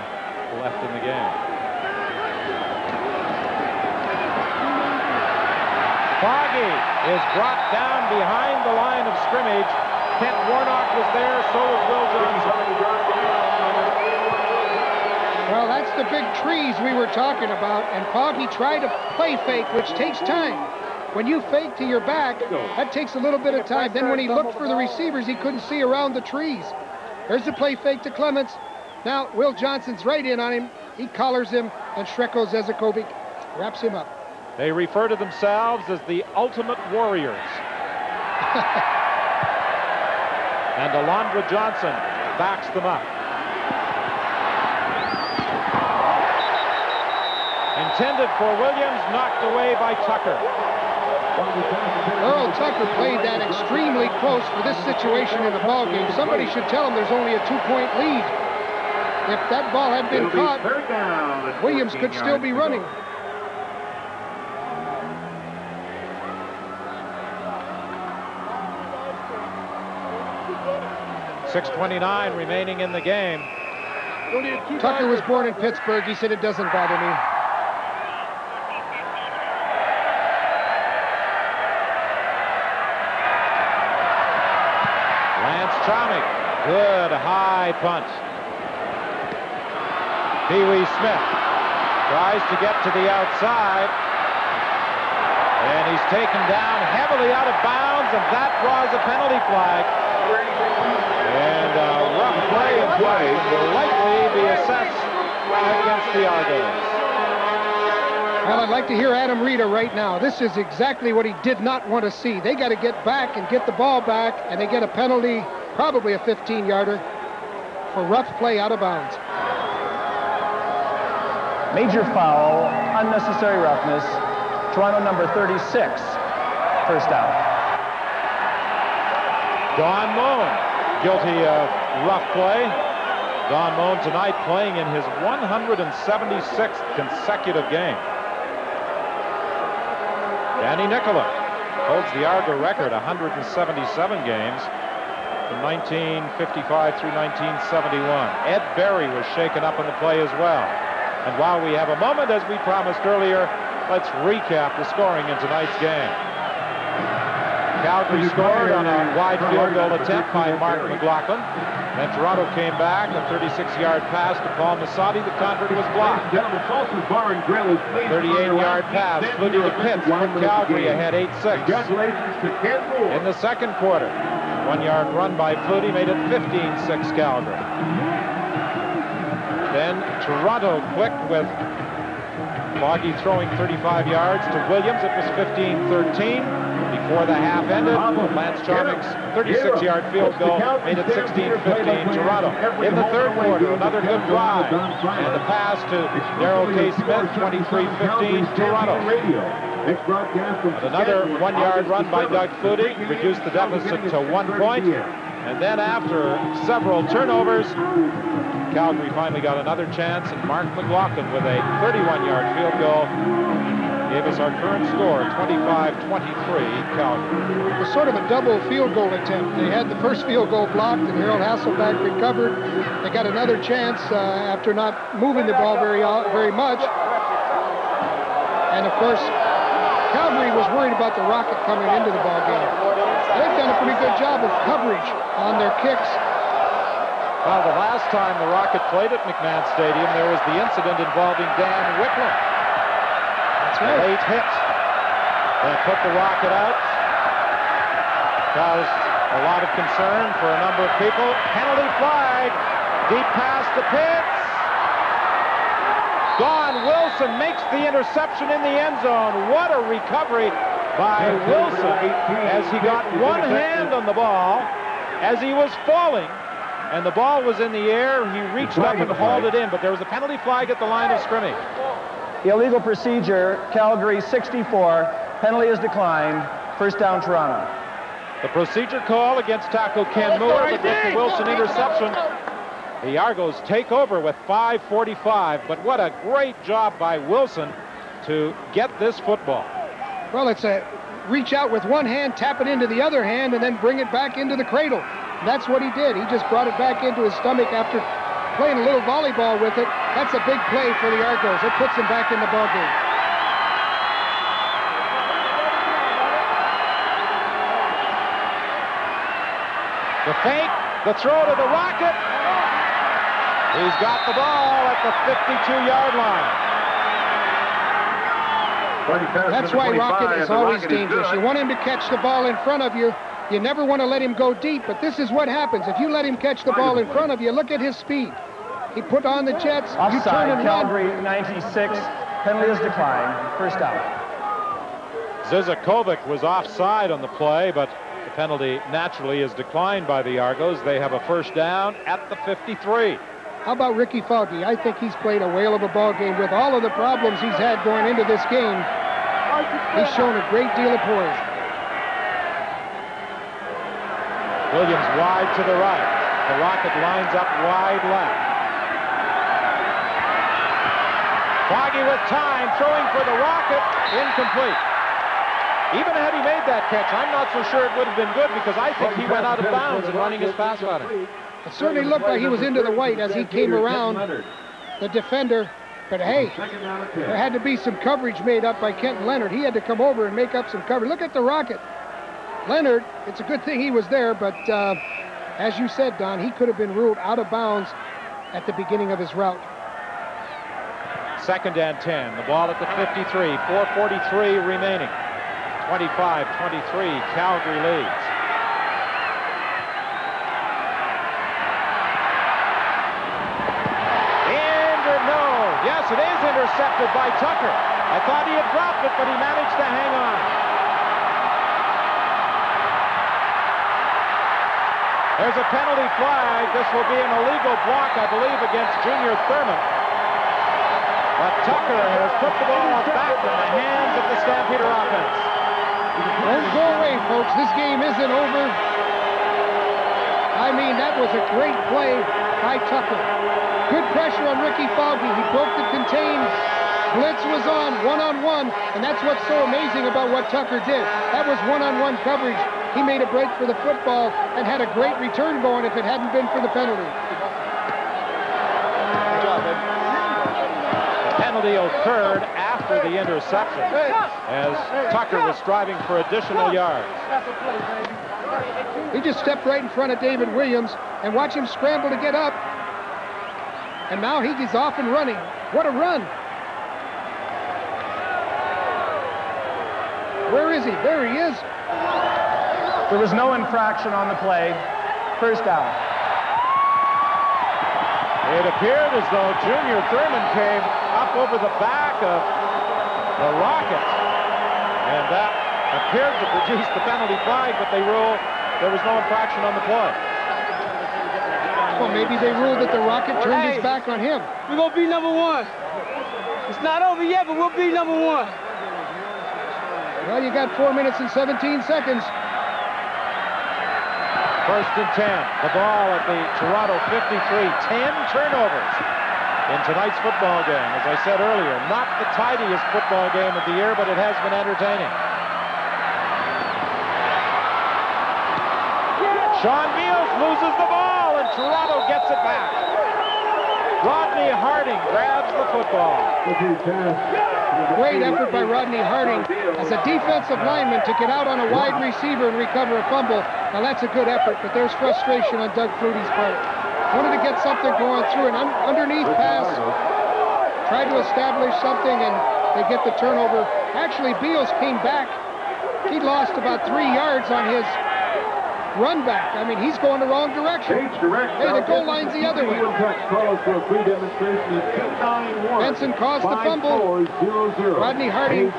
left in the game. Foggy is brought down behind the line of scrimmage. Kent Warnock was there, so was Will Johnson. Well, that's the big trees we were talking about, and Foggy tried to play fake, which takes time. When you fake to your back, that takes a little bit of time. Then when he looked for the receivers, he couldn't see around the trees. There's the play fake to Clements. Now, Will Johnson's right in on him. He collars him, and Shreko Zezakovic wraps him up. They refer to themselves as the Ultimate Warriors. And Alondra Johnson backs them up. Intended for Williams, knocked away by Tucker. Earl Tucker played that extremely close for this situation in the ballgame. Somebody should tell him there's only a 2-point lead. If that ball had been caught, Williams could still be running. .6:29 remaining in the game. Tucker was born in Pittsburgh. He said, it doesn't bother me. Lance Chomick, good high punt. Pee Wee Smith tries to get to the outside, and he's taken down heavily out of bounds, and that draws a penalty flag. And a rough play of play will likely be assessed against the Argonauts. Well, I'd like to hear Adam Rita right now. This is exactly what he did not want to see. They got to get back and get the ball back, and they get a penalty, probably a 15-yarder, for rough play out of bounds. Major foul, unnecessary roughness. Toronto number 36, first down. Don Moen, guilty of rough play. Don Moen tonight playing in his 176th consecutive game. Danny Nicola holds the Argo record, 177 games from 1955 through 1971. Ed Berry was shaken up in the play as well. And while we have a moment, as we promised earlier, let's recap the scoring in tonight's game. Calgary scored on a wide field goal attempt by Mark McLaughlin. Then Toronto came back, a 36-yard pass to Paul Massotti. The convert was blocked. 38-yard pass, Flutie to Pitts, put Calgary ahead 8-6. In the second quarter, 1-yard run by Flutie made it 15-6 Calgary. Then Toronto clicked with Foggy throwing 35 yards to Williams. It was 15-13. Before the half ended, Lance Charming's 36-yard field goal made it 16-15 Toronto. In the third quarter, another good drive, and the pass to Darrell K. Smith, 23-15 Toronto. And another 1-yard run by Doug Flutie reduced the deficit to 1 point. And then after several turnovers, Calgary finally got another chance, and Mark McLaughlin with a 31-yard field goal gave us our current score, 25-23 Calgary. It was sort of a double field goal attempt. They had the first field goal blocked, and Harold Hasselback recovered. They got another chance after not moving the ball very much. And of course, Calgary was worried about the Rocket coming into the ball game. They've done a pretty good job of coverage on their kicks. Well, the last time the Rocket played at McMahon Stadium, there was the incident involving Dan Whitlam. That's right. A late hit that put the Rocket out. Caused a lot of concern for a number of people. Penalty flag. Deep pass to Pitts. Don Wilson makes the interception in the end zone. What a recovery by Wilson as he got one hand on the ball as he was falling, and the ball was in the air. He reached up and hauled it in, but there was a penalty flag at the line of scrimmage. Illegal procedure, Calgary 64. Penalty is declined. First down, Toronto. The procedure call against tackle Ken Moore, but with the Wilson interception, the Argos take over with 5:45. But what a great job by Wilson to get this football. Well, it's a reach out with one hand, tap it into the other hand, and then bring it back into the cradle. That's what he did. He just brought it back into his stomach after playing a little volleyball with it. That's a big play for the Argos. It puts them back in the ball game. The fake, the throw to the Rocket. He's got the ball at the 52-yard line. That's why Rocket is always dangerous. You want him to catch the ball in front of you. You never want to let him go deep, but this is what happens. If you let him catch the ball in front of you, look at his speed. He put on the Jets. Offside, you turn and Calgary run. 96. Penalty is declined. First down. Zizakovic was offside on the play, but the penalty naturally is declined by the Argos. They have a first down at the 53. How about Ricky Foggy? I think he's played a whale of a ball game with all of the problems he's had going into this game. He's shown a great deal of poise. Williams wide to the right. The Rocket lines up wide left. Foggy with time, throwing for the Rocket, incomplete. Even had he made that catch, I'm not so sure it would have been good because I think he went out of bounds in running his pass pattern. It certainly looked like he was into the white as he came around the defender. But hey, there had to be some coverage made up by Kenton Leonard. He had to come over and make up some coverage. Look at the Rocket. Leonard, it's a good thing he was there, but as you said, Don, he could have been ruled out of bounds at the beginning of his route. Second and 10. The ball at the 53. 4:43 remaining. 25-23. Calgary leads. Yes, it is intercepted by Tucker. I thought he had dropped it, but he managed to hang on. There's a penalty flag. This will be an illegal block, I believe, against Junior Thurman. But Tucker has put the ball back in the hands of the Stampeder offense. Don't go away, folks. This game isn't over. I mean, that was a great play by Tucker. Good pressure on Ricky Foggy. He broke the contain. blitz was on, one-on-one, and that's what's so amazing about what Tucker did. That was one-on-one coverage. He made a break for the football and had a great return going if it hadn't been for the penalty. Good job, Ed. The penalty occurred after the interception as Tucker was striving for additional yards. He just stepped right in front of David Williams and watch him scramble to get up. And now he is off and running. What a run. Where is he? There he is. There was no infraction on the play. First down. It appeared as though Junior Thurman came up over the back of the Rockets, and that appeared to produce the penalty flag, but they ruled there was no infraction on the play. Well, maybe they ruled that the Rocket turned his back on him. We're going to be number one. It's not over yet, but we'll be number one. Well, you got 4 minutes and 17 seconds. First and 10. The ball at the Toronto 53. 10 turnovers in tonight's football game. As I said earlier, not the tidiest football game of the year, but it has been entertaining. Sean Beals loses the ball, and Toronto gets it back. Rodney Harding grabs the football. Great effort by Rodney Harding as a defensive lineman to get out on a wide receiver and recover a fumble. Now that's a good effort, but there's frustration on Doug Flutie's part. Wanted to get something going through an underneath pass, tried to establish something, and they get the turnover. Actually, Beals came back. He lost about 3 yards on his run back. I mean, he's going the wrong direction. Hey, the goal line's the other way. Benson caused the fumble. Rodney Harding,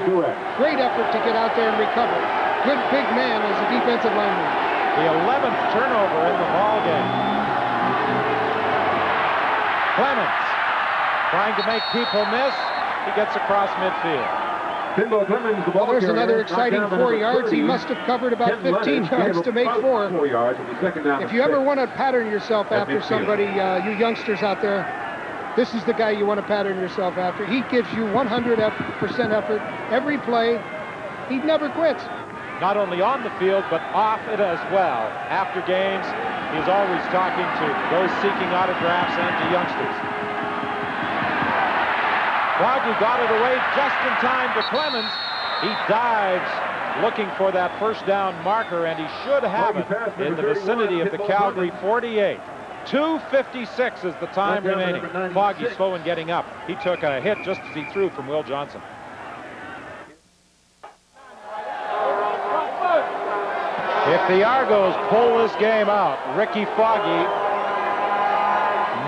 great effort to get out there and recover. Good big man as a defensive lineman. The 11th turnover in the ball game. Clemens trying to make people miss. He gets across midfield. Well, there's another exciting 4 yards. He must have covered about 15 yards to make 4. If you ever want to pattern yourself after somebody, you youngsters out there, this is the guy you want to pattern yourself after. He gives you 100% effort every play. He never quits. Not only on the field, but off it as well. After games, he's always talking to those seeking autographs and to youngsters. Foggy got it away just in time to Clemens. He dives looking for that first down marker, and he should have it in the vicinity of the Calgary 48. 2:56 is the time remaining. Foggy slow in getting up. He took a hit just as he threw from Will Johnson. If the Argos pull this game out, Ricky Foggy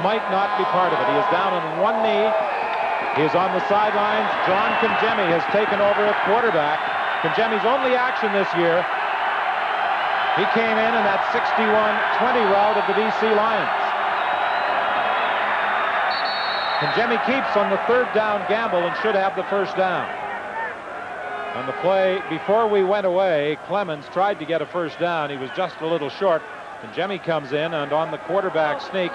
might not be part of it. He is down on one knee. He is on the sidelines. John Kangemi has taken over at quarterback. Kangemi's only action this year, he came in that 61-20 route of the BC Lions. Kangemi keeps on the third down gamble and should have the first down. On the play before we went away, Clemens tried to get a first down. He was just a little short. Kangemi comes in, and on the quarterback sneak,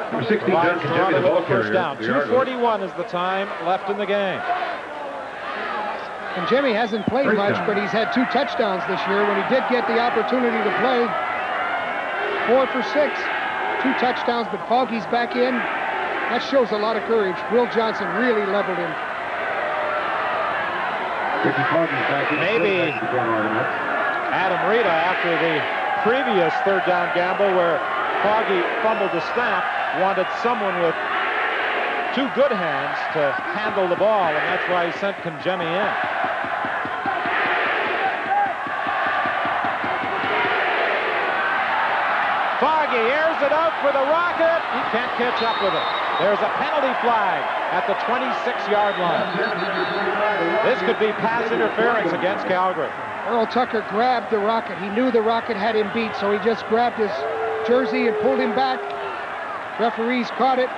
provides Toronto with the first down. 2:41 is the time left in the game. And Jimmy hasn't played much, but he's had 2 touchdowns this year. When he did get the opportunity to play, 4 for 6, 2 touchdowns, but Foggy's back in. That shows a lot of courage. Will Johnson really leveled him. Maybe Adam Rita, after the previous third down gamble where Foggy fumbled the snap, wanted someone with 2 good hands to handle the ball, and that's why he sent Kangemi in. Foggy airs it out for the Rocket. He can't catch up with it. There's a penalty flag at the 26-yard line. This could be pass interference against Calgary. Earl Tucker grabbed the Rocket. He knew the Rocket had him beat, so he just grabbed his jersey and pulled him back. Referees caught it.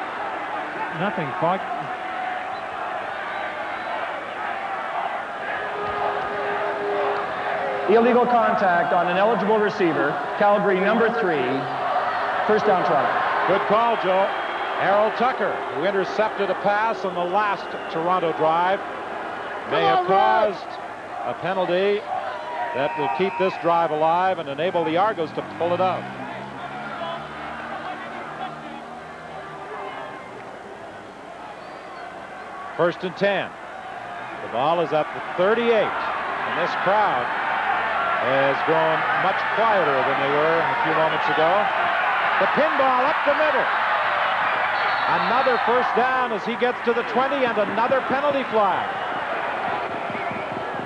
Nothing, Foggy. Illegal contact on an eligible receiver. Calgary number 3. First down, Toronto. Good call, Joe. Errol Tucker, who intercepted a pass on the last Toronto drive, may have caused a penalty that will keep this drive alive and enable the Argos to pull it out. First and 10. The ball is at the 38, and this crowd has grown much quieter than they were a few moments ago. The pinball up the middle. Another first down as he gets to the 20, and another penalty flag.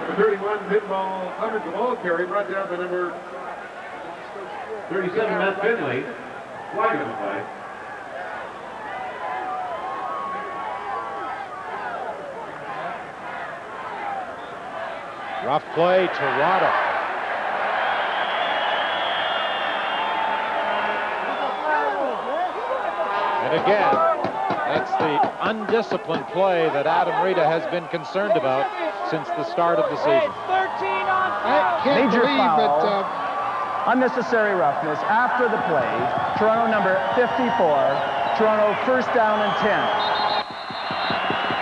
Number 31, pinball covered the ball carry, brought down by number 37, Matt Finley. Flag on the play. Rough play, Toronto. And again, that's the undisciplined play that Adam Rita has been concerned about since the start of the season. I can't Major believe foul. that Unnecessary roughness after the play. Toronto number 54. Toronto first down and 10.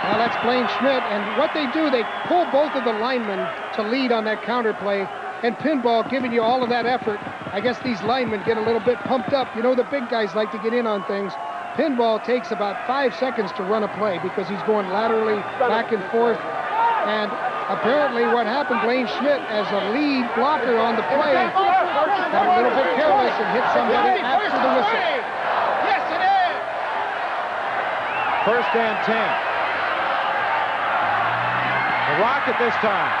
Well, that's Blaine Schmidt, and what they do, they pull both of the linemen to lead on that counter play, and pinball giving you all of that effort. I guess these linemen get a little bit pumped up. You know, the big guys like to get in on things. Pinball takes about 5 seconds to run a play because he's going laterally back and forth, and apparently what happened, Blaine Schmidt, as a lead blocker on the play, got a little bit careless and hit somebody after the whistle. Yes, it is. First and 10. The Rocket this time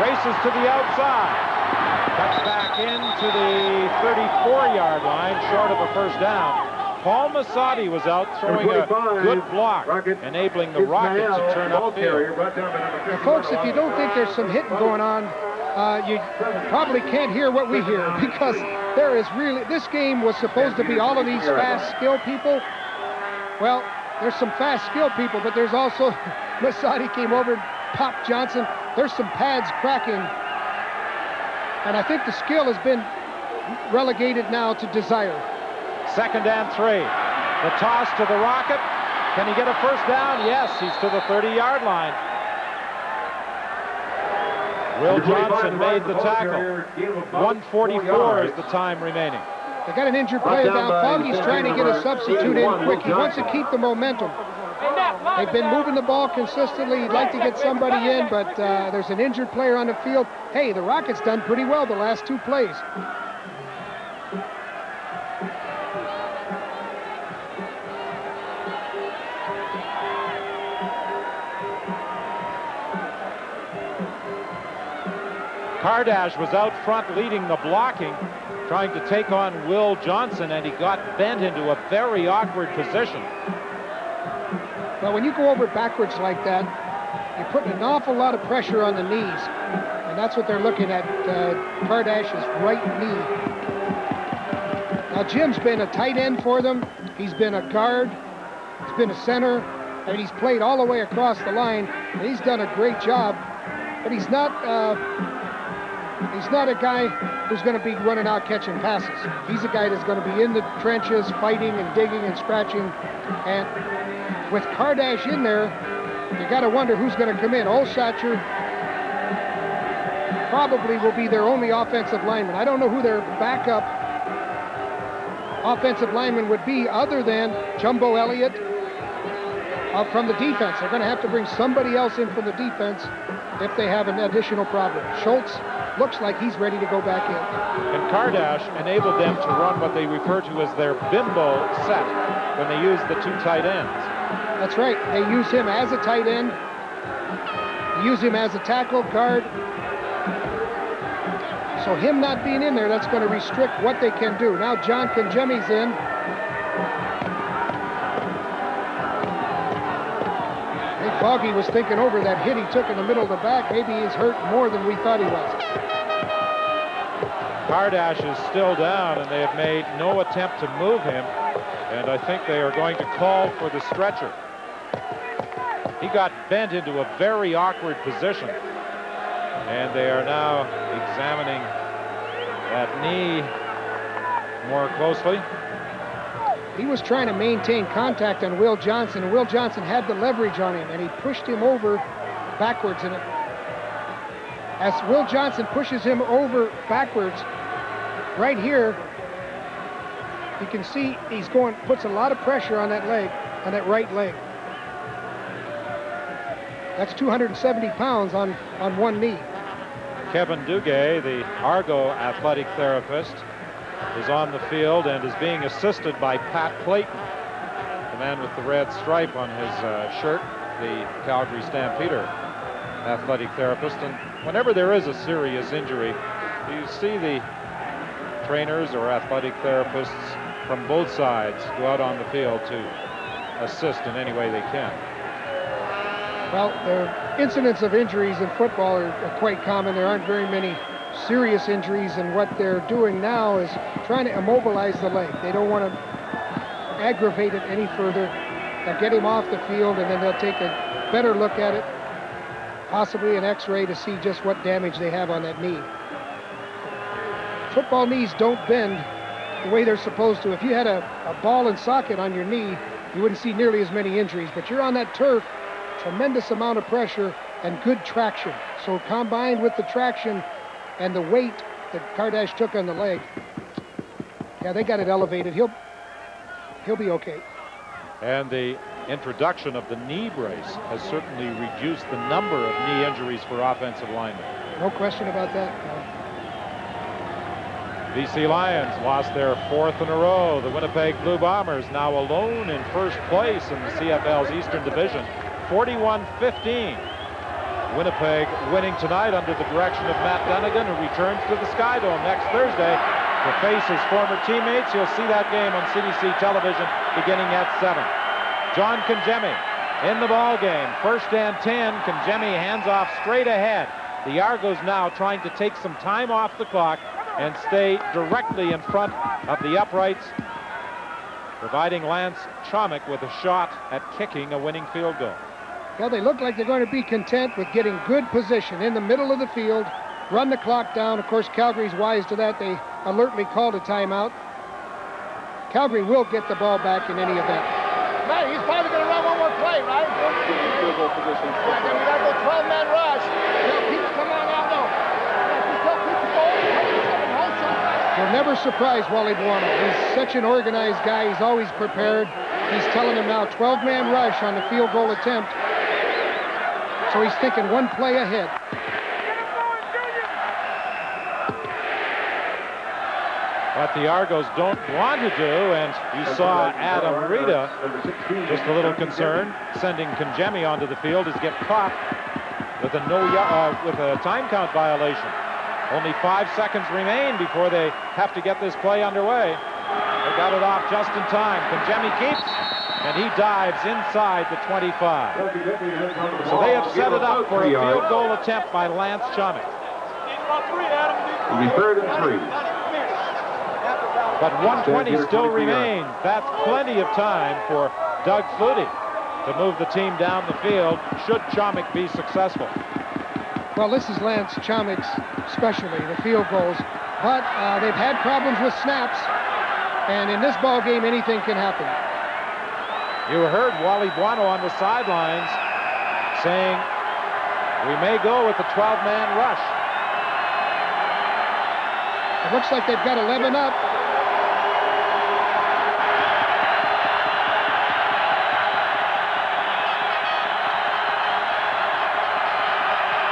races to the outside. Cuts back into the 34-yard line, short of a first down. Paul Massotti was out throwing a good block, enabling the Rocket to turn upfield. Now, folks, if you don't think there's some hitting going on, you probably can't hear what we hear, because there is really, this game was supposed to be all of these fast skill people. Well, there's some fast skill people, but there's also, Massotti came over and popped Johnson. There's some pads cracking. And I think the skill has been relegated now to desire. Second and 3. The toss to the Rocket. Can he get a first down? Yes, he's to the 30-yard line. Will Johnson made the tackle. 1:44 is the time remaining. They got an injured player down. Foggy's trying to get a substitute in quick. He wants to keep the momentum. They've been moving the ball consistently. He'd like to get somebody in, but there's an injured player on the field. Hey, the Rockets done pretty well the last 2 plays. Kardash was out front leading the blocking, trying to take on Will Johnson, and he got bent into a very awkward position. Well, when you go over backwards like that, you're putting an awful lot of pressure on the knees, and that's what they're looking at, Kardash's right knee. Now, Jim's been a tight end for them. He's been a guard. He's been a center, and he's played all the way across the line, and he's done a great job, but he's not a guy who's going to be running out catching passes. He's a guy that's going to be in the trenches, fighting and digging and scratching. And with Kardash in there, you got to wonder who's going to come in. Olshatcher probably will be their only offensive lineman. I don't know who their backup offensive lineman would be other than Jumbo Elliott from the defense. They're going to have to bring somebody else in from the defense if they have an additional problem. Schultz looks like he's ready to go back in. And Kardash enabled them to run what they refer to as their bimbo set when they use the 2 tight ends. That's right. They use him as a tight end. They use him as a tackle guard. So him not being in there, that's going to restrict what they can do. Now John Conjemi's in. I think Foggy was thinking over that hit he took in the middle of the back. Maybe he's hurt more than we thought he was. Kardash is still down, and they have made no attempt to move him, and I think they are going to call for the stretcher. He got bent into a very awkward position, and they are now examining that knee more closely. he was trying to maintain contact on Will Johnson, and Will Johnson had the leverage on him, and he pushed him over backwards. And as Will Johnson pushes him over backwards, right here, you can see he's puts a lot of pressure on that leg, on that right leg. That's 270 pounds on one knee. Kevin Duguay, the Argo athletic therapist, is on the field and is being assisted by Pat Clayton, the man with the red stripe on his shirt, the Calgary Stampeder athletic therapist. And whenever there is a serious injury, you see the trainers or athletic therapists from both sides go out on the field to assist in any way they can. Well, the incidents of injuries in football are quite common. There aren't very many serious injuries, and what they're doing now is trying to immobilize the leg. They don't want to aggravate it any further. They'll get him off the field, and then they'll take a better look at it, possibly an x-ray to see just what damage they have on that knee. Football knees don't bend the way they're supposed to. If you had a ball and socket on your knee, you wouldn't see nearly as many injuries, but you're on that turf, tremendous amount of pressure and good traction. So combined with the traction and the weight that Kardash took on the leg, yeah, they got it elevated. He'll be okay. And the introduction of the knee brace has certainly reduced the number of knee injuries for offensive linemen. No question about that. BC Lions lost their 4th in a row. The Winnipeg Blue Bombers now alone in first place in the CFL's Eastern Division, 41-15. Winnipeg winning tonight under the direction of Matt Dunnigan, who returns to the Sky Dome next Thursday to face his former teammates. You'll see that game on CDC television beginning at 7. John Kangemi in the ball game. 1st and 10. Kangemi hands off straight ahead. The Argos now trying to take some time off the clock and stay directly in front of the uprights, providing Lance Chomick with a shot at kicking a winning field goal. Well, they look like they're going to be content with getting good position in the middle of the field, run the clock down. Of course, Calgary's wise to that. They alertly called a timeout. Calgary will get the ball back in any event. Man, he's probably going to run one more play, right? Field goal position. Then we got to go 12-man rush. Pete, come on out, no. You'll never surprise Wally Buono. He's such an organized guy. He's always prepared. He's telling him now 12-man rush on the field goal attempt. So he's thinking one play ahead. What the Argos don't want to do, and you saw Adam Rita, just a little concerned, sending Kangemi onto the field, is get caught with a time count violation. Only 5 seconds remain before they have to get this play underway. They got it off just in time. Kangemi keeps, and he dives inside the 25. So they have set it up for a field goal attempt by Lance Chomick. It'll be 3rd and 3. But 120 still remains. That's plenty of time for Doug Flutie to move the team down the field should Chomick be successful. Well, this is Lance Chomick's specialty, the field goals. But they've had problems with snaps, and in this ball game, anything can happen. You heard Wally Buono on the sidelines saying, we may go with the 12-man rush. It looks like they've got 11 up.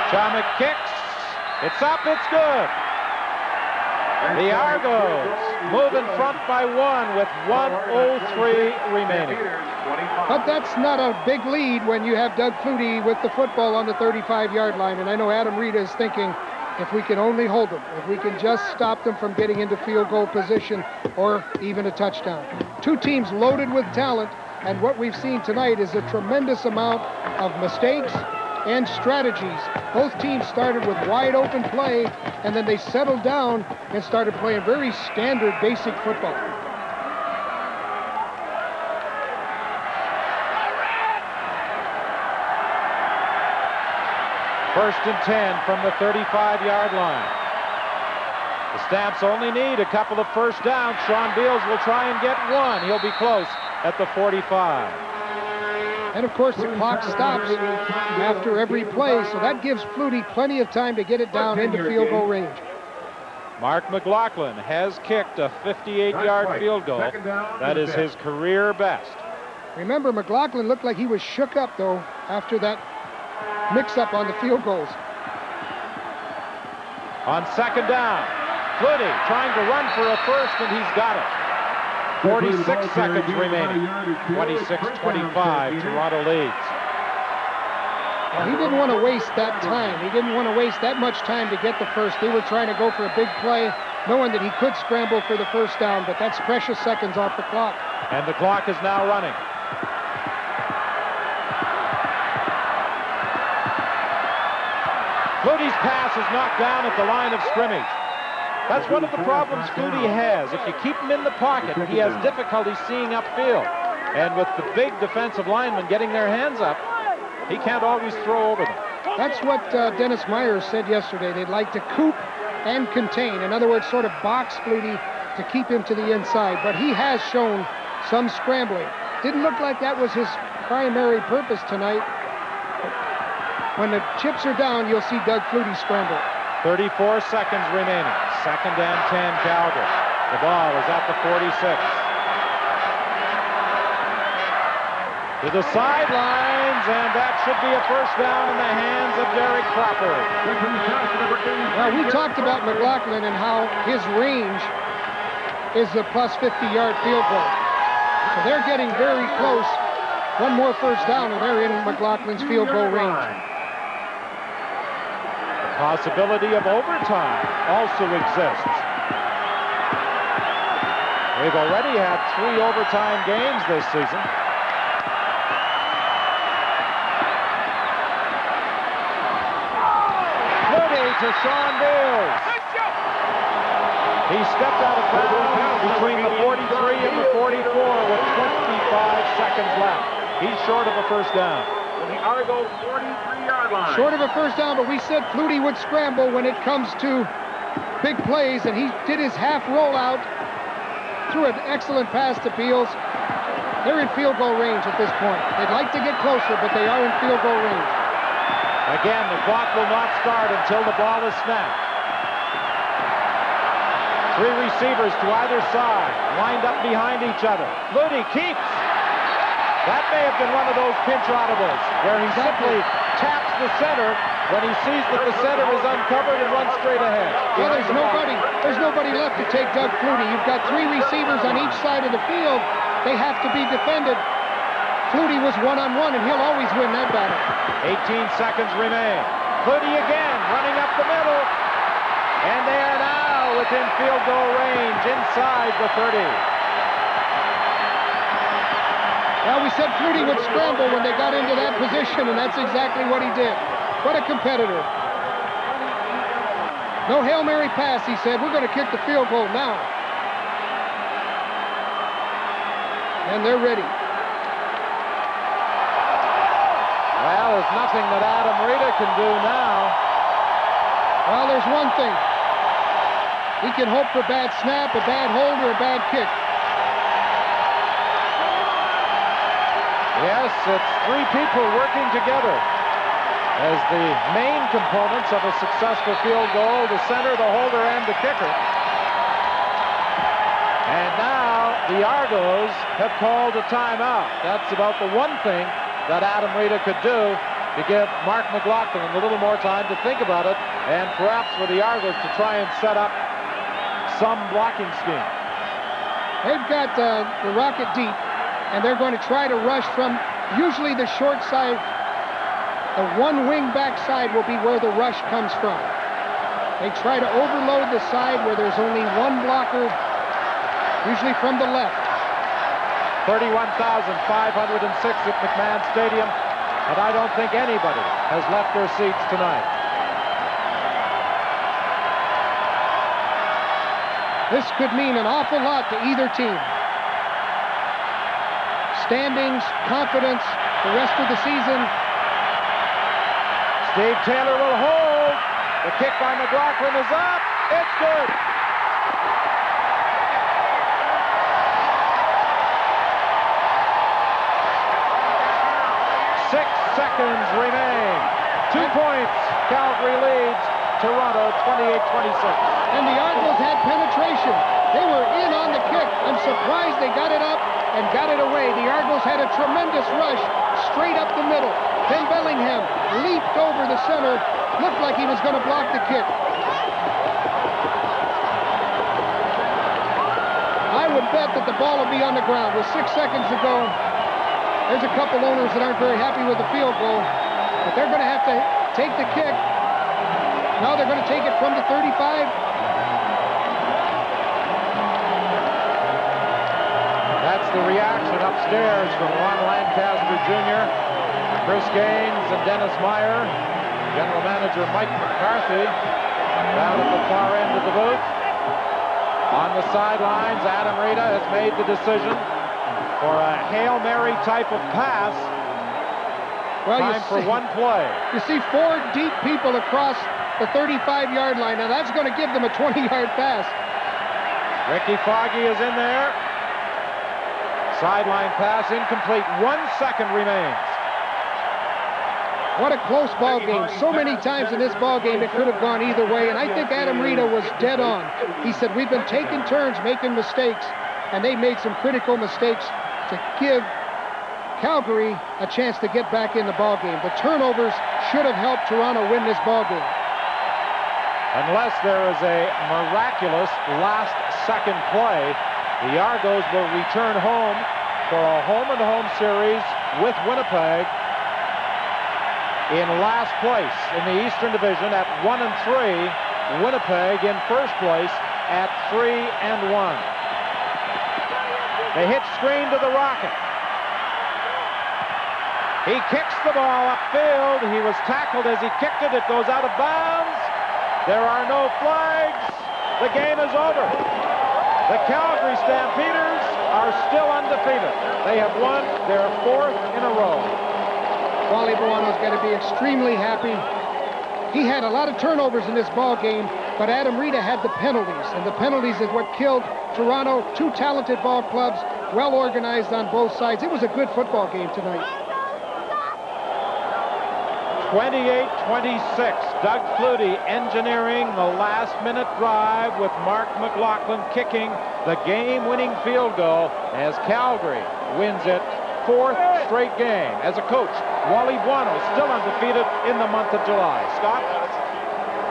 Chomick kicks. It's up, it's good. The Argos move in front by 1 with 1:03 remaining. But that's not a big lead when you have Doug Flutie with the football on the 35-yard line. And I know Adam Rita is thinking, if we can only hold them, if we can just stop them from getting into field goal position or even a touchdown. Two teams loaded with talent, and what we've seen tonight is a tremendous amount of mistakes and strategies. Both teams started with wide open play, and then they settled down and started playing very standard basic football. First and 10 from the 35-yard line. The Stamps only need a couple of first downs. Sean Beals will try and get one. He'll be close at the 45. And of course, the clock stops after every play, so that gives Flutie plenty of time to get it down into field goal range. Mark McLaughlin has kicked a 58-yard field goal. That is his career best. Remember, McLaughlin looked like he was shook up, though, after that mix-up on the field goals. On second down, Flutie trying to run for a first, and he's got it. 46 seconds remaining. 26-25, Toronto leads. Well, he didn't want to waste that time. He didn't want to waste that much time to get the first. They were trying to go for a big play, knowing that he could scramble for the first down, but that's precious seconds off the clock. And the clock is now running. Flutie's pass is knocked down at the line of scrimmage. That's one of the problems Flutie has. If you keep him in the pocket, he has difficulty seeing upfield. And with the big defensive linemen getting their hands up, he can't always throw over them. That's what Dennis Myers said yesterday. They'd like to coop and contain. In other words, sort of box Flutie to keep him to the inside. But he has shown some scrambling. Didn't look like that was his primary purpose tonight. When the chips are down, you'll see Doug Flutie scramble. 34 seconds remaining. Second and 10, Calgary. The ball is at the 46. To the sidelines, and that should be a first down in the hands of Derek Crawford. Well, we talked about McLaughlin and how his range is a plus 50-yard field goal. So they're getting very close. One more first down, and they're in McLaughlin's field goal range. Possibility of overtime also exists. We've already had 3 overtime games this season. Flutie to Sean Beals. He stepped out of bounds between the 43 and the 44 with 25 seconds left. He's short of a first down. The Argo 43-yard line. Short of a first down, but we said Flutie would scramble when it comes to big plays, and he did his half rollout, threw an excellent pass to Beals. They're in field goal range at this point. They'd like to get closer, but they are in field goal range. Again, the clock will not start until the ball is snapped. 3 receivers to either side, lined up behind each other. Flutie keeps. That may have been one of those pinch audibles where he simply taps the center when he sees that the center is uncovered and runs straight ahead. Well, there's nobody left to take Doug Flutie. You've got 3 receivers on each side of the field. They have to be defended. Flutie was one-on-one, and he'll always win that battle. 18 seconds remain. Flutie again, running up the middle. And they are now within field goal range inside the 30. Well, we said Flutie would scramble when they got into that position, and that's exactly what he did. What a competitor. No Hail Mary pass, he said. We're going to kick the field goal now. And they're ready. Well, there's nothing that Adam Rita can do now. Well, there's one thing. He can hope for bad snap, a bad hold, or a bad kick. Yes, it's 3 people working together as the main components of a successful field goal: the center, the holder, and the kicker. And now the Argos have called a timeout. That's about the one thing that Adam Rita could do to give Mark McLaughlin a little more time to think about it, and perhaps for the Argos to try and set up some blocking scheme. They've got the rocket deep, and they're going to try to rush from usually the short side. The one wing back side will be where the rush comes from. They try to overload the side where there's only one blocker, usually from the left. 31,506 at McMahon Stadium, and I don't think anybody has left their seats tonight. This could mean an awful lot to either team. Standings, confidence, the rest of the season. Steve Taylor will hold. The kick by McLaughlin is up. It's good. seconds remain. 2 points. Calgary leads Toronto 28-26. And the Argos had penetration. They were in on the kick. I'm surprised they got it up and got it away. The Argos had a tremendous rush straight up the middle. Then Bellingham leaped over the center. Looked like he was going to block the kick. I would bet that the ball will be on the ground. With 6 seconds to go, there's a couple owners that aren't very happy with the field goal, but they're going to have to take the kick. Now they're going to take it from the 35. That's the reaction upstairs from Ron Lancaster Jr., Chris Gaines, and Dennis Meyer. General Manager Mike McCarthy down at the far end of the booth. On the sidelines, Adam Rita has made the decision for a Hail Mary type of pass. Well, Time for one play. You see 4 deep people across the 35-yard line. Now that's going to give them a 20-yard pass. Ricky Foggy is in there. Sideline pass incomplete. 1 second remains. What a close ball game. So many times in this ball game it could have gone either way, and I think Adam Rita was dead on. He said, we've been taking turns making mistakes, and they made some critical mistakes to give Calgary a chance to get back in the ball game. The turnovers should have helped Toronto win this ball game. Unless there is a miraculous last-second play, the Argos will return home for a home-and-home series with Winnipeg in last place in the Eastern Division at 1-3. Winnipeg in first place at 3-1. They hit screen to the Rocket. He kicks the ball upfield. He was tackled as he kicked it. It goes out of bounds. There are no flags. The game is over. The Calgary Stampeders are still undefeated. They have won their 4th in a row. Wally Buono's going to be extremely happy. He had a lot of turnovers in this ball game, but Adam Rita had the penalties, and the penalties is what killed Toronto. 2 talented ball clubs, well organized on both sides. It was a good football game tonight. 28-26. Doug Flutie engineering the last-minute drive with Mark McLaughlin kicking the game-winning field goal as Calgary wins it 4th straight game. As a coach, Wally Buono still undefeated in the month of July. Scott?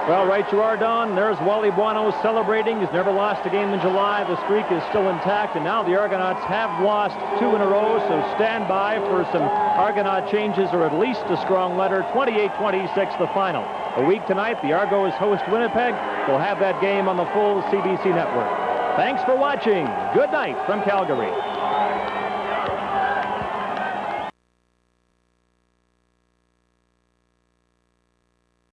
Well, right you are, Don. There's Wally Buono celebrating. He's never lost a game in July. The streak is still intact, and now the Argonauts have lost 2 in a row, so stand by for some Argonaut changes, or at least a strong letter. 28-26, the final. A week tonight, the Argos host Winnipeg. We'll have that game on the full CBC network. Thanks for watching. Good night from Calgary.